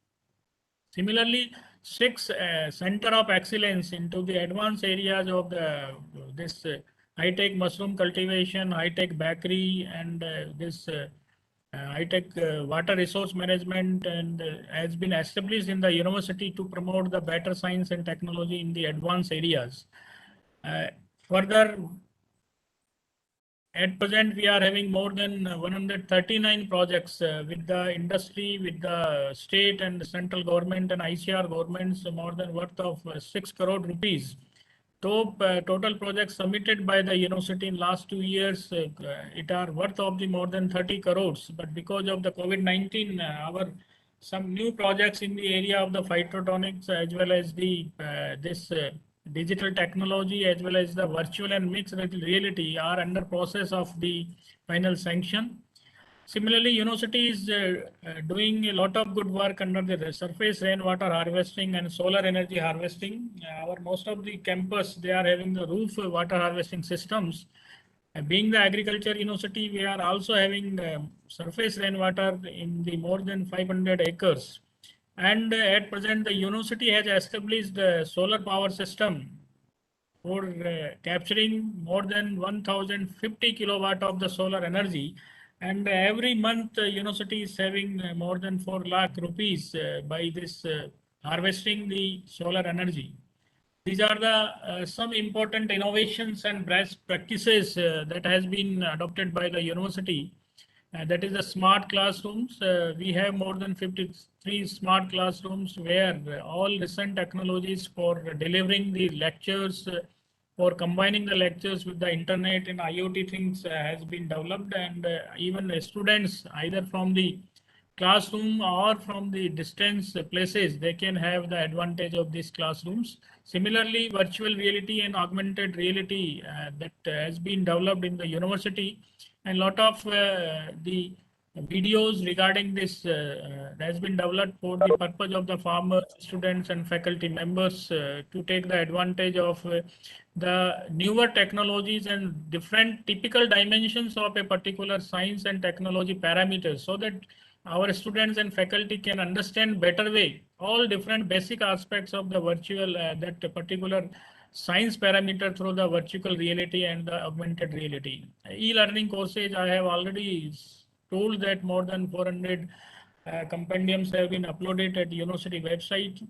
J: Similarly, 6 center of excellence into the advanced areas of this high-tech mushroom cultivation, high-tech bakery, and this high-tech water resource management, and has been established in the university to promote the better science and technology in the advanced areas. Further, at present, we are having more than 139 projects with the industry, with the state and the central government and ICR governments, more than worth of 6 crore rupees. Total projects submitted by the university in last 2 years, it are worth of the more than 30 crores. But because of the COVID-19, some new projects in the area of the phytotonics as well as the digital technology as well as the virtual and mixed reality are under process of the final sanction. Similarly, university is doing a lot of good work under the surface rainwater harvesting and solar energy harvesting. Most of the campus, they are having the roof water harvesting systems. Being the agriculture university, we are also having surface rainwater in the more than 500 acres. And at present, the university has established a solar power system for capturing more than 1050 kilowatt of the solar energy. And every month, university is saving more than 4 lakh rupees by this harvesting the solar energy. These are the some important innovations and best practices that has been adopted by the university. That is the smart classrooms. We have more than 53 smart classrooms where all recent technologies for delivering the lectures, for combining the lectures with the internet and IoT things has been developed, and even students either from the classroom or from the distance places, they can have the advantage of these classrooms. Similarly, virtual reality and augmented reality that has been developed in the university, and a lot of the videos regarding this has been developed for the purpose of the farmers, students and faculty members to take the advantage of the newer technologies and different typical dimensions of a particular science and technology parameters, so that our students and faculty can understand better way all different basic aspects of the virtual that particular science parameter through the virtual reality and the augmented reality. E-learning courses, I have already told that more than 400 compendiums have been uploaded at university website.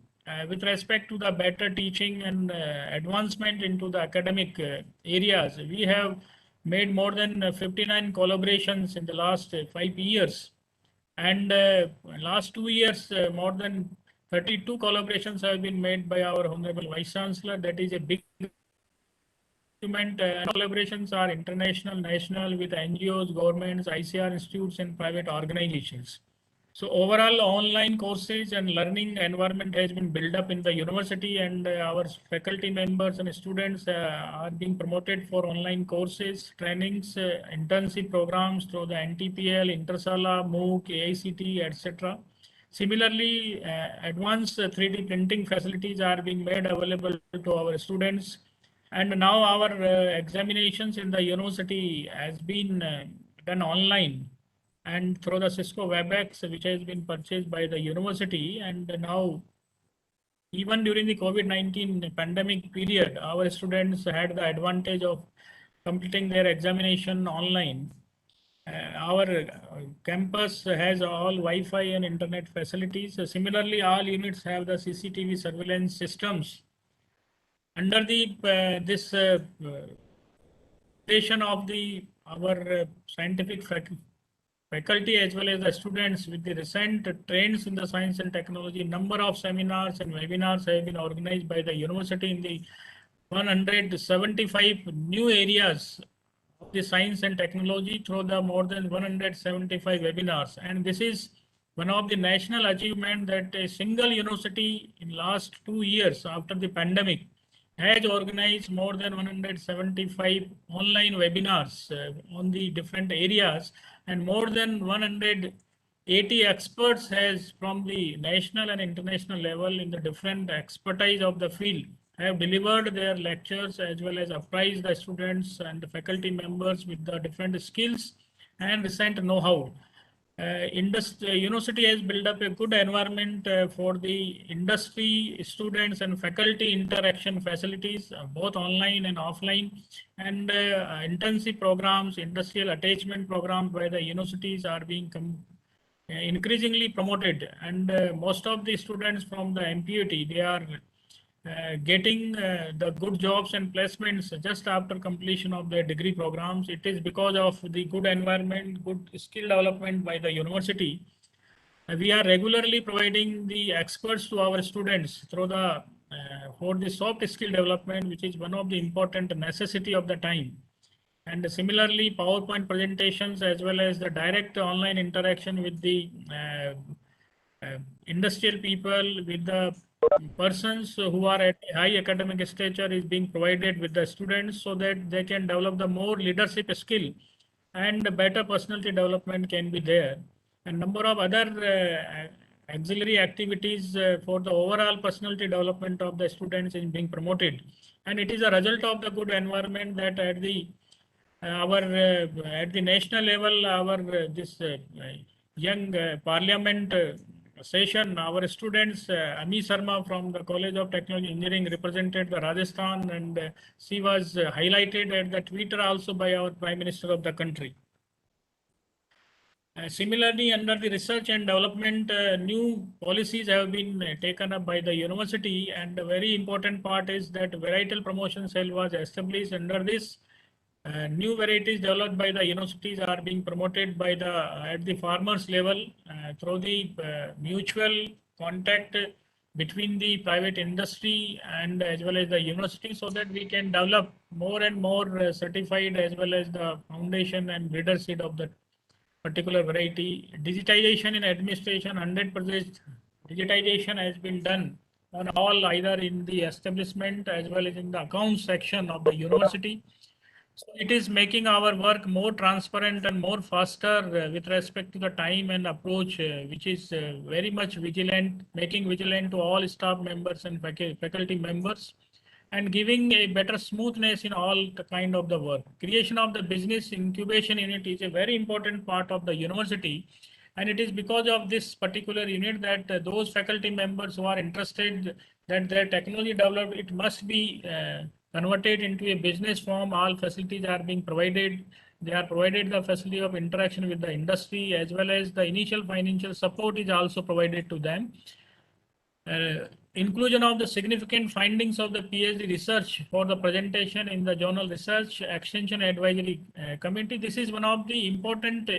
J: With respect to the better teaching and advancement into the academic areas, we have made more than 59 collaborations in the last 5 years. And last 2 years, more than 32 collaborations have been made by our Honorable Vice Chancellor. That is a big document. Collaborations are international, national, with NGOs, governments, ICR institutes, and private organizations. So overall, online courses and learning environment has been built up in the university, and our faculty members and students are being promoted for online courses, trainings, internship programs through the NTPL, Intersala, MOOC, AICT, etc. Similarly, advanced 3D printing facilities are being made available to our students. And now our examinations in the university has been done online and through the Cisco WebEx, which has been purchased by the university. And now, even during the COVID-19 pandemic period, our students had the advantage of completing their examination online. Our campus has all Wi-Fi and internet facilities. Similarly, all units have the CCTV surveillance systems. Under the this of our scientific faculty as well as the students, with the recent trends in the science and technology, number of seminars and webinars have been organized by the university in the 175 new areas of the science and technology through the more than 175 webinars. And this is one of the national achievement that a single university in last 2 years after the pandemic has organized more than 175 online webinars on the different areas, and more than 180 experts has from the national and international level in the different expertise of the field have delivered their lectures as well as apprised the students and the faculty members with the different skills and recent know-how. University has built up a good environment for the industry, students and faculty interaction facilities, both online and offline, and intensive programs, industrial attachment programs by the universities are being increasingly promoted. And most of the students from the MPUT, they are getting the good jobs and placements just after completion of their degree programs. It is because of the good environment, good skill development by the university. We are regularly providing the experts to our students through the for the soft skill development, which is one of the important necessity of the time. And similarly, PowerPoint presentations as well as the direct online interaction with the industrial people, with the persons who are at high academic stature is being provided with the students so that they can develop the more leadership skill and better personality development can be there. And number of other auxiliary activities for the overall personality development of the students is being promoted. And it is a result of the good environment that at the at the national level, our this young parliament session, our students, Ami Sharma from the College of Technology Engineering represented the Rajasthan, and she was highlighted at the Twitter also by our Prime Minister of the country. Similarly, under the research and development, new policies have been taken up by the university, and a very important part is that varietal promotion cell was established. Under this, new varieties developed by the universities are being promoted by the at the farmers level through the mutual contact between the private industry and as well as the university, so that we can develop more and more certified as well as the foundation and breeder seed of the particular variety. Digitization in administration, 100% digitization has been done on all, either in the establishment as well as in the accounts section of the university. So it is making our work more transparent and more faster with respect to the time and approach, which is very much vigilant, making vigilant to all staff members and faculty members, and giving a better smoothness in all the kind of the work. Creation of the business incubation unit is a very important part of the university. And it is because of this particular unit that those faculty members who are interested that their technology developed, it must be converted into a business form. All facilities are being provided. They are provided the facility of interaction with the industry, as well as the initial financial support is also provided to them. Inclusion of the significant findings of the PhD research for the presentation in the journal Research Extension Advisory Committee. This is one of the important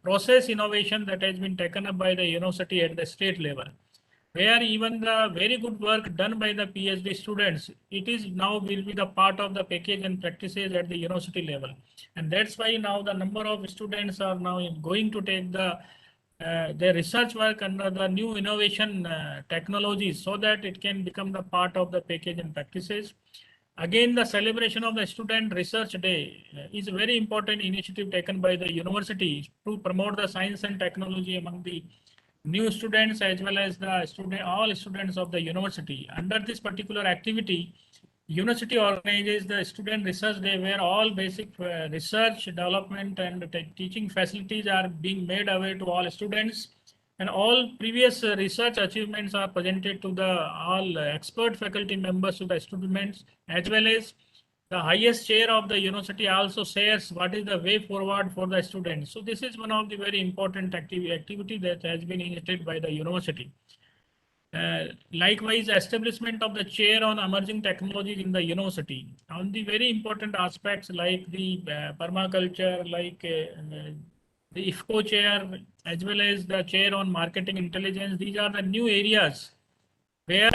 J: process innovation that has been taken up by the university at the state level, where even the very good work done by the PhD students, it is now will be the part of the package and practices at the university level. And that's why now the number of students are now going to take their research work under the new innovation technologies, so that it can become the part of the package and practices. Again, the celebration of the Student Research Day is a very important initiative taken by the university to promote the science and technology among the new students as well as the all students of the university. Under this particular activity, university organizes the Student Research Day, where all basic research, development and teaching facilities are being made away to all students, and all previous research achievements are presented to the all expert faculty members to the students, as well as the highest chair of the university also shares what is the way forward for the students. So this is one of the very important activity that has been initiated by the university. Likewise, establishment of the chair on emerging technologies in the university on the very important aspects like the permaculture, like the IFCO chair, as well as the chair on marketing intelligence. These are the new areas where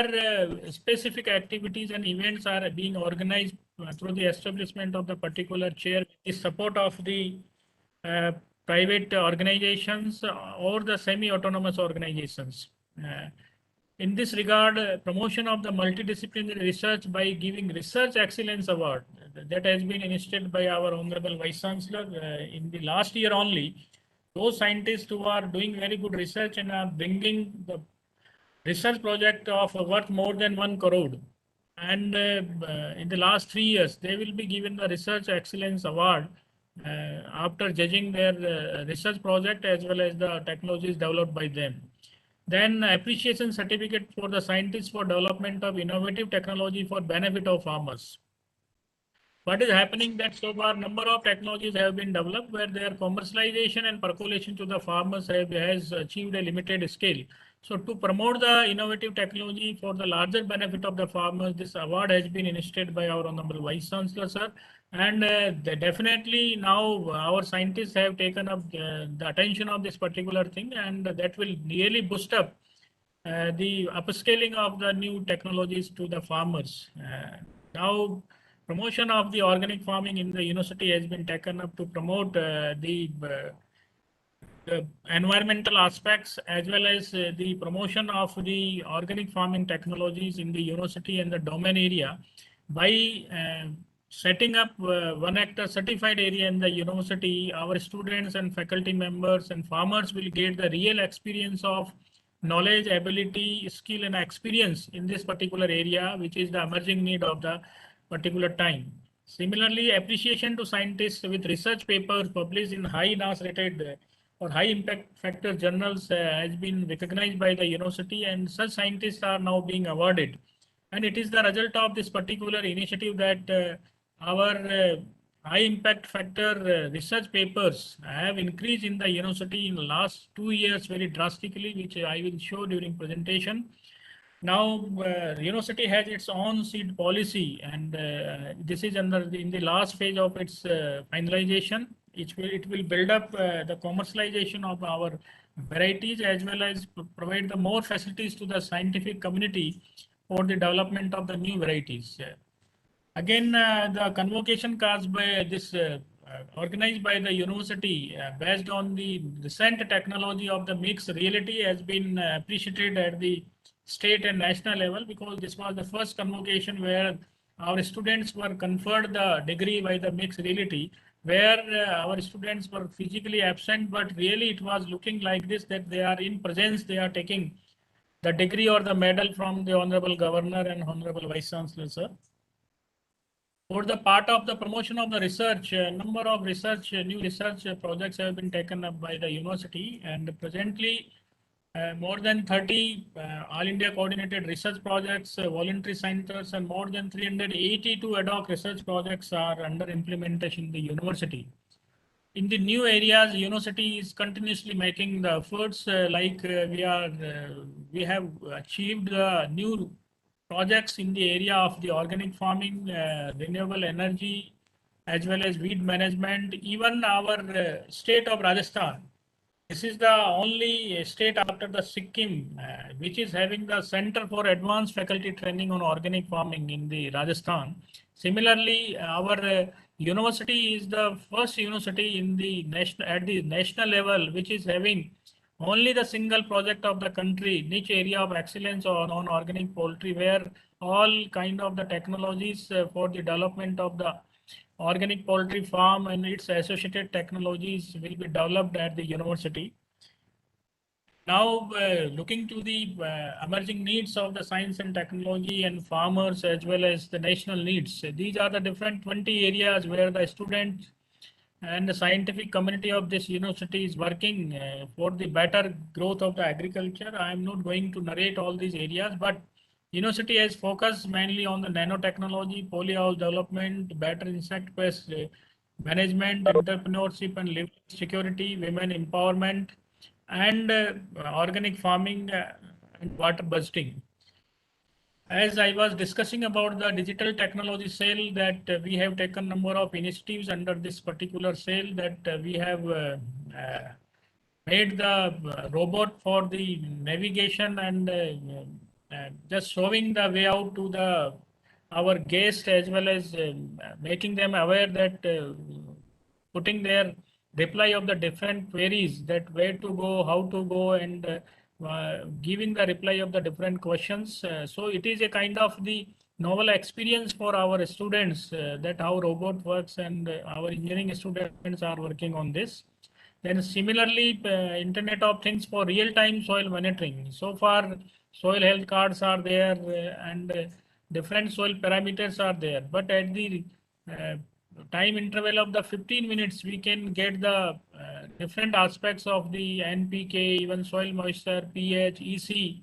J: specific activities and events are being organized through the establishment of the particular chair with the support of the private organizations or the semi-autonomous organizations. In this regard, promotion of the multidisciplinary research by giving Research Excellence Award that has been initiated by our Honorable Vice Chancellor in the last year only. Those scientists who are doing very good research and are bringing the research project of worth more than 1 crore. And in the last 3 years, they will be given the Research Excellence Award after judging their research project as well as the technologies developed by them. Then appreciation certificate for the scientists for development of innovative technology for benefit of farmers. What is happening that so far number of technologies have been developed where their commercialization and percolation to the farmers has achieved a limited scale. So to promote the innovative technology for the larger benefit of the farmers, this award has been initiated by our Honorable Vice Chancellor, sir. And definitely now our scientists have taken up the attention of this particular thing, and that will really boost up the upscaling of the new technologies to the farmers. Now, promotion of the organic farming in the university has been taken up to promote the environmental aspects as well as the promotion of the organic farming technologies in the university and the domain area by setting up 1-hectare certified area in the university. Our students and faculty members and farmers will get the real experience of knowledge, ability, skill and experience in this particular area, which is the emerging need of the particular time. Similarly, appreciation to scientists with research papers published in high NAS rated or high impact factor journals has been recognized by the university, and such scientists are now being awarded. And it is the result of this particular initiative that our high impact factor research papers have increased in the university in the last 2 years very drastically, which I will show during presentation. Now, university has its own seed policy, and this is in the last phase of its finalization. It will build up the commercialization of our varieties as well as provide the more facilities to the scientific community for the development of the new varieties. Again, the convocation caused by this organized by the university based on the recent technology of the mixed reality has been appreciated at the state and national level, because this was the first convocation where our students were conferred the degree by the mixed reality, where our students were physically absent, but really it was looking like this, that they are in presence, they are taking the degree or the medal from the Honorable Governor and Honorable Vice Chancellor, sir. For the part of the promotion of the research, number of research, new research projects have been taken up by the university, and presently more than 30 All India coordinated research projects, voluntary centers, and more than 382 ad hoc research projects are under implementation in the university. In the new areas, university is continuously making the efforts we have achieved new projects in the area of the organic farming, renewable energy, as well as weed management. Even our state of Rajasthan, this is the only state after the Sikkim, which is having the Center for Advanced Faculty Training on Organic Farming in the Rajasthan. Similarly, our university is the first university in the national level, which is having only the single project of the country, niche area of excellence on organic poultry, where all kind of the technologies for the development of the organic poultry farm and its associated technologies will be developed at the university. Now, looking to the emerging needs of the science and technology and farmers as well as the national needs, these are the different 20 areas where the students and the scientific community of this university is working for the better growth of the agriculture. I am not going to narrate all these areas, but university has focused mainly on the nanotechnology, polyhouse development, better insect pest management, entrepreneurship and living security, women empowerment, and organic farming and water budgeting. As I was discussing about the digital technology cell, that we have taken number of initiatives under this particular cell, that we have made the robot for the navigation and just showing the way out to the our guests, as well as making them aware that putting their reply of the different queries, that where to go, how to go, and giving the reply of the different questions. So it is a kind of the novel experience for our students, that how robot works, and our engineering students are working on this. Then similarly, Internet of Things for real-time soil monitoring. So far, soil health cards are there, and different soil parameters are there. But at the time interval of the 15 minutes, we can get the different aspects of the NPK, even soil moisture, pH, EC.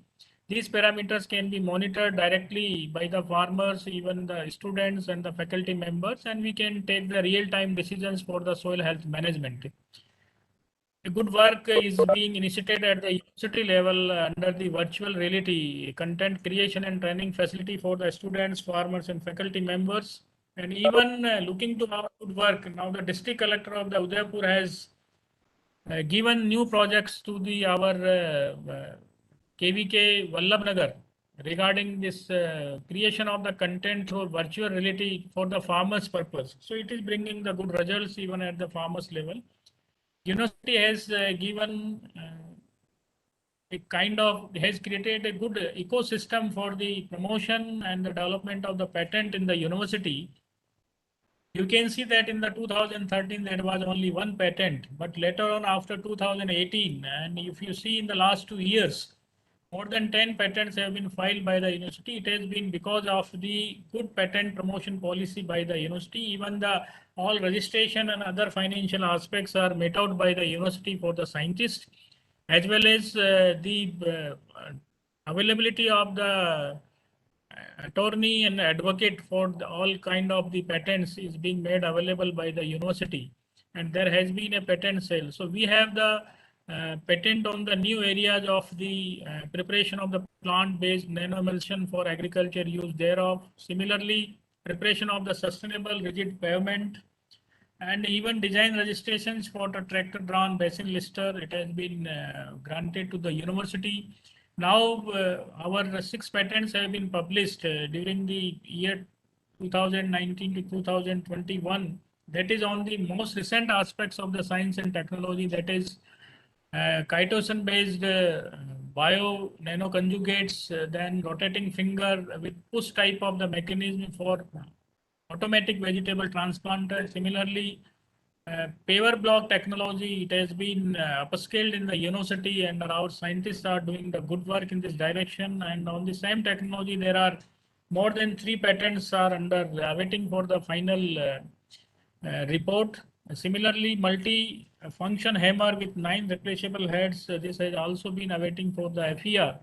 J: These parameters can be monitored directly by the farmers, even the students and the faculty members, and we can take the real-time decisions for the soil health management. A good work is being initiated at the university level under the virtual reality content creation and training facility for the students, farmers, and faculty members. And even looking to our good work, now the district collector of the Udaipur has given new projects to the our KVK Vallabhnagar regarding this creation of the content through virtual reality for the farmers' purpose. So it is bringing the good results even at the farmers' level. University has given a kind of has created a good ecosystem for the promotion and the development of the patent in the university. You can see that in the 2013 there was only one patent, but later on after 2018, and if you see in the last 2 years, more than 10 patents have been filed by the university. It has been because of the good patent promotion policy by the university. Even the all registration and other financial aspects are met out by the university for the scientists, as well as the availability of the attorney and advocate for all kind of the patents is being made available by the university, and there has been a patent sale. So we have the patent on the new areas of the preparation of the plant-based nanoemulsion for agriculture use thereof. Similarly, preparation of the sustainable rigid pavement, and even design registrations for the tractor drawn basin lister. It has been granted to the university. Now our 6 patents have been published during the year 2019 to 2021. That is on the most recent aspects of the science and technology, that is chitosan based bio nanoconjugates, then rotating finger with push type of the mechanism for automatic vegetable transplanter. Similarly, paver block technology, it has been upscaled in the university, and our scientists are doing the good work in this direction. And on the same technology, there are more than 3 patents are under awaiting for the final report. Similarly, multi-function hammer with 9 replaceable heads, this has also been awaiting for the FER.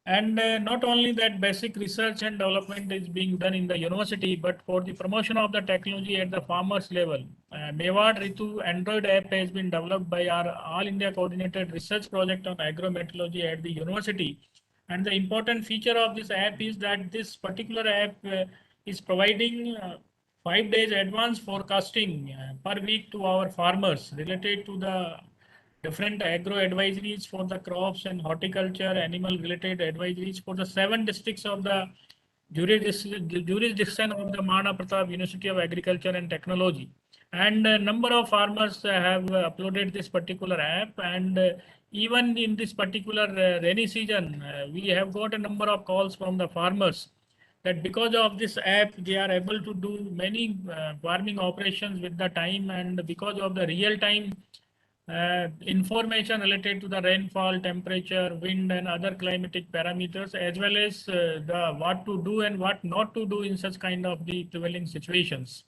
J: And not only that, basic research and development is being done in the university, but for the promotion of the technology at the farmers level, Mewad Ritu Android app has been developed by our All India Coordinated Research Project on Agrometeorology at the university. And the important feature of this app is that this particular app is providing 5 days advance forecasting per week to our farmers related to the different agro advisories for the crops and horticulture, animal related advisories for the 7 districts of the jurisdiction of the Mana Pratap University of Agriculture and Technology. And a number of farmers have uploaded this particular app, and even in this particular rainy season, we have got a number of calls from the farmers that because of this app, they are able to do many farming operations with the time, and because of the real time information related to the rainfall, temperature, wind, and other climatic parameters, as well as the what to do and what not to do in such kind of the prevailing situations.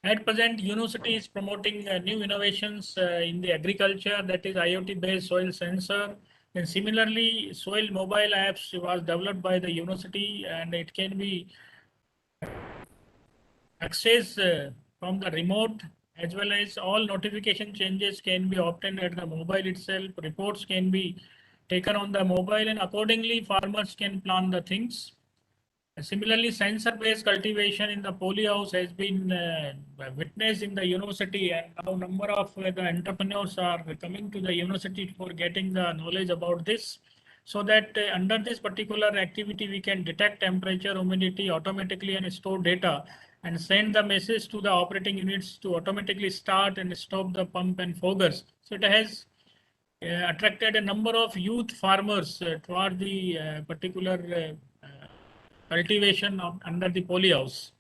J: At present, university is promoting new innovations in the agriculture, that is IoT-based soil sensor. And similarly, soil mobile apps was developed by the university, and it can be access from the remote, as well as all notification changes can be obtained at the mobile itself. Reports can be taken on the mobile, and accordingly farmers can plan the things. Similarly, sensor-based cultivation in the polyhouse has been witnessed in the university, and now number of the entrepreneurs are coming to the university for getting the knowledge about this. so that under this particular activity, we can detect temperature, humidity automatically and store data and send the message to the operating units to automatically start and stop the pump and foggers. So it has attracted a number of youth farmers toward the particular cultivation under the polyhouse.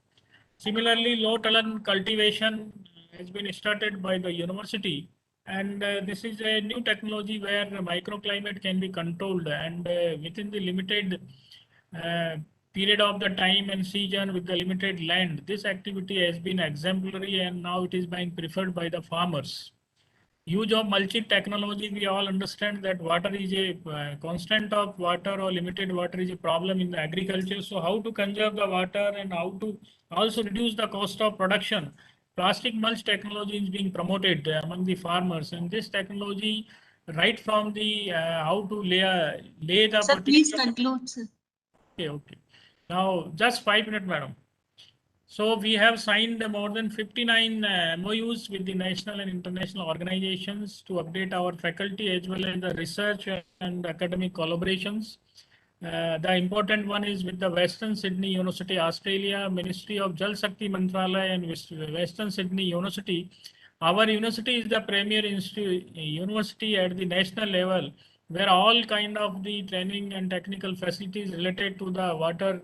J: Similarly, low talent cultivation has been started by the university, and this is a new technology where microclimate can be controlled, and within the limited uh, period of the time and season with the limited land, this activity has been exemplary, and now it is being preferred by the farmers. Use of mulching technology, we all understand that water is a constant of water or limited water is a problem in the agriculture. So how to conserve the water and how to also reduce the cost of production. Plastic mulch technology is being promoted among the farmers, and this technology right from the how to lay the
G: Sir, please conclude, sir.
J: Okay, okay. Now just 5 minutes, madam. So we have signed more than 59 MOUs with the national and international organizations to update our faculty as well as the research and academic collaborations. The important one is with the Western Sydney University, Australia, Ministry of Jal Shakti Mantralaya and Western Sydney University. Our university is the premier university at the national level where all kind of the training and technical facilities related to the water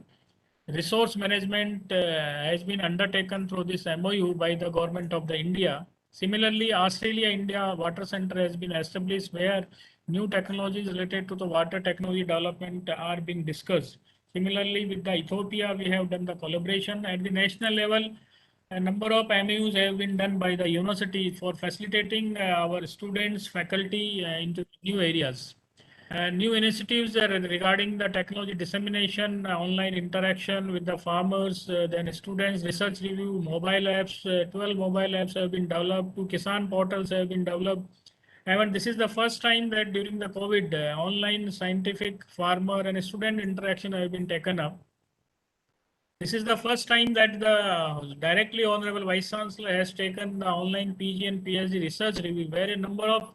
J: resource management has been undertaken through this MOU by the government of the India. Similarly, Australia-India Water Center has been established where new technologies related to the water technology development are being discussed. Similarly, with the Ethiopia, we have done the collaboration at the national level. A number of MOUs have been done by the university for facilitating our students, faculty into new areas. New initiatives regarding the technology dissemination, online interaction with the farmers, then students, research review, mobile apps, 12 mobile apps have been developed, 2 Kisan portals have been developed. And this is the first time that during the COVID, online scientific, farmer and student interaction have been taken up. This is the first time that the directly Honorable Vice Chancellor has taken the online PG and PhD research review, where a number of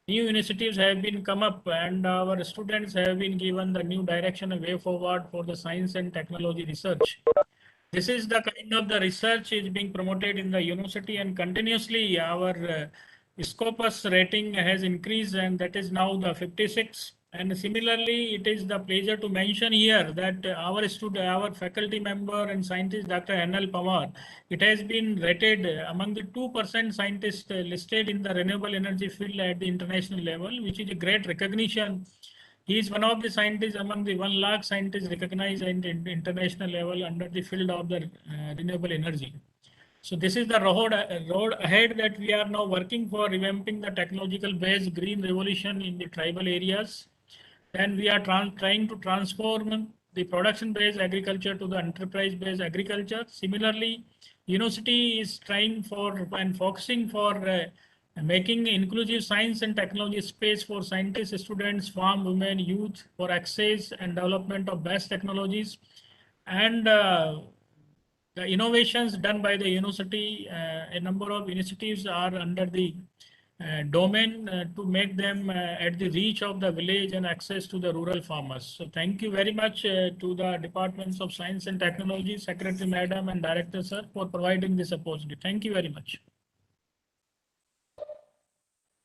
J: new initiatives have been come up and our students have been given the new direction and way forward for the science and technology research. This is the kind of the research is being promoted in the university and continuously our Scopus rating has increased and that is now the 56. And similarly, it is the pleasure to mention here that our faculty member and scientist, Dr. N.L. Pawar, it has been rated among the 2% scientists listed in the renewable energy field at the international level, which is a great recognition. He is one of the scientists among the 1 lakh scientists recognized at international level under the field of the renewable energy. So this is the road ahead that we are now working for revamping the technological based green revolution in the tribal areas. Then we are trying to transform the production based agriculture to the enterprise based agriculture. Similarly, university is trying for and focusing for making inclusive science and technology space for scientists, students, farm women, youth for access and development of best technologies. And the innovations done by the university, a number of initiatives are under the domain to make them at the reach of the village and access to the rural farmers. So thank you very much to the Departments of Science and Technology, Secretary Madam and Director Sir for providing this opportunity. Thank you very much.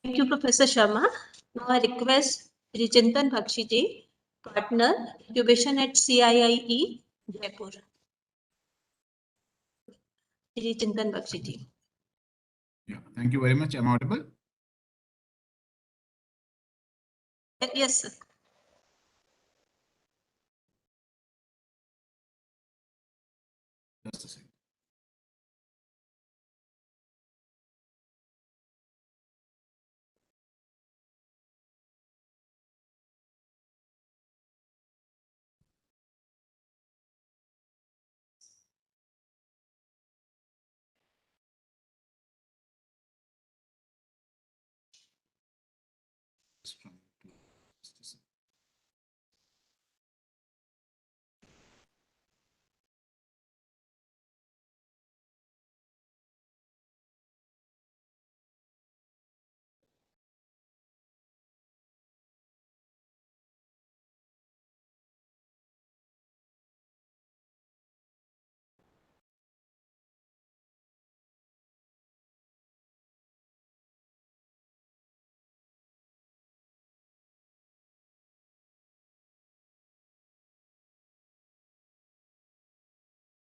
G: Thank you, Professor Sharma. Now I request Shri Chintan Bakshi ji, partner, incubation at CIIE, Jaipur. Shri Chintan Bakshi ji.
K: Yeah, thank you very much. Am I audible?
G: Yes, sir.
K: Just a second. Just trying to- just a second.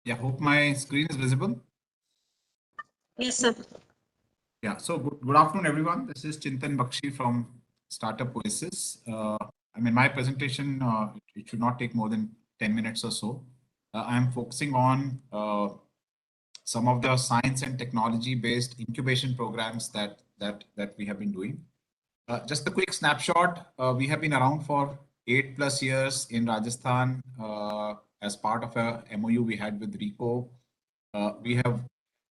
K: Yeah, hope my screen is visible.
G: Yes, sir.
K: Yeah, so good afternoon, everyone. This is Chintan Bakshi from Startup Oasis. My presentation, it should not take more than 10 minutes or so. I'm focusing on some of the science and technology based incubation programs that we have been doing. Just a quick snapshot. We have been around for 8+ years in Rajasthan as part of a MOU we had with RICO. We have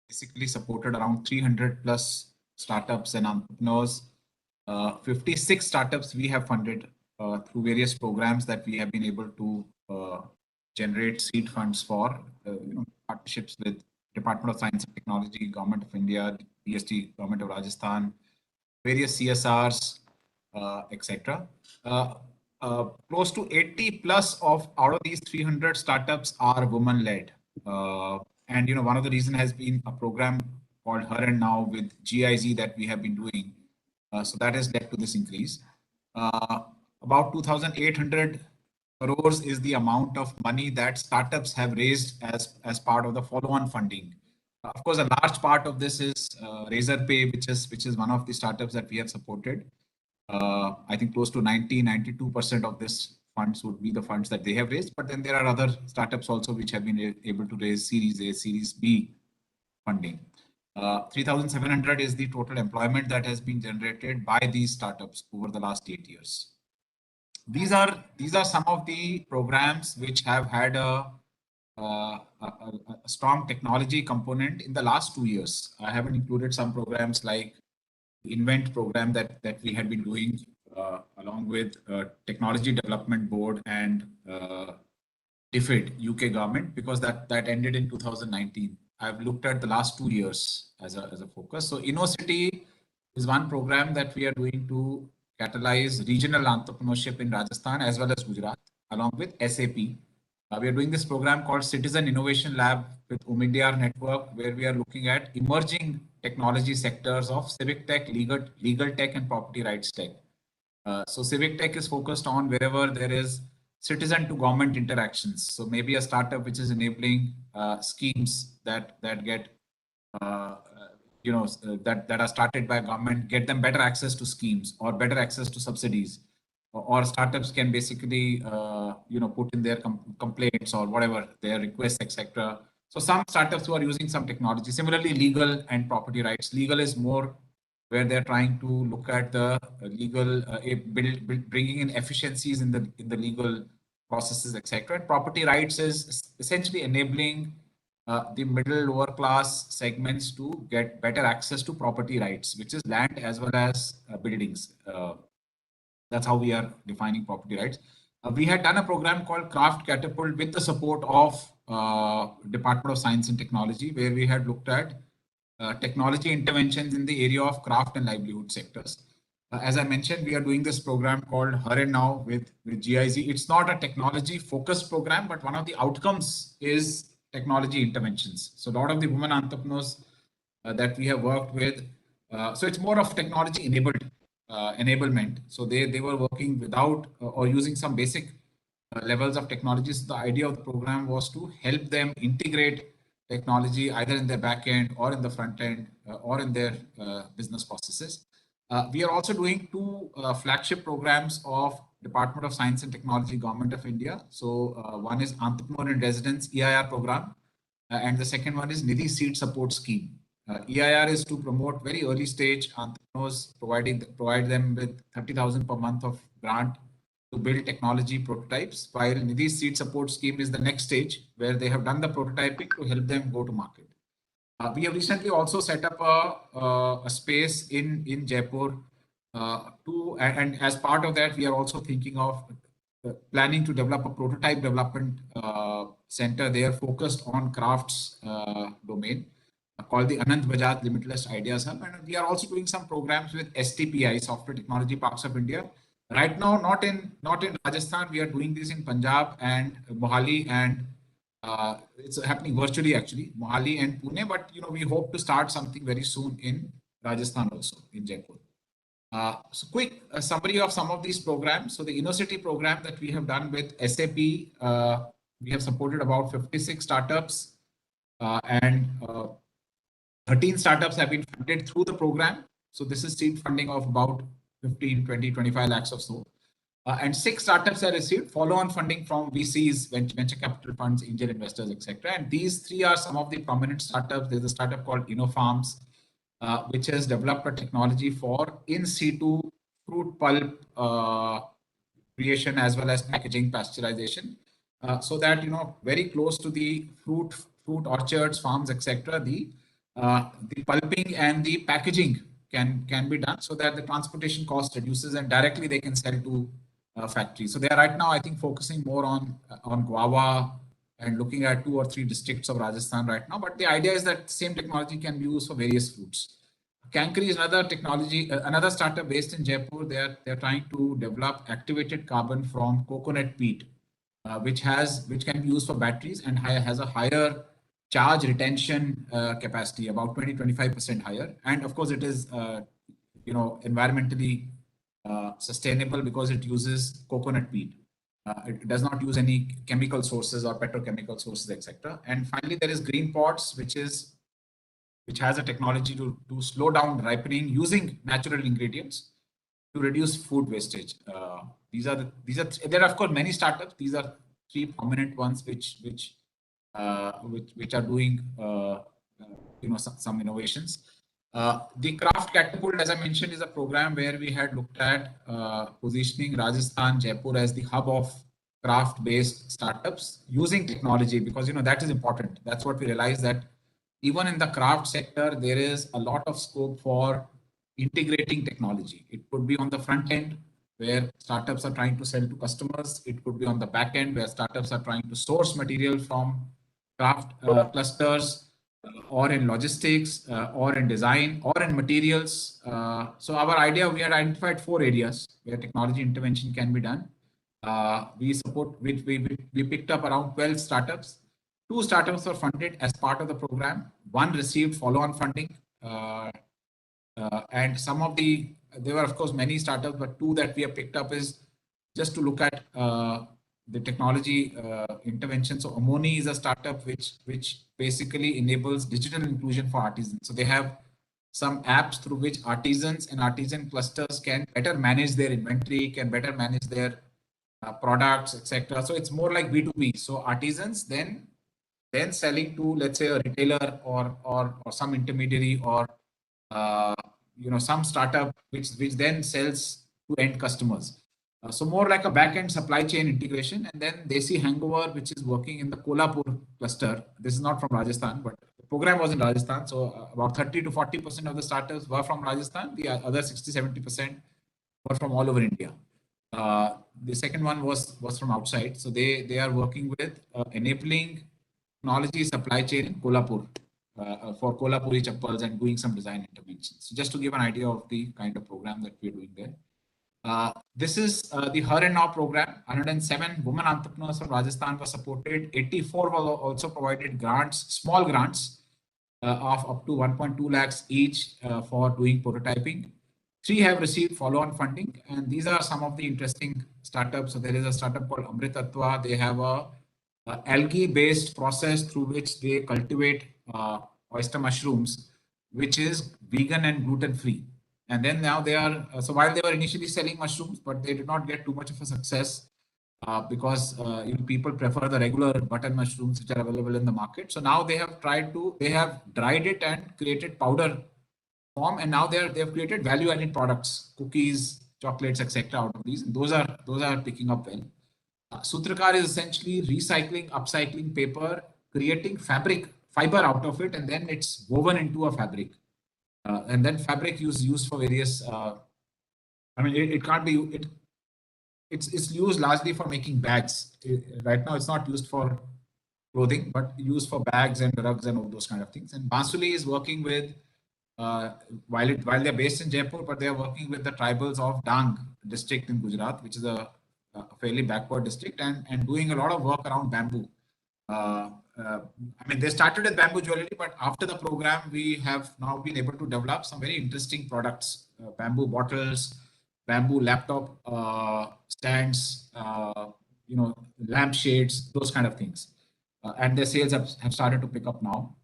K: basically supported around 300 plus startups and entrepreneurs. 56 startups we have funded through various programs that we have been able to generate seed funds for, partnerships with Department of Science and Technology, Government of India, DST, Government of Rajasthan, various CSRs, etc. Close to 80 plus of out of these 300 startups are women-led. And one of the reason has been a program called Her and Now with GIZ that we have been doing. So that has led to this increase. About 2,800 crores is the amount of money that startups have raised as part of the follow-on funding. Of course, a large part of this is Razorpay, which is one of the startups that we have supported. I think close to 92% of this funds would be the funds that they have raised. But then there are other startups also which have been able to raise Series A, Series B funding. 3,700 is the total employment that has been generated by these startups over the last 8 years. These are some of the programs which have had a strong technology component in the last 2 years. I haven't included some programs like Invent program that we had been doing along with Technology Development Board and DFID, UK government, because that ended in 2019. I've looked at the last 2 years as a focus. So InnoCity is one program that we are doing to catalyze regional entrepreneurship in Rajasthan as well as Gujarat, along with SAP. We are doing this program called Citizen Innovation Lab with Umidyar Network, where we are looking at emerging technology sectors of civic tech, legal tech, and property rights tech. So civic tech is focused on wherever there is citizen to government interactions. So maybe a startup which is enabling schemes that get that are started by government, get them better access to schemes or better access to subsidies, or startups can basically put in their complaints or whatever their requests, etc. So some startups who are using some technology. Similarly, legal and property rights. Legal is more where they're trying to look at the legal bringing in efficiencies in the legal processes, etc. And property rights is essentially enabling the middle lower class segments to get better access to property rights, which is land as well as buildings. That's how we are defining property rights. We had done a program called Craft Catapult with the support of Department of Science and Technology, where we had looked at technology interventions in the area of craft and livelihood sectors. As I mentioned, we are doing this program called Her and Now with GIZ. It's not a technology focused program, but one of the outcomes is technology interventions. So a lot of the women entrepreneurs that we have worked with, so it's more of technology enabled enablement. So they were working without or using some basic levels of technologies. The idea of the program was to help them integrate technology either in their back end or in the front end or in their business processes. We are also doing two flagship programs of Department of Science and Technology, Government of India. So one is Entrepreneur in Residence EIR program, and the second one is Nidhi Seed Support Scheme. EIR is to promote very early stage entrepreneurs, provide them with 30,000 per month of grant to build technology prototypes, while Nidhi Seed Support Scheme is the next stage where they have done the prototyping to help them go to market. We have recently also set up a space in Jaipur and as part of that, we are also thinking of planning to develop a prototype development center there focused on crafts domain called the Anand Bajaj Limitless Ideas Hub. And we are also doing some programs with STPI, Software Technology Parks of India. Right now, not in Rajasthan, we are doing this in Punjab and Mohali, and it's happening virtually actually, Mohali and Pune, but we hope to start something very soon in Rajasthan also, in Jaipur. So quick summary of some of these programs. So the InnoCity program that we have done with SAP, we have supported about 56 startups and 13 startups have been funded through the program. So this is seed funding of about 15, 20, 25 lakhs or so. And 6 startups have received follow-on funding from VCs, venture capital funds, angel investors, etc. And these 3 are some of the prominent startups. There's a startup called InnoFarms, which has developed a technology for in situ fruit pulp creation as well as packaging, pasteurization, so that very close to the fruit orchards, farms, etc. The pulping and the packaging can be done so that the transportation cost reduces and directly they can sell to factories. So they are right now, I think, focusing more on guava and looking at 2 or 3 districts of Rajasthan right now. But the idea is that same technology can be used for various fruits. Cankri is another technology, another startup based in Jaipur. They're trying to develop activated carbon from coconut peat, which can be used for batteries and has a higher charge retention capacity, about 20-25% higher. And of course, it is environmentally sustainable because it uses coconut peat. It does not use any chemical sources or petrochemical sources, etc. And finally, there is Green Pots, which has a technology to slow down ripening using natural ingredients to reduce food wastage. There are of course many startups. These are 3 prominent ones which are doing some innovations. The Craft Catapult, as I mentioned, is a program where we had looked at positioning Rajasthan, Jaipur as the hub of craft-based startups using technology, because that is important. That's what we realized, that even in the craft sector, there is a lot of scope for integrating technology. It could be on the front end, where startups are trying to sell to customers. It could be on the back end, where startups are trying to source material from craft clusters, or in logistics, or in design, or in materials. So our idea, we had identified 4 areas where technology intervention can be done. We picked up around 12 startups. 2 startups were funded as part of the program. 1 received follow-on funding. And there were of course many startups, but 2 that we have picked up is just to look at the technology intervention. So Amoni is a startup which basically enables digital inclusion for artisans. So they have some apps through which artisans and artisan clusters can better manage their inventory, can better manage their products, etc. So it's more like B2B. So artisans then selling to, let's say, a retailer or some intermediary, or some startup which then sells to end customers. So more like a back-end supply chain integration. And then Desi Hangover, which is working in the Kolhapur cluster. This is not from Rajasthan, but the program was in Rajasthan. So about 30 to 40% of the startups were from Rajasthan. The other 60-70% were from all over India. The second one was from outside. So they are working with enabling technology supply chain in Kolhapur for Kolhapuri chappals and doing some design interventions. So just to give an idea of the kind of program that we're doing there. This is the Her and Now program. 107 women entrepreneurs from Rajasthan were supported. 84 were also provided grants, small grants of up to 1.2 lakhs each for doing prototyping. 3 have received follow-on funding, and these are some of the interesting startups. So there is a startup called Amritatva. They have a algae-based process through which they cultivate oyster mushrooms, which is vegan and gluten-free. And then now they are, so while they were initially selling mushrooms, but they did not get too much of a success because people prefer the regular button mushrooms which are available in the market. So now they have dried it and created powder form, and now they've created value-added products, cookies, chocolates, etc. out of these. And those are picking up well. Sutrakar is essentially recycling, upcycling paper, creating fiber out of it, and then it's woven into a fabric. And then fabric used for various. It can't be. It's used largely for making bags. Right now, it's not used for clothing, but used for bags and rugs and all those kind of things. And Bansuli is working with, while they're based in Jaipur, but they're working with the tribals of Dang district in Gujarat, which is a fairly backward district, and doing a lot of work around bamboo. They started with bamboo jewelry, but after the program, we have now been able to develop some very interesting products, bamboo bottles, bamboo laptop stands, lampshades, those kind of things. and their sales have started to pick up now.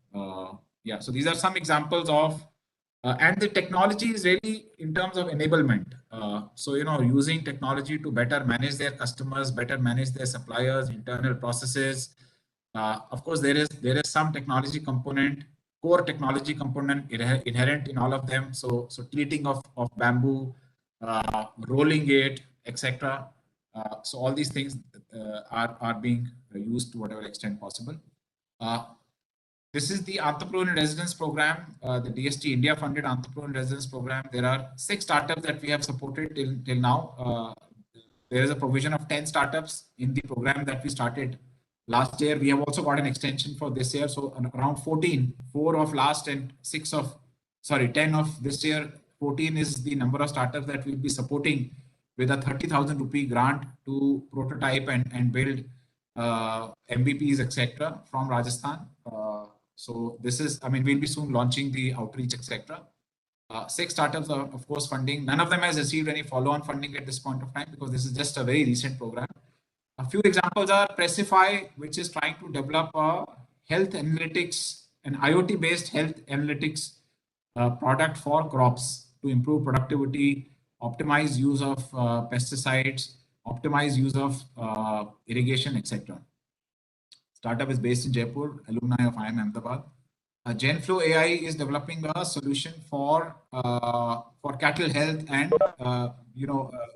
K: Yeah, so these are some examples of, and the technology is really in terms of enablement. So, using technology to better manage their customers, better manage their suppliers, internal processes. Of course, there is some technology component, core technology component inherent in all of them. So treating of bamboo, rolling it, etc. So all these things are being used to whatever extent possible. This is the Entrepreneur in Residence program, the DST India funded Entrepreneur in Residence program. There are 6 startups that we have supported till now. There is a provision of 10 startups in the program that we started last year. We have also got an extension for this year. So around 14, 4 of last and 10 of this year. 14 is the number of startups that we'll be supporting with a 30,000 rupee grant to prototype and build MVPs, etc. from Rajasthan. So this is, we'll be soon launching the outreach, etc. 6 startups are, of course, funding. None of them has received any follow-on funding at this point of time because this is just a very recent program. A few examples are Pressify, which is trying to develop a health analytics, an IoT-based health analytics product for crops to improve productivity, optimize use of pesticides, optimize use of irrigation, etc. Startup is based in Jaipur, alumni of IIM Ahmedabad. Genflow AI is developing a solution for cattle health and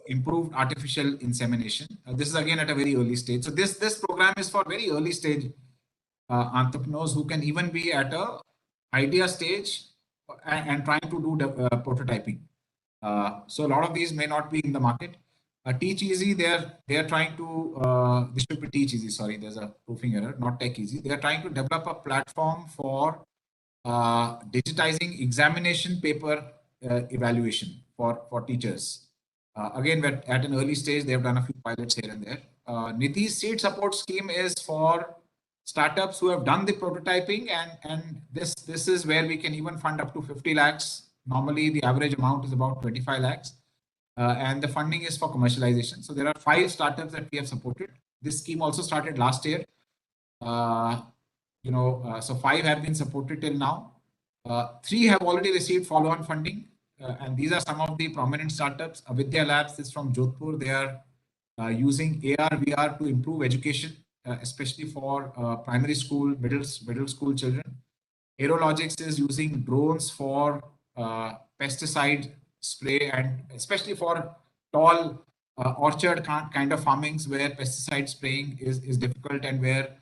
K: improved artificial insemination. This is again at a very early stage. So this program is for very early stage entrepreneurs who can even be at a idea stage and trying to do prototyping. So a lot of these may not be in the market. Teach Easy, they are trying to, this should be Teach Easy, sorry, there's a proofing error, not Tech Easy. They are trying to develop a platform for digitizing examination paper evaluation for teachers. Again, we're at an early stage. They have done a few pilots here and there. Niti's seed support scheme is for startups who have done the prototyping, and this is where we can even fund up to 50 lakhs. Normally, the average amount is about 25 lakhs. And the funding is for commercialization. So there are 5 startups that we have supported. This scheme also started last year. So 5 have been supported till now. 3 have already received follow-on funding. And these are some of the prominent startups. Avidya Labs is from Jodhpur. They are using AR, VR to improve education, especially for primary school, middle school children. Aerologics is using drones for pesticide spray, and especially for tall orchard kind of farmings where pesticide spraying is difficult, and where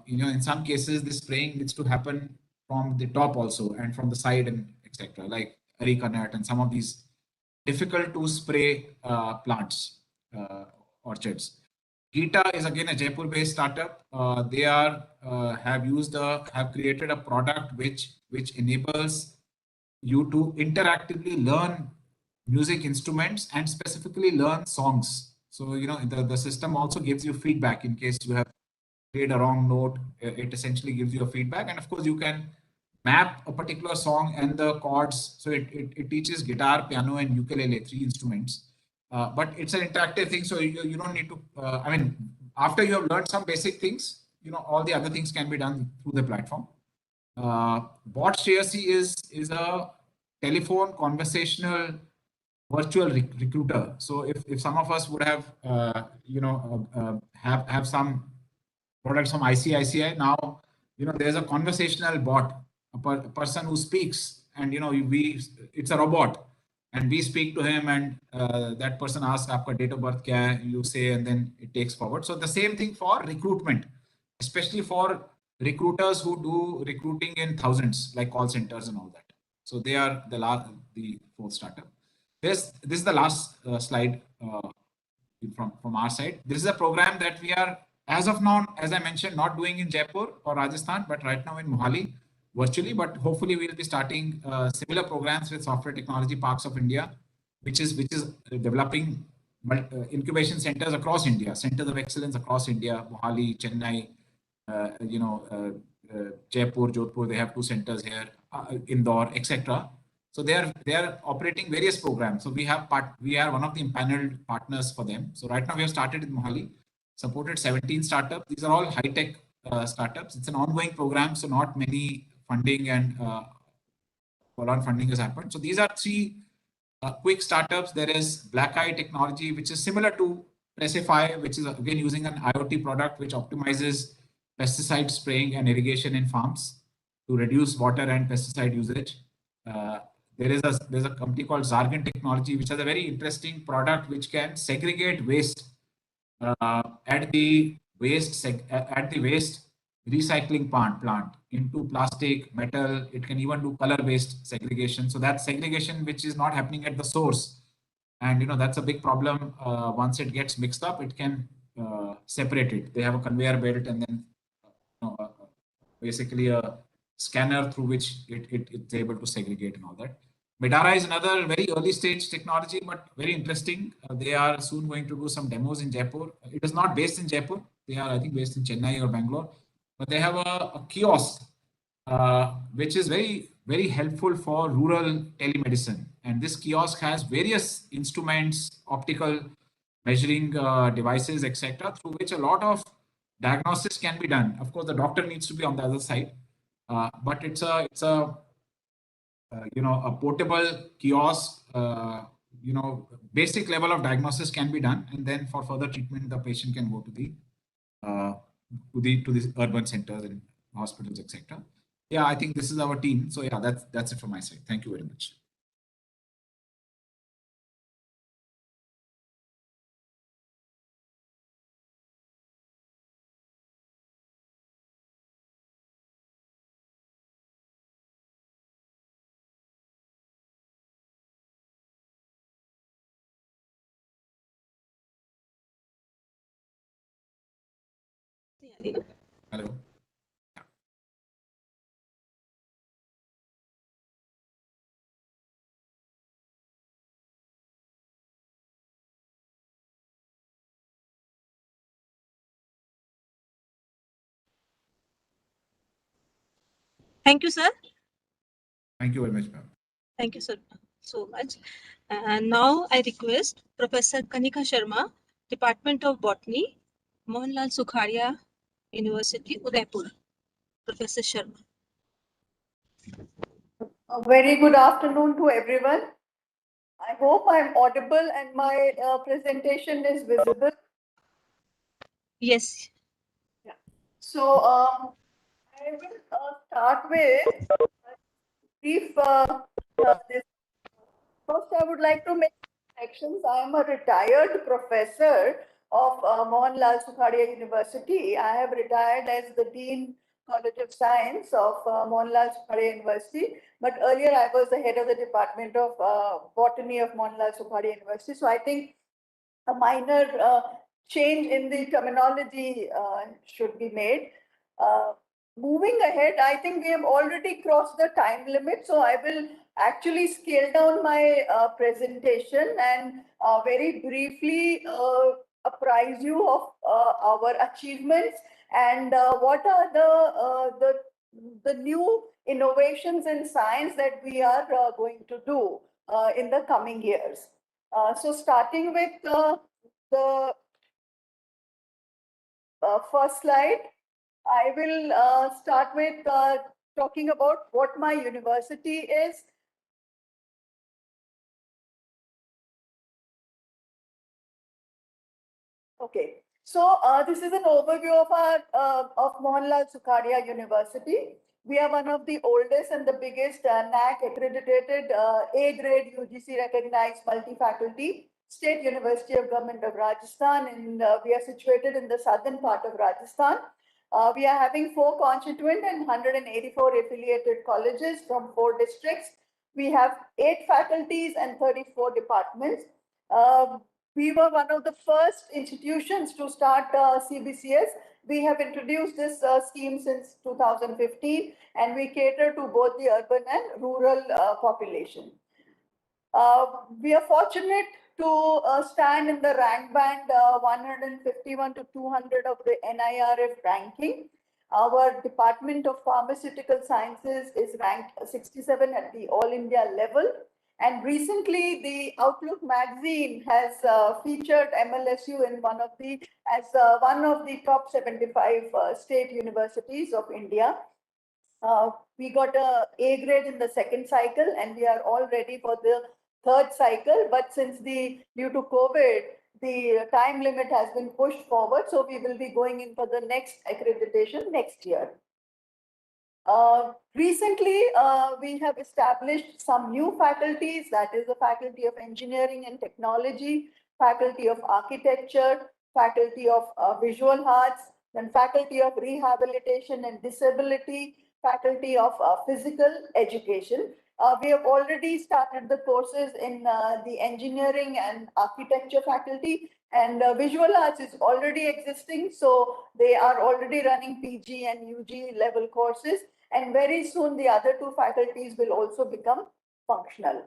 K: in some cases the spraying needs to happen from the top also and from the side and etc. like areca nut and some of these difficult to spray plants, orchards. Gita is again a Jaipur-based startup. They have created a product which enables you to interactively learn music instruments and specifically learn songs. So the system also gives you feedback in case you have played a wrong note. It essentially gives you a feedback, and of course you can map a particular song and the chords. So it teaches guitar, piano, and ukulele, 3 instruments. But it's an interactive thing, so you don't need to. After you have learned some basic things, all the other things can be done through the platform. Bot Shreyasi is a telephone conversational virtual recruiter. So if some of us would have have some products from ICICI, now there's a conversational bot, a person who speaks, and it's a robot, and we speak to him, and that person asks aapka date of birth kya hai, you say, and then it takes forward. So the same thing for recruitment, especially for recruiters who do recruiting in thousands, like call centers and all that. So they are the 4th startup. This is the last slide from our side. This is a program that we are, as of now, as I mentioned, not doing in Jaipur or Rajasthan, but right now in Mohali virtually. But hopefully we'll be starting similar programs with Software Technology Parks of India, which is developing incubation centers across India, centers of excellence across India, Mohali, Chennai, Jaipur, Jodhpur. They have 2 centers here, Indore, etc. So they are operating various programs. So we are one of the empaneled partners for them. So right now we have started in Mohali, supported 17 startups. These are all high-tech startups. It's an ongoing program, so not many funding and follow-on funding has happened. So these are three quick startups. There is Black Eye Technology, which is similar to Precify, which is again using an IoT product which optimizes pesticide spraying and irrigation in farms to reduce water and pesticide usage. There's a company called Zargan Technology, which has a very interesting product which can segregate waste at the waste recycling plant into plastic, metal. It can even do color-based segregation. So that segregation which is not happening at the source, and that's a big problem. Once it gets mixed up, it can separate it. They have a conveyor belt and then basically a scanner through which it's able to segregate and all that. Medara is another very early stage technology, but very interesting. They are soon going to do some demos in Jaipur. It is not based in Jaipur. They are, I think, based in Chennai or Bangalore. But they have a kiosk, which is very, very helpful for rural telemedicine. And this kiosk has various instruments, optical measuring devices, etc., through which a lot of diagnosis can be done. Of course, the doctor needs to be on the other side, but it's a a portable kiosk. Basic level of diagnosis can be done, and then for further treatment, the patient can go to the urban centers and hospitals, etc. Yeah, I think this is our team. So yeah, that's it from my side. Thank you very much. Hello.
G: Thank you, sir.
K: Thank you very much, ma'am.
G: Thank you so much. And now I request Professor Kanika Sharma, Department of Botany, Mohanlal Sukhadia University, Udaipur. Professor Sharma.
L: A very good afternoon to everyone. I hope I'm audible and my presentation is visible.
G: Yes.
L: Yeah. So I will start with brief. First, I would like to make connections. I am a retired professor of Mohanlal Sukhadia University. I have retired as the Dean College of Science of Mohanlal Sukhadia University. But earlier I was the head of the Department of Botany of Mohanlal Sukhadia University. So I think a minor change in the terminology should be made. Moving ahead, I think we have already crossed the time limit. So I will actually scale down my presentation and very briefly apprise you of our achievements and what are the new innovations in science that we are going to do in the coming years. So starting with the first slide, I will start with talking about what my university is. Okay, so this is an overview of our of Mohanlal Sukhadia University. We are one of the oldest and the biggest NAC accredited A-grade UGC recognized multi-faculty state university of Government of Rajasthan, and we are situated in the southern part of Rajasthan. We are having 4 constituent and 184 affiliated colleges from 4 districts. We have 8 faculties and 34 departments. We were one of the first institutions to start CBCS. We have introduced this scheme since 2015, and we cater to both the urban and rural population. We are fortunate to stand in the rank band 151 to 200 of the NIRF ranking. Our Department of Pharmaceutical Sciences is ranked 67 at the All India level. And recently, the Outlook magazine has featured MLSU in one of the top 75 state universities of India. We got a grade in the second cycle, and we are all ready for the third cycle. But since due to COVID, the time limit has been pushed forward, so we will be going in for the next accreditation next year. Recently, we have established some new faculties, that is the Faculty of Engineering and Technology, Faculty of Architecture, Faculty of Visual Arts, then Faculty of Rehabilitation and Disability, Faculty of Physical Education. We have already started the courses in the Engineering and Architecture faculty, and Visual Arts is already existing, so they are already running PG and UG level courses. And very soon, the other two faculties will also become functional.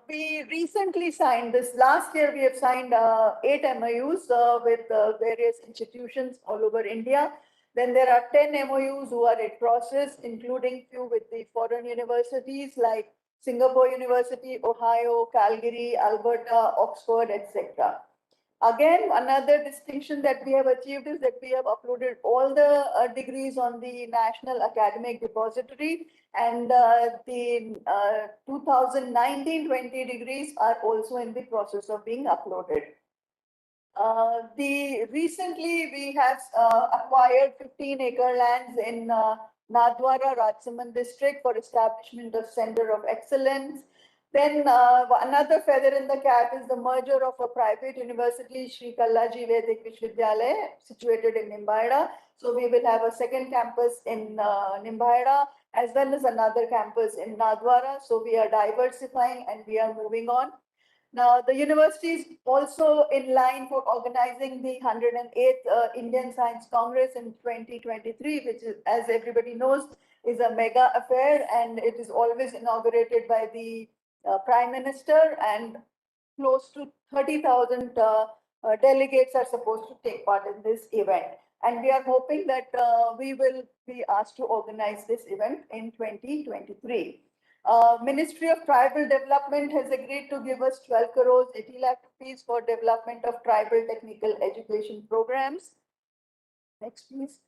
L: We recently signed this last year. We have signed 8 MOUs with various institutions all over India. Then there are 10 MOUs who are in process, including few with the foreign universities like Singapore University, Ohio, Calgary, Alberta, Oxford, etc. Again, another distinction that we have achieved is that we have uploaded all the degrees on the National Academic Depository, and the 2019-20 degrees are also in the process of being uploaded. Recently, we have acquired 15-acre lands in Nadwara, Rajsamand district for establishment of Center of Excellence. Then another feather in the cap is the merger of a private university, Sri Kallaji Vedic Vishwavidyalaya, situated in Nimbaida. So we will have a second campus in Nimbaida, as well as another campus in Nadwara. So we are diversifying and we are moving on. Now, the university is also in line for organizing the 108th Indian Science Congress in 2023, which is, as everybody knows, is a mega affair, and it is always inaugurated by the Prime Minister, and close to 30,000 delegates are supposed to take part in this event. And we are hoping that we will be asked to organize this event in 2023. Ministry of Tribal Development has agreed to give us 12 crores 80 lakh rupees for development of tribal technical education programs. Next, please.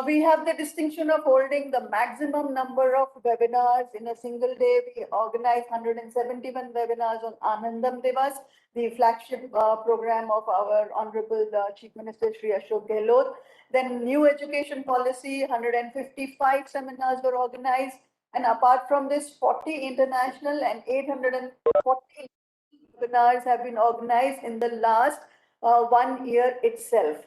L: We have the distinction of holding the maximum number of webinars in a single day. We organized 171 webinars on Anandam Divas, the flagship program of our Honorable Chief Minister Shri Ashok Gehlot. Then new education policy, 155 seminars were organized. And apart from this, 40 international and 840 webinars have been organized in the last 1 year itself.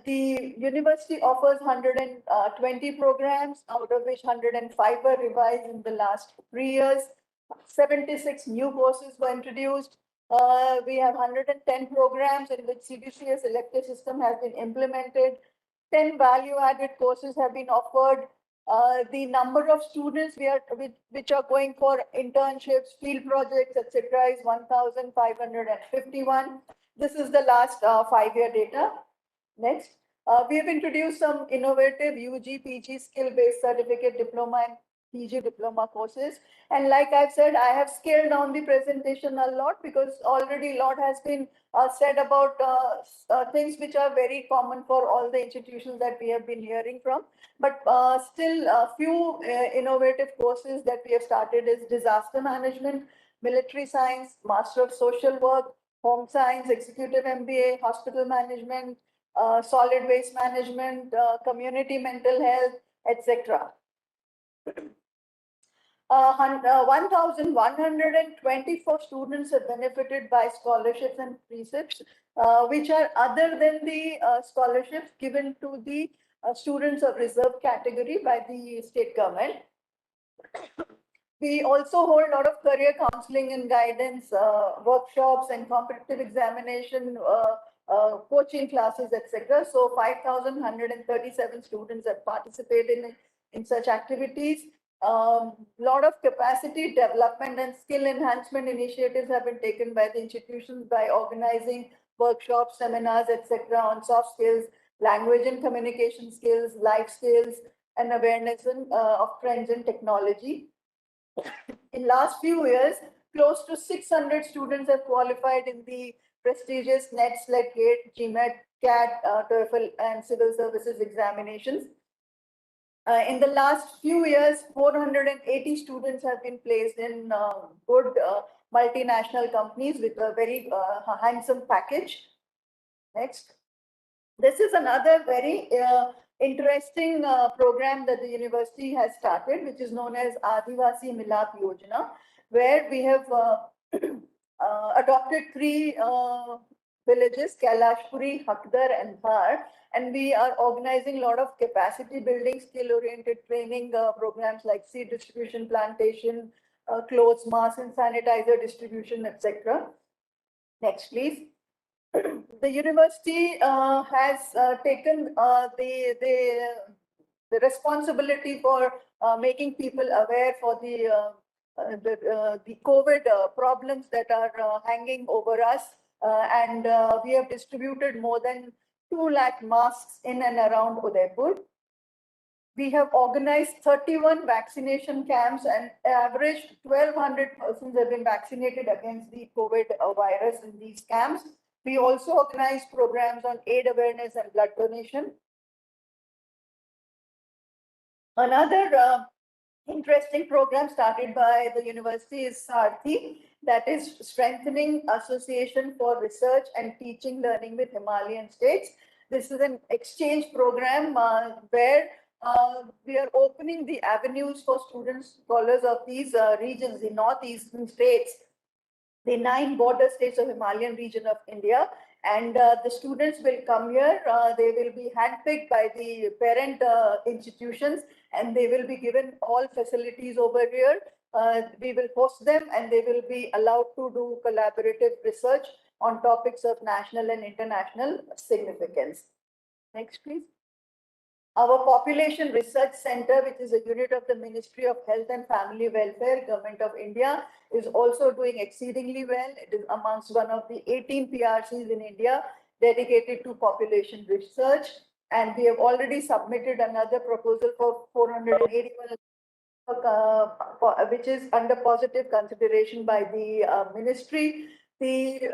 L: The university offers 120 programs, out of which 105 were revised in the last 3 years. 76 new courses were introduced. We have 110 programs in which CBCS elective system has been implemented. 10 value-added courses have been offered. The number of students which are going for internships, field projects, etc., is 1,551. This is the last 5-year data. Next, we have introduced some innovative UG, PG skill-based certificate diploma and PG diploma courses. And like I've said, I have scaled down the presentation a lot because already a lot has been said about things which are very common for all the institutions that we have been hearing from. But still a few innovative courses that we have started is disaster management, military science, Master of Social Work, home science, executive MBA, hospital management, solid waste management, community mental health, etc. 1,124 students have benefited by scholarships and precepts, which are other than the scholarships given to the students of reserve category by the state government. We also hold a lot of career counseling and guidance, workshops and competitive examination, coaching classes, etc. So 5,137 students have participated in such activities. Lot of capacity development and skill enhancement initiatives have been taken by the institutions by organizing workshops, seminars, etc. on soft skills, language and communication skills, life skills, and awareness of trends in technology. In last few years, close to 600 students have qualified in the prestigious NET, SLET, GATE, GMAT, CAT, TOEFL, and civil services examinations. In the last few years, 480 students have been placed in good multinational companies with a very handsome package. Next. This is another very interesting program that the university has started, which is known as Adivasi Milap Yojana, where we have adopted three villages, Kailashpuri, Hakdar, and Dhar, and we are organizing a lot of capacity building, skill-oriented training programs like seed distribution, plantation, clothes, mask and sanitizer distribution, etc. Next, please. The university has taken the responsibility for making people aware for the COVID problems that are hanging over us, and we have distributed more than 2 lakh masks in and around Udaipur. We have organized 31 vaccination camps, and average 1,200 persons have been vaccinated against the COVID virus in these camps. We also organize programs on AIDS awareness and blood donation. Another interesting program started by the university is Sarthi, that is strengthening association for research and teaching learning with Himalayan states. This is an exchange program where we are opening the avenues for students, scholars of these regions, the northeastern states, the 9 border states of Himalayan region of India, and the students will come here. They will be handpicked by the parent institutions, and they will be given all facilities over here. We will host them, and they will be allowed to do collaborative research on topics of national and international significance. Next, please. Our Population Research Center, which is a unit of the Ministry of Health and Family Welfare, Government of India, is also doing exceedingly well. It is amongst one of the 18 PRCs in India dedicated to population research. And we have already submitted another proposal for 481, which is under positive consideration by the ministry. The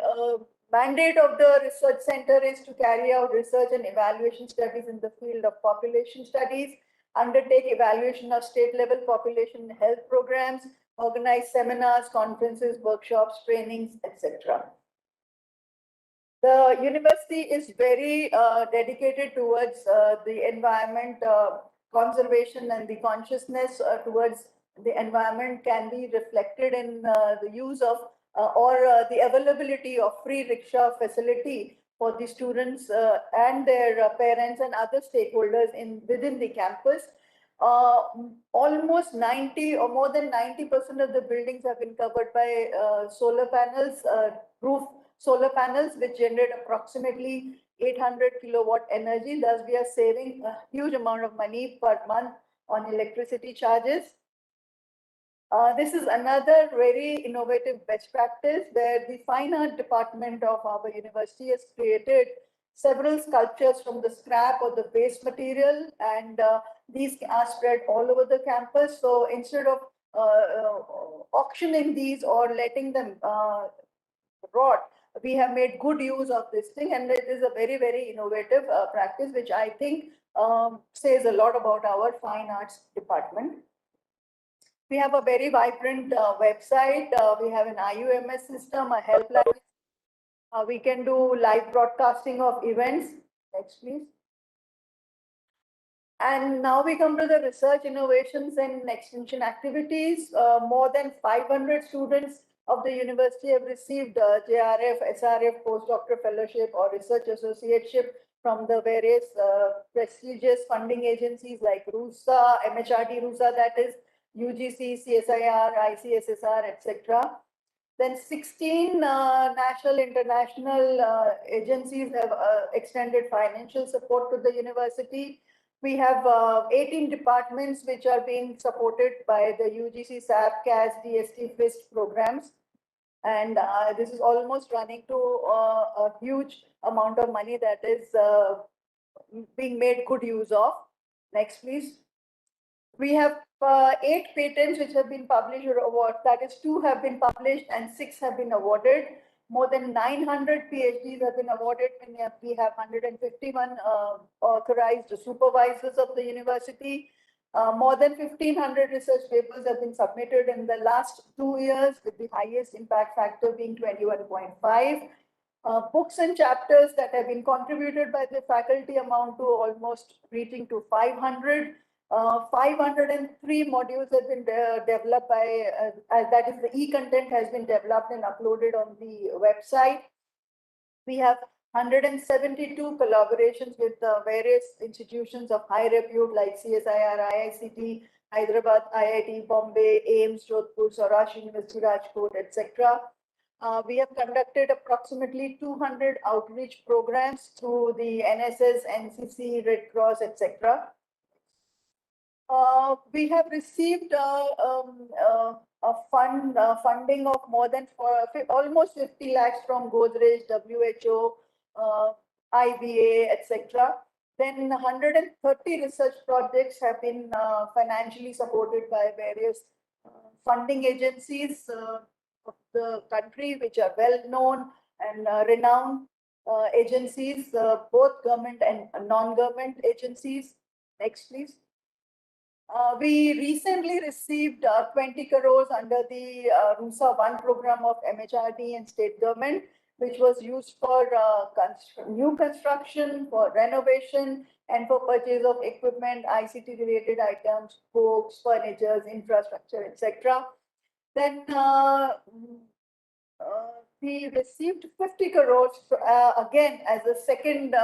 L: mandate of the research center is to carry out research and evaluation studies in the field of population studies, undertake evaluation of state-level population health programs, organize seminars, conferences, workshops, trainings, etc. The university is very dedicated towards the environment conservation, and the consciousness towards the environment can be reflected in the use of the availability of free rickshaw facility for the students and their parents and other stakeholders within the campus. Almost 90 or more than 90% of the buildings have been covered by solar panels, roof solar panels, which generate approximately 800 kilowatt energy. Thus, we are saving a huge amount of money per month on electricity charges. This is another very innovative best practice where the fine art department of our university has created several sculptures from the scrap or the waste material, and these are spread all over the campus. So instead of auctioning these or letting them rot, we have made good use of this thing, and it is a very, very innovative practice, which I think says a lot about our fine arts department. We have a very vibrant website. We have an IUMS system, a helpline. We can do live broadcasting of events. Next, please. And now we come to the research, innovations, and extension activities. More than 500 students of the university have received JRF, SRF, postdoctoral fellowship, or research associateship from the various prestigious funding agencies like RUSA, MHRD RUSA, that is UGC, CSIR, ICSSR, etc. Then 16 national, international agencies have extended financial support to the university. We have 18 departments which are being supported by the UGC, SAP, CAS, DST, FIST programs. And this is almost running to a huge amount of money that is being made good use of. Next, please. We have 8 patents which have been published or awarded. That is, 2 have been published and 6 have been awarded. More than 900 PhDs have been awarded, and we have 151 authorized supervisors of the university. More than 1,500 research papers have been submitted in the last 2 years, with the highest impact factor being 21.5. Books and chapters that have been contributed by the faculty amount to almost reaching to 500. 503 modules have been developed by, that is, the e-content has been developed and uploaded on the website. We have 172 collaborations with various institutions of high repute like CSIR, IICT, Hyderabad, IIT, Bombay, AIMS, Jodhpur, Saurashtra University, Rajkot, etc. We have conducted approximately 200 outreach programs through the NSS, NCC, Red Cross, etc. We have received a funding of more than almost 50 lakhs from Godrej, WHO, IBA, etc. Then 130 research projects have been financially supported by various funding agencies of the country, which are well known and renowned agencies, both government and non-government agencies. Next, please. We recently received 20 crores under the RUSA 1 program of MHRD and state government, which was used for new construction, for renovation, and for purchase of equipment, ICT related items, books, furniture, infrastructure, etc. Then we received 50 crores again as a second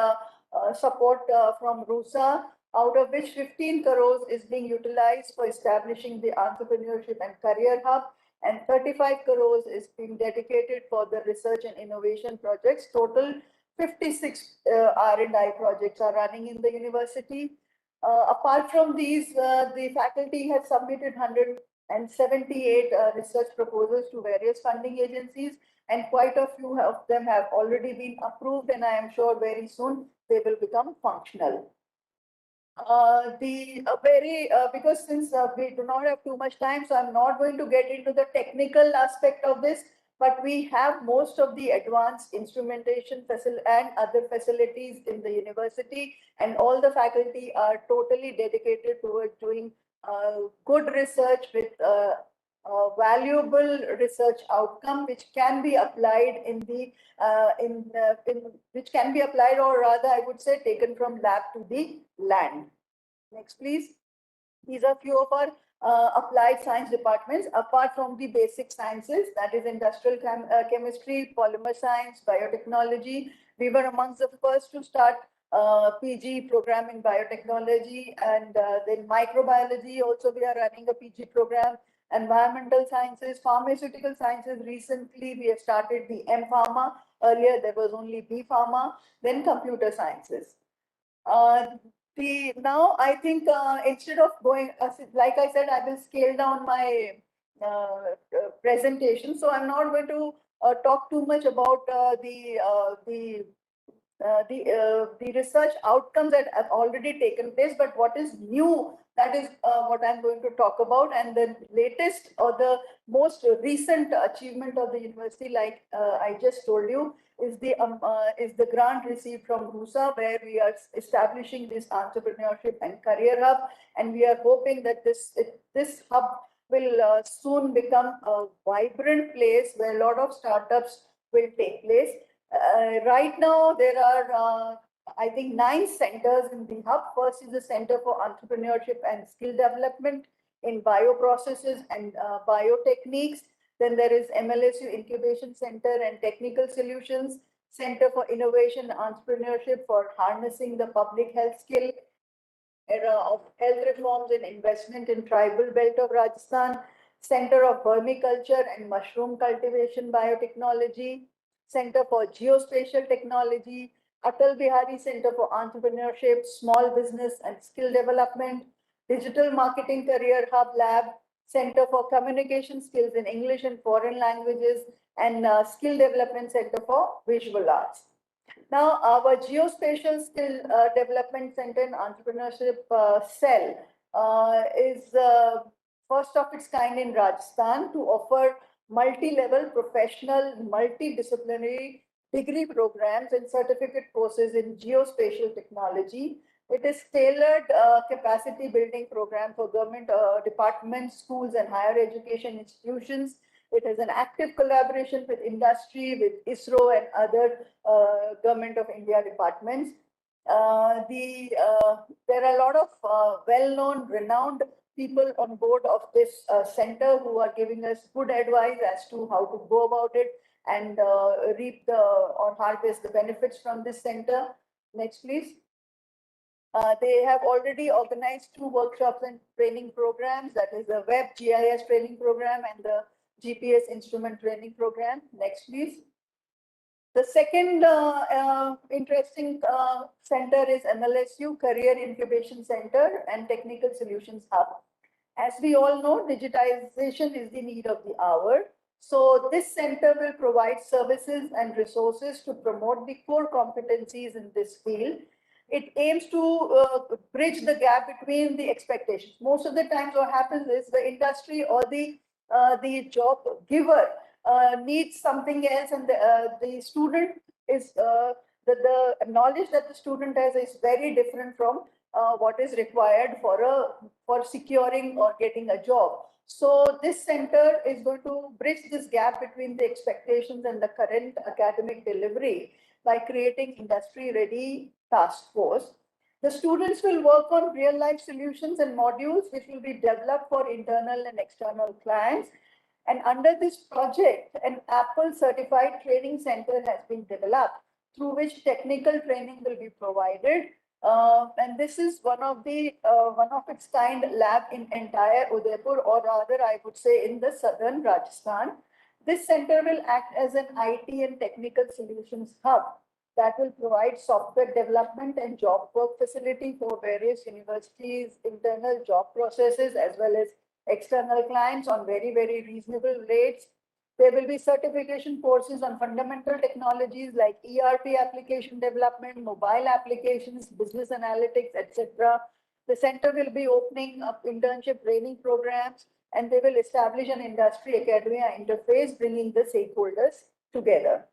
L: support from RUSA, out of which 15 crores is being utilized for establishing the entrepreneurship and career hub, and 35 crores is being dedicated for the research and innovation projects. Total 56 R&I projects are running in the university. Apart from these, the faculty has submitted 178 research proposals to various funding agencies, and quite a few of them have already been approved, and I am sure very soon they will become functional. Because since we do not have too much time, so I'm not going to get into the technical aspect of this, but we have most of the advanced instrumentation and other facilities in the university, and all the faculty are totally dedicated towards doing good research with valuable research outcome, which can be applied which can be applied, or rather I would say taken from lab to the land. Next, please. These are few of our applied science departments, apart from the basic sciences, that is industrial chemistry, polymer science, biotechnology. We were amongst the first to start PG program in biotechnology, and then microbiology also we are running a PG program. Environmental sciences, pharmaceutical sciences. Recently, we have started the M Pharma. Earlier, there was only B Pharma. Then computer sciences. Now I think instead of going, like I said, I will scale down my presentation. So I'm not going to talk too much about the research outcomes that have already taken place, but what is new, that is what I'm going to talk about. And the latest or the most recent achievement of the university, like I just told you, is the grant received from RUSA, where we are establishing this entrepreneurship and career hub, and we are hoping that this hub will soon become a vibrant place where a lot of startups will take place. Right now, there are, I think, 9 centers in the hub. First is the Center for Entrepreneurship and Skill Development in Bioprocesses and Biotechniques. Then there is MLSU Incubation Center and Technical Solutions, Center for Innovation and Entrepreneurship for harnessing the public health skill era of health reforms and investment in tribal belt of Rajasthan, Center of Vermiculture and Mushroom Cultivation Biotechnology, Center for Geospatial Technology, Atal Bihari Center for Entrepreneurship, Small Business and Skill Development, Digital Marketing Career Hub Lab, Center for Communication Skills in English and Foreign Languages, and Skill Development Center for Visual Arts. Now, our Geospatial Skill Development Center and Entrepreneurship Cell is first of its kind in Rajasthan to offer multi-level professional, multidisciplinary degree programs and certificate courses in geospatial technology. It is tailored capacity building program for government departments, schools, and higher education institutions. It has an active collaboration with industry, with ISRO and other government of India departments. There are a lot of well-known, renowned people on board of this center who are giving us good advice as to how to go about it and reap or harvest the benefits from this center. Next, please. They have already organized 2 workshops and training programs, that is the web GIS training program and the GPS instrument training program. Next, please. The second interesting center is MLSU, Career Incubation Center and Technical Solutions Hub. As we all know, digitization is the need of the hour. So this center will provide services and resources to promote the core competencies in this field. It aims to bridge the gap between the expectations. Most of the times what happens is the industry or the job giver needs something else, and the student is the knowledge that the student has is very different from what is required for securing or getting a job. So this center is going to bridge this gap between the expectations and the current academic delivery by creating industry-ready task force. The students will work on real-life solutions and modules which will be developed for internal and external clients. And under this project, an Apple certified training center has been developed through which technical training will be provided. And this is one of its kind lab in entire Udaipur, or rather I would say in the southern Rajasthan. This center will act as an IT and technical solutions hub that will provide software development and job work facility for various universities, internal job processes, as well as external clients on very, very reasonable rates. There will be certification courses on fundamental technologies like ERP application development, mobile applications, business analytics, etc. The center will be opening up internship training programs, and they will establish an industry-academia interface, bringing the stakeholders together.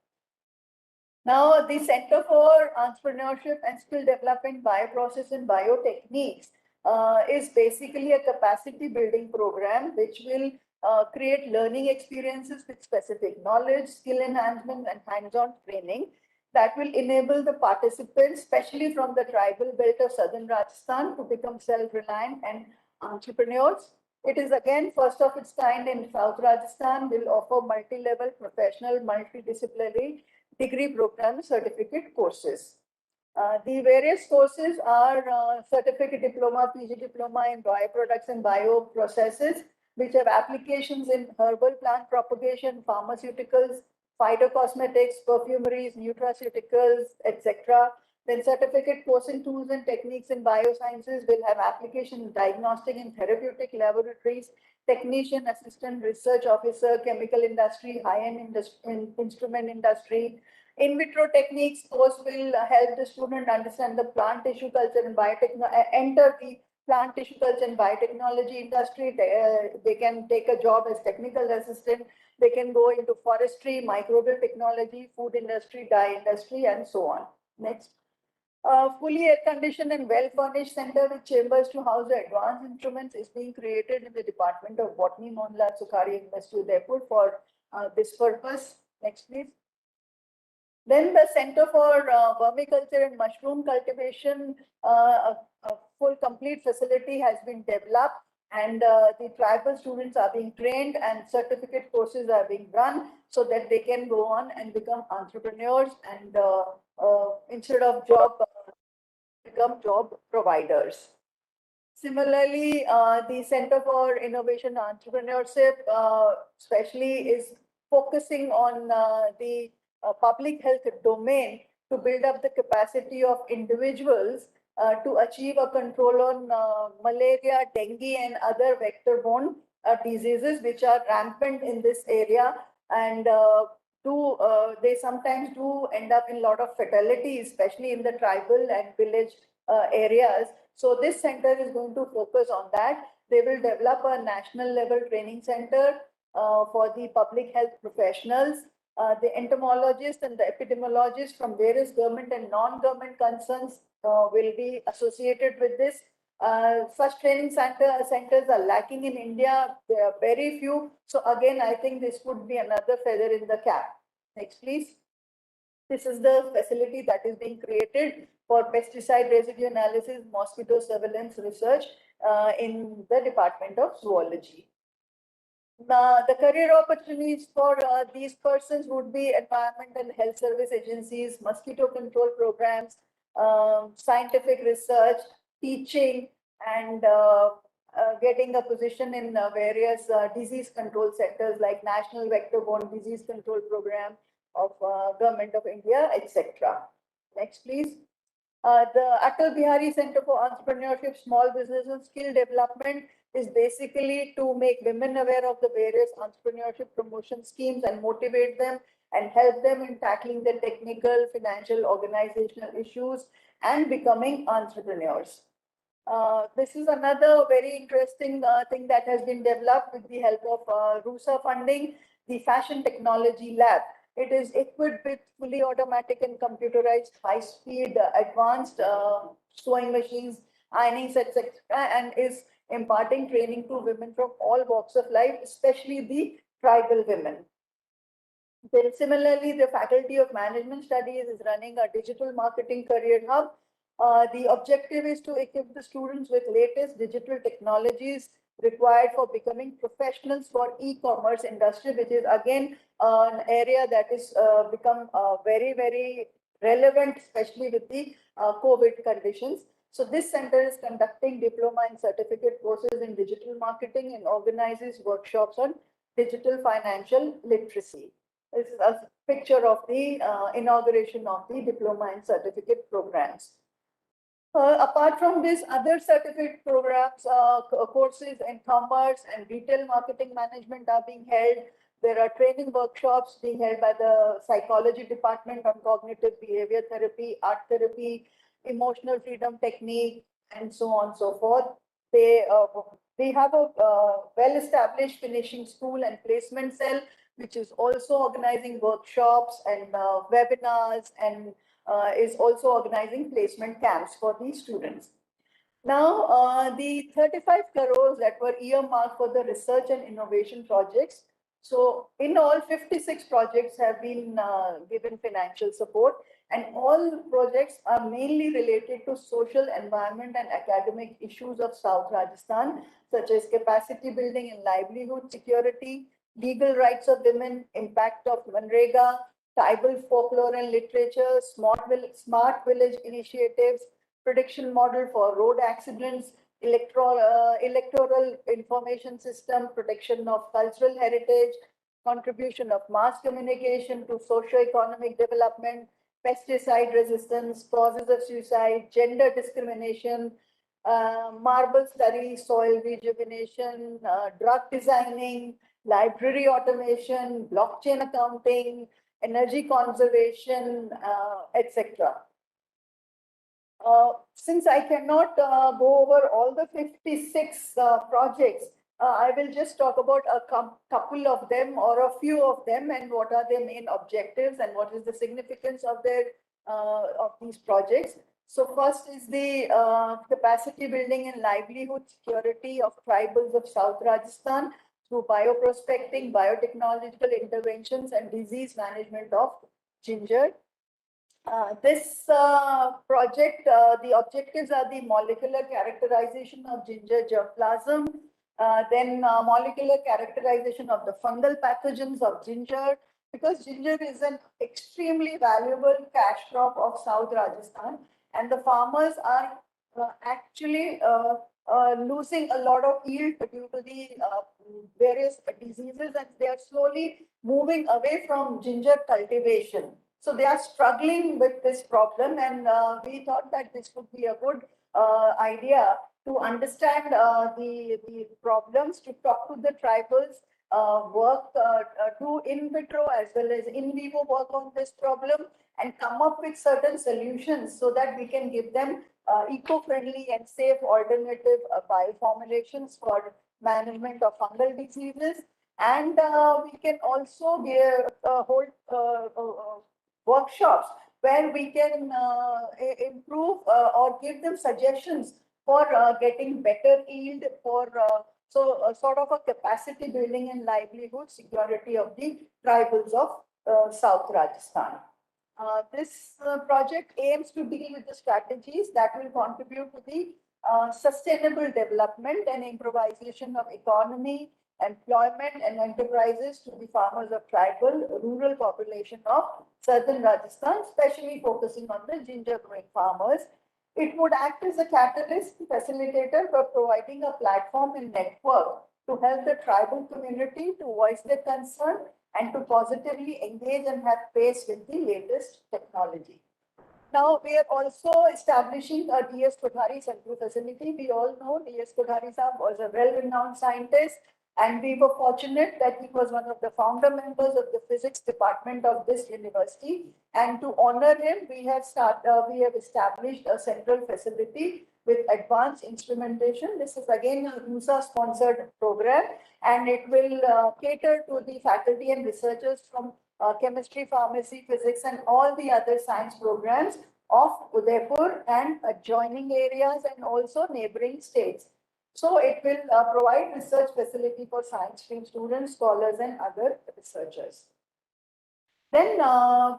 L: Now, the Center for Entrepreneurship and Skill Development, Bioprocess and Biotechniques is basically a capacity building program which will create learning experiences with specific knowledge, skill enhancement, and hands-on training that will enable the participants, especially from the tribal belt of southern Rajasthan, to become self-reliant and entrepreneurs. It is again first of its kind in South Rajasthan, will offer multi-level professional, multidisciplinary degree program certificate courses. The various courses are certificate diploma, PG diploma in bioproducts and bioprocesses, which have applications in herbal plant propagation, pharmaceuticals, phytocosmetics, perfumeries, nutraceuticals, etc. Then certificate course in tools and techniques in biosciences will have application in diagnostic and therapeutic laboratories, technician, assistant, research officer, chemical industry, high-end instrument industry. In vitro techniques course will help the student understand the plant tissue culture and biotechnology, enter the plant tissue culture and biotechnology industry. They can take a job as technical assistant. They can go into forestry, microbial technology, food industry, dye industry, and so on. Next. Fully air-conditioned and well-furnished center with chambers to house the advanced instruments is being created in the Department of Botany, Mohanlal Sukhadia University, Udaipur for this purpose. Next, please. Then the Center for Vermiculture and Mushroom Cultivation, a full complete facility has been developed, and the tribal students are being trained and certificate courses are being run so that they can go on and become entrepreneurs and instead of job, become job providers. Similarly, the Center for Innovation and Entrepreneurship especially is focusing on the public health domain to build up the capacity of individuals to achieve a control on malaria, dengue, and other vector-borne diseases which are rampant in this area, and they sometimes do end up in a lot of fatality, especially in the tribal and village areas. So this center is going to focus on that. They will develop a national level training center for the public health professionals, the entomologists and the epidemiologists from various government and non-government concerns will be associated with this. Such training centers are lacking in India. There are very few. So again, I think this would be another feather in the cap. Next, please. This is the facility that is being created for pesticide residue analysis, mosquito surveillance research in the Department of Zoology. The career opportunities for these persons would be environment and health service agencies, mosquito control programs, scientific research, teaching, and getting a position in various disease control centers like National Vector-Borne Disease Control Program of Government of India, etc. Next, please. The Atal Bihari Center for Entrepreneurship, Small Business and Skill Development is basically to make women aware of the various entrepreneurship promotion schemes and motivate them and help them in tackling the technical, financial, organizational issues and becoming entrepreneurs. This is another very interesting thing that has been developed with the help of RUSA funding, the Fashion Technology Lab. It is equipped with fully automatic and computerized high-speed advanced sewing machines, ironing sets, etc., and is imparting training to women from all walks of life, especially the tribal women. Then similarly, the Faculty of Management Studies is running a digital marketing career hub. The objective is to equip the students with latest digital technologies required for becoming professionals for e-commerce industry, which is again an area that is become very, very relevant, especially with the COVID conditions. So this center is conducting diploma and certificate courses in digital marketing and organizes workshops on digital financial literacy. This is a picture of the inauguration of the diploma and certificate programs. Apart from this, other certificate programs, courses in commerce and retail marketing management are being held. There are training workshops being held by the psychology department on cognitive behavior therapy, art therapy, emotional freedom technique, and so on and so forth. They have a well-established finishing school and placement cell, which is also organizing workshops and webinars and is also organizing placement camps for these students. Now, the 35 crores that were earmarked for the research and innovation projects. So in all, 56 projects have been given financial support, and all projects are mainly related to social, environment, and academic issues of South Rajasthan, such as capacity building and livelihood security, legal rights of women, impact of Manrega, tribal folklore and literature, smart village initiatives, prediction model for road accidents, electoral information system, protection of cultural heritage, contribution of mass communication to socio-economic development, pesticide resistance, causes of suicide, gender discrimination, marble slurry, soil rejuvenation, drug designing, library automation, blockchain accounting, energy conservation, etc. Since I cannot go over all the 56 projects, I will just talk about a couple of them or a few of them and what are their main objectives and what is the significance of their of these projects. So first is the capacity building and livelihood security of tribals of South Rajasthan through bioprospecting, biotechnological interventions, and disease management of ginger. This project, the objectives are the molecular characterization of ginger germplasm, then molecular characterization of the fungal pathogens of ginger, because ginger is an extremely valuable cash crop of South Rajasthan, and the farmers are actually losing a lot of yield due to the various diseases, and they are slowly moving away from ginger cultivation. So they are struggling with this problem, and we thought that this would be a good idea to understand the problems, to talk to the tribals do in vitro as well as in vivo work on this problem and come up with certain solutions so that we can give them eco-friendly and safe alternative bioformulations for management of fungal diseases. And we can also hold workshops where we can improve or give them suggestions for getting better yield for sort of a capacity building and livelihood security of the tribals of South Rajasthan. This project aims to deal with the strategies that will contribute to the sustainable development and improvisation of economy, employment and enterprises to the farmers of tribal rural population of southern Rajasthan, especially focusing on the ginger growing farmers. It would act as a catalyst facilitator for providing a platform and network to help the tribal community to voice their concern and to positively engage and have pace with the latest technology. Now, we are also establishing a D.S. Kothari Central Facility. We all know D.S. Kothari Saab was a well-renowned scientist, and we were fortunate that he was one of the founder members of the physics department of this university. And to honor him, we have established a central facility with advanced instrumentation. This is again a USA-sponsored program, and it will cater to the faculty and researchers from chemistry, pharmacy, physics, and all the other science programs of Udaipur and adjoining areas and also neighboring states. So it will provide research facility for science stream students, scholars, and other researchers. Then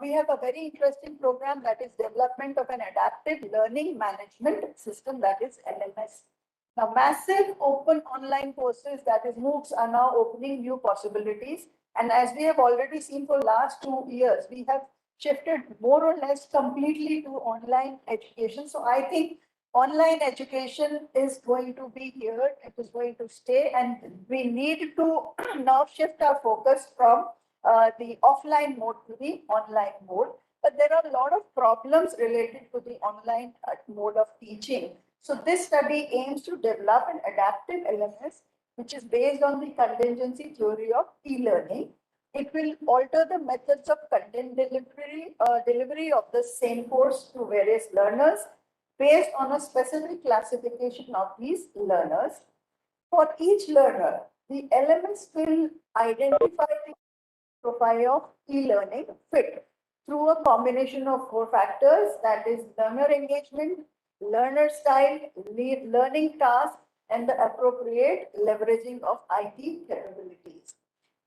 L: we have a very interesting program that is development of an adaptive learning management system, that is LMS. Now, massive open online courses, that is MOOCs, are now opening new possibilities. And as we have already seen for last 2 years, we have shifted more or less completely to online education. So I think online education is going to be here, it is going to stay, and we need to now shift our focus from the offline mode to the online mode. But there are a lot of problems related to the online mode of teaching. So this study aims to develop an adaptive LMS, which is based on the contingency theory of e-learning. It will alter the methods of content delivery of the same course to various learners based on a specific classification of these learners. For each learner, the LMS will identify the profile of e-learning fit through a combination of 4 factors, that is learner engagement, learner style, learning task, and the appropriate leveraging of IT capabilities.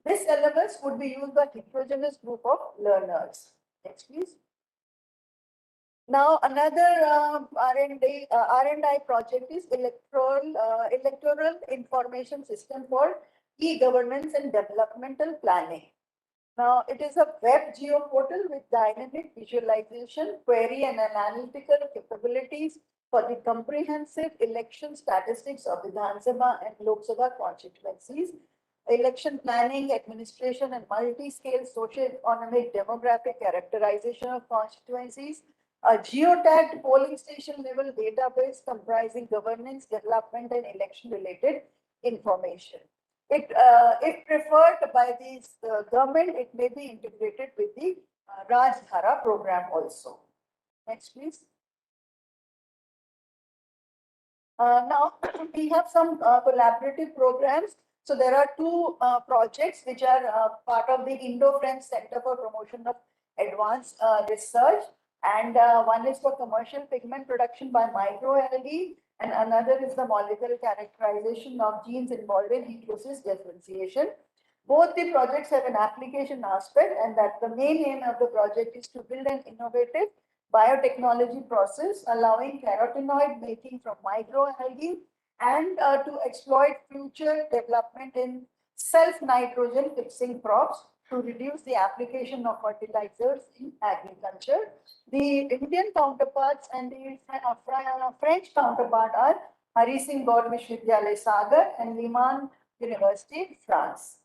L: This LMS would be used by heterogeneous group of learners. Next, please. Now, another R&I project is electoral information system for e-governance and developmental planning. Now, it is a web geoportal with dynamic visualization, query and analytical capabilities for the comprehensive election statistics of Vidhan Sabha and Lok Sabha constituencies, election planning, administration, and multi-scale socio-economic demographic characterization of constituencies, a geotagged polling station level database comprising governance, development, and election-related information. If preferred by the government, it may be integrated with the Rajdhara program also. Next, please. Now, we have some collaborative programs. So there are 2 projects which are part of the Indo-French Center for Promotion of Advanced Research. And one is for commercial pigment production by microalgae, and another is the molecular characterization of genes involved in heterosis differentiation. Both the projects have an application aspect, and that the main aim of the project is to build an innovative biotechnology process allowing carotenoid making from microalgae and to exploit future development in self-nitrogen fixing crops to reduce the application of fertilizers in agriculture. The Indian counterparts and the French counterpart are Hari Singh Gaur Vishwavidyalaya Sagar and Liman University, France.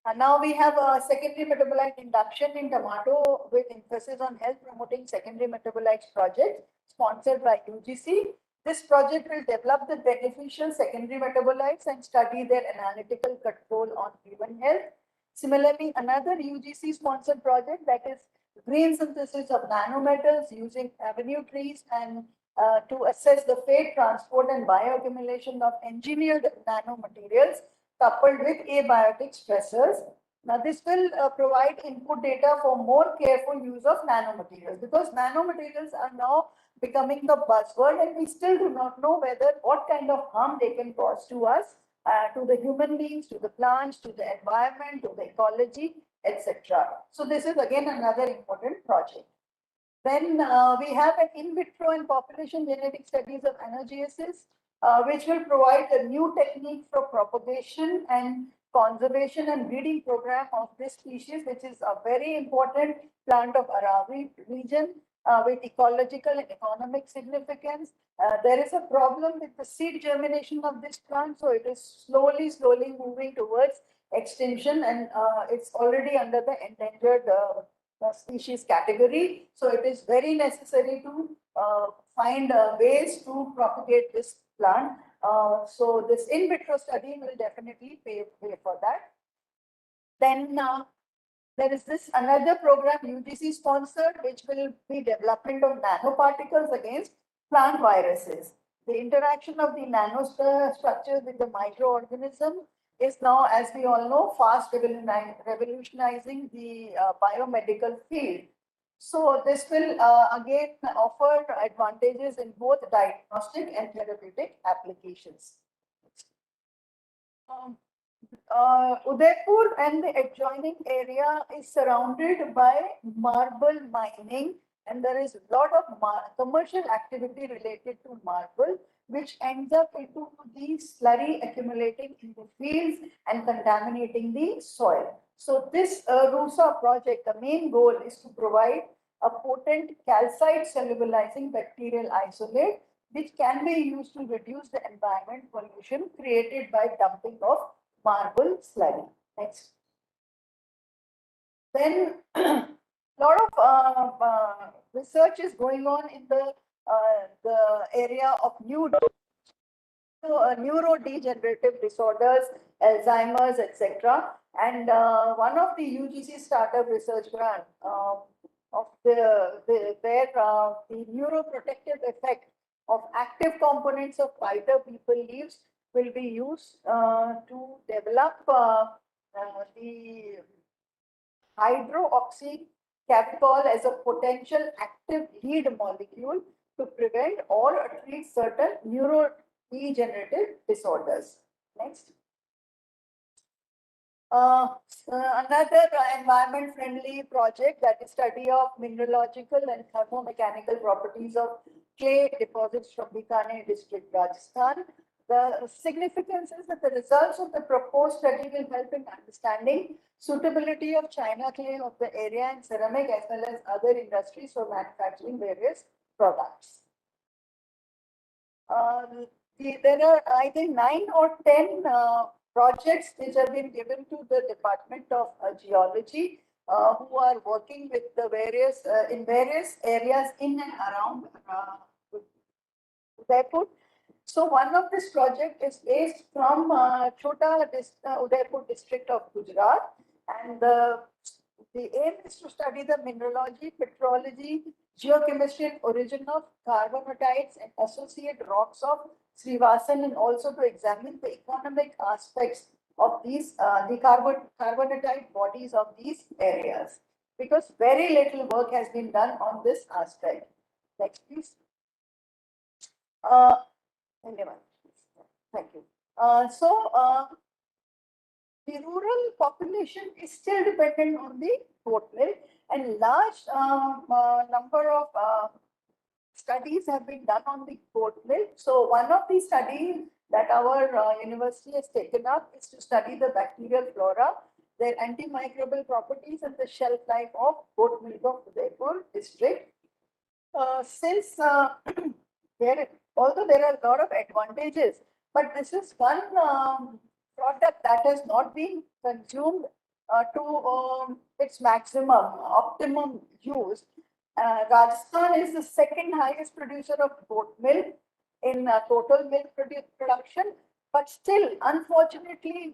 L: And now we have a secondary metabolite induction in tomato with emphasis on health promoting secondary metabolites project sponsored by UGC. This project will develop the beneficial secondary metabolites and study their analytical control on human health. Similarly, another UGC-sponsored project, that is green synthesis of nanometals using avenue trees and to assess the fate, transport, and bioaccumulation of engineered nanomaterials coupled with abiotic stressors. Now, this will provide input data for more careful use of nanomaterials, because nanomaterials are now becoming the buzzword, and we still do not know what kind of harm they can cause to us, to the human beings, to the plants, to the environment, to the ecology, etc. So this is again another important project. Then we have an in vitro and population genetic studies of analgesis, which will provide a new technique for propagation and conservation and breeding program of this species, which is a very important plant of Arabi region with ecological and economic significance. There is a problem with the seed germination of this plant, so it is slowly moving towards extinction, and it's already under the endangered species category. So it is very necessary to find ways to propagate this plant. So this in vitro study will definitely pay for that. Then there is this another program UGC sponsored, which will be development of nanoparticles against plant viruses. The interaction of the nanostructures with the microorganism is now, as we all know, fast revolutionizing the biomedical field. So this will again offer advantages in both diagnostic and therapeutic applications. Udaipur and the adjoining area is surrounded by marble mining, and there is a lot of commercial activity related to marble, which ends up into the slurry accumulating in the fields and contaminating the soil. So this RUSA project, the main goal is to provide a potent calcite solubilizing bacterial isolate, which can be used to reduce the environment pollution created by dumping of marble slurry. Next. Then a lot of research is going on in the area of neurodegenerative disorders, Alzheimer's, etc. And one of the UGC startup research grant of the neuroprotective effect of active components of whiter people leaves will be used to develop the hydroxycaptol as a potential active lead molecule to prevent or treat certain neurodegenerative disorders. Next. Another environment-friendly project, that is study of mineralogical and thermomechanical properties of clay deposits from Bikaner district, Rajasthan. The significance is that the results of the proposed study will help in understanding suitability of China clay of the area and ceramic, as well as other industries for manufacturing various products. There are, I think, 9 or 10 projects which have been given to the Department of Geology, who are working with the various in various areas in and around Udaipur. So one of this project is based from Chota Udaipur district of Gujarat, and the aim is to study the mineralogy, petrology, geochemistry and origin of carbonatites and associate rocks of Srivasan, and also to examine the economic aspects of these the carbonatite bodies of these areas, because very little work has been done on this aspect. Next, please. Thank you. The rural population is still dependent on the goat milk, and large number of studies have been done on the goat milk. So one of the studies that our university has taken up is to study the bacterial flora, their antimicrobial properties, and the shelf life of goat milk of Udaipur district. Since although there are a lot of advantages, but this is one product that has not been consumed to its optimum use. Rajasthan is the second highest producer of goat milk in in total milk production, but still, unfortunately,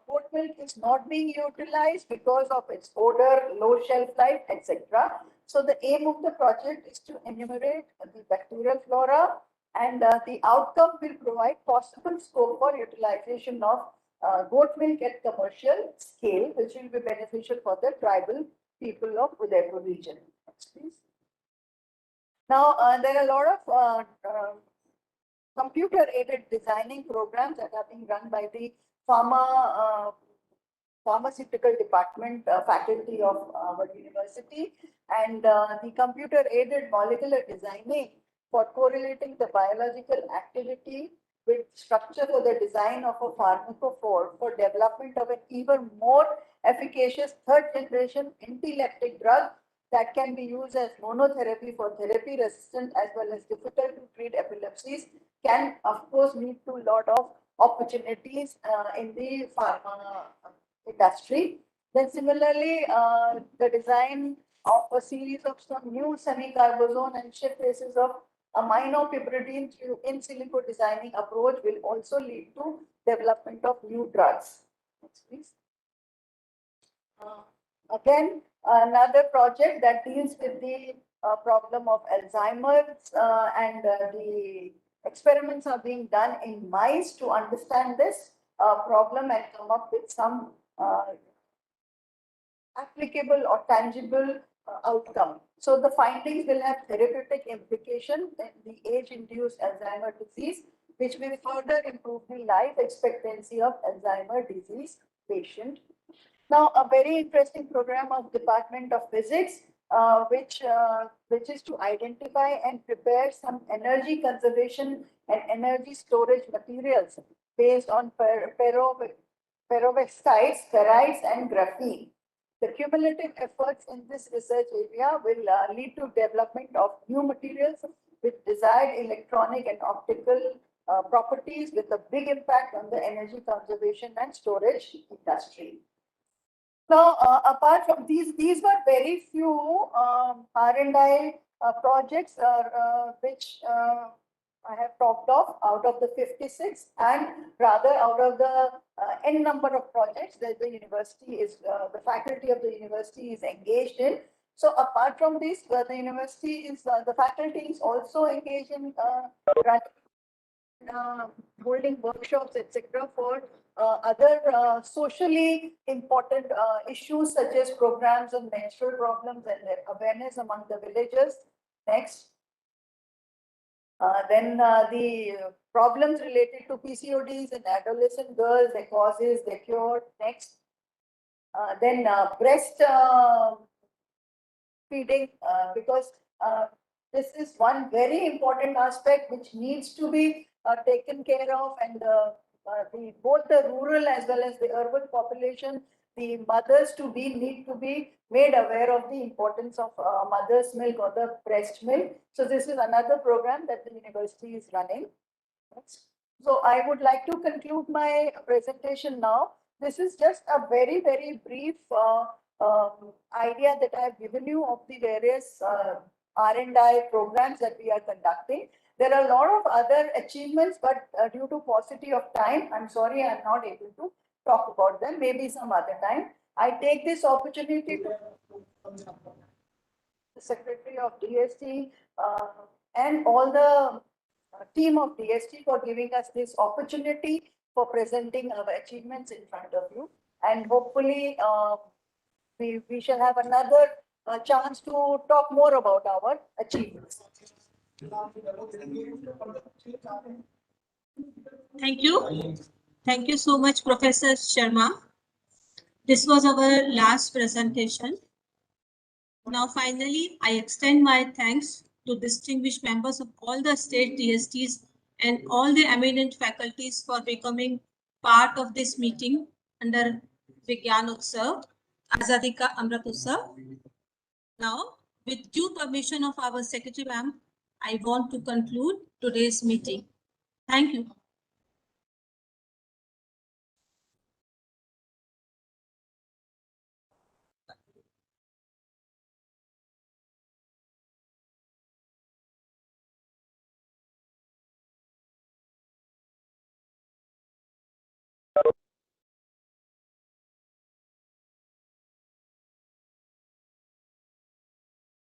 L: goat milk is not being utilized because of its odor, low shelf life, etc. So the aim of the project is to enumerate the bacterial flora, and the outcome will provide possible scope for utilization of goat milk at commercial scale, which will be beneficial for the tribal people of Udaipur region. Next, please. Now, there are a lot of computer-aided designing programs that are being run by the pharmaceutical department faculty of our university, and the computer-aided molecular designing for correlating the biological activity with structure for the design of a pharmacophore for development of an even more efficacious third-generation anti-lactic drug that can be used as monotherapy for therapy-resistant as well as difficult-to-treat epilepsies can, of course, lead to a lot of opportunities in the pharma industry. Then similarly, the design of a series of some new semi-carbazone and shift bases of aminopyridine through in silico designing approach will also lead to development of new drugs. Next, please. Again, another project that deals with the problem of Alzheimer's, and the experiments are being done in mice to understand this problem and come up with some applicable or tangible outcome. So the findings will have therapeutic implication in the age-induced Alzheimer's disease, which will further improve the life expectancy of Alzheimer's disease patient. Now, a very interesting program of Department of Physics, which is to identify and prepare some energy conservation and energy storage materials based on perovskites, ferrites, and graphene. The cumulative efforts in this research area will lead to development of new materials with desired electronic and optical properties with a big impact on the energy conservation and storage industry. Now, apart from these were very few R&I projects which I have talked of out of the 56, and rather out of the n number of projects that the university is, the faculty of the university is engaged in. So apart from this, the university is, the faculty is also engaged in holding workshops, etc., for other socially important issues such as programs on menstrual problems and their awareness among the villagers. Next. Then the problems related to PCODs in adolescent girls, their causes, their cure. Next. Then breast feeding, because this is one very important aspect which needs to be taken care of, and both the rural as well as the urban population, the mothers to be need to be made aware of the importance of mother's milk or the breast milk. So this is another program that the university is running. So I would like to conclude my presentation now. This is just a very, very brief idea that I have given you of the various R&I programs that we are conducting. There are a lot of other achievements, but due to paucity of time, I'm sorry, I'm not able to talk about them, maybe some other time. I take this opportunity to the Secretary of DST and all the team of DST for giving us this opportunity for presenting our achievements in front of you. And hopefully we shall have another chance to talk more about our achievements.
G: Thank you. Thank you so much, Professor Sharma. This was our last presentation. Now, finally, I extend my thanks to distinguished members of all the state DSTs and all the eminent faculties for becoming part of this meeting under Vigyan Utsav, Azadi Ka Amrit Utsav. Now, with due permission of our Secretary Ma'am, I want to conclude today's meeting. Thank you.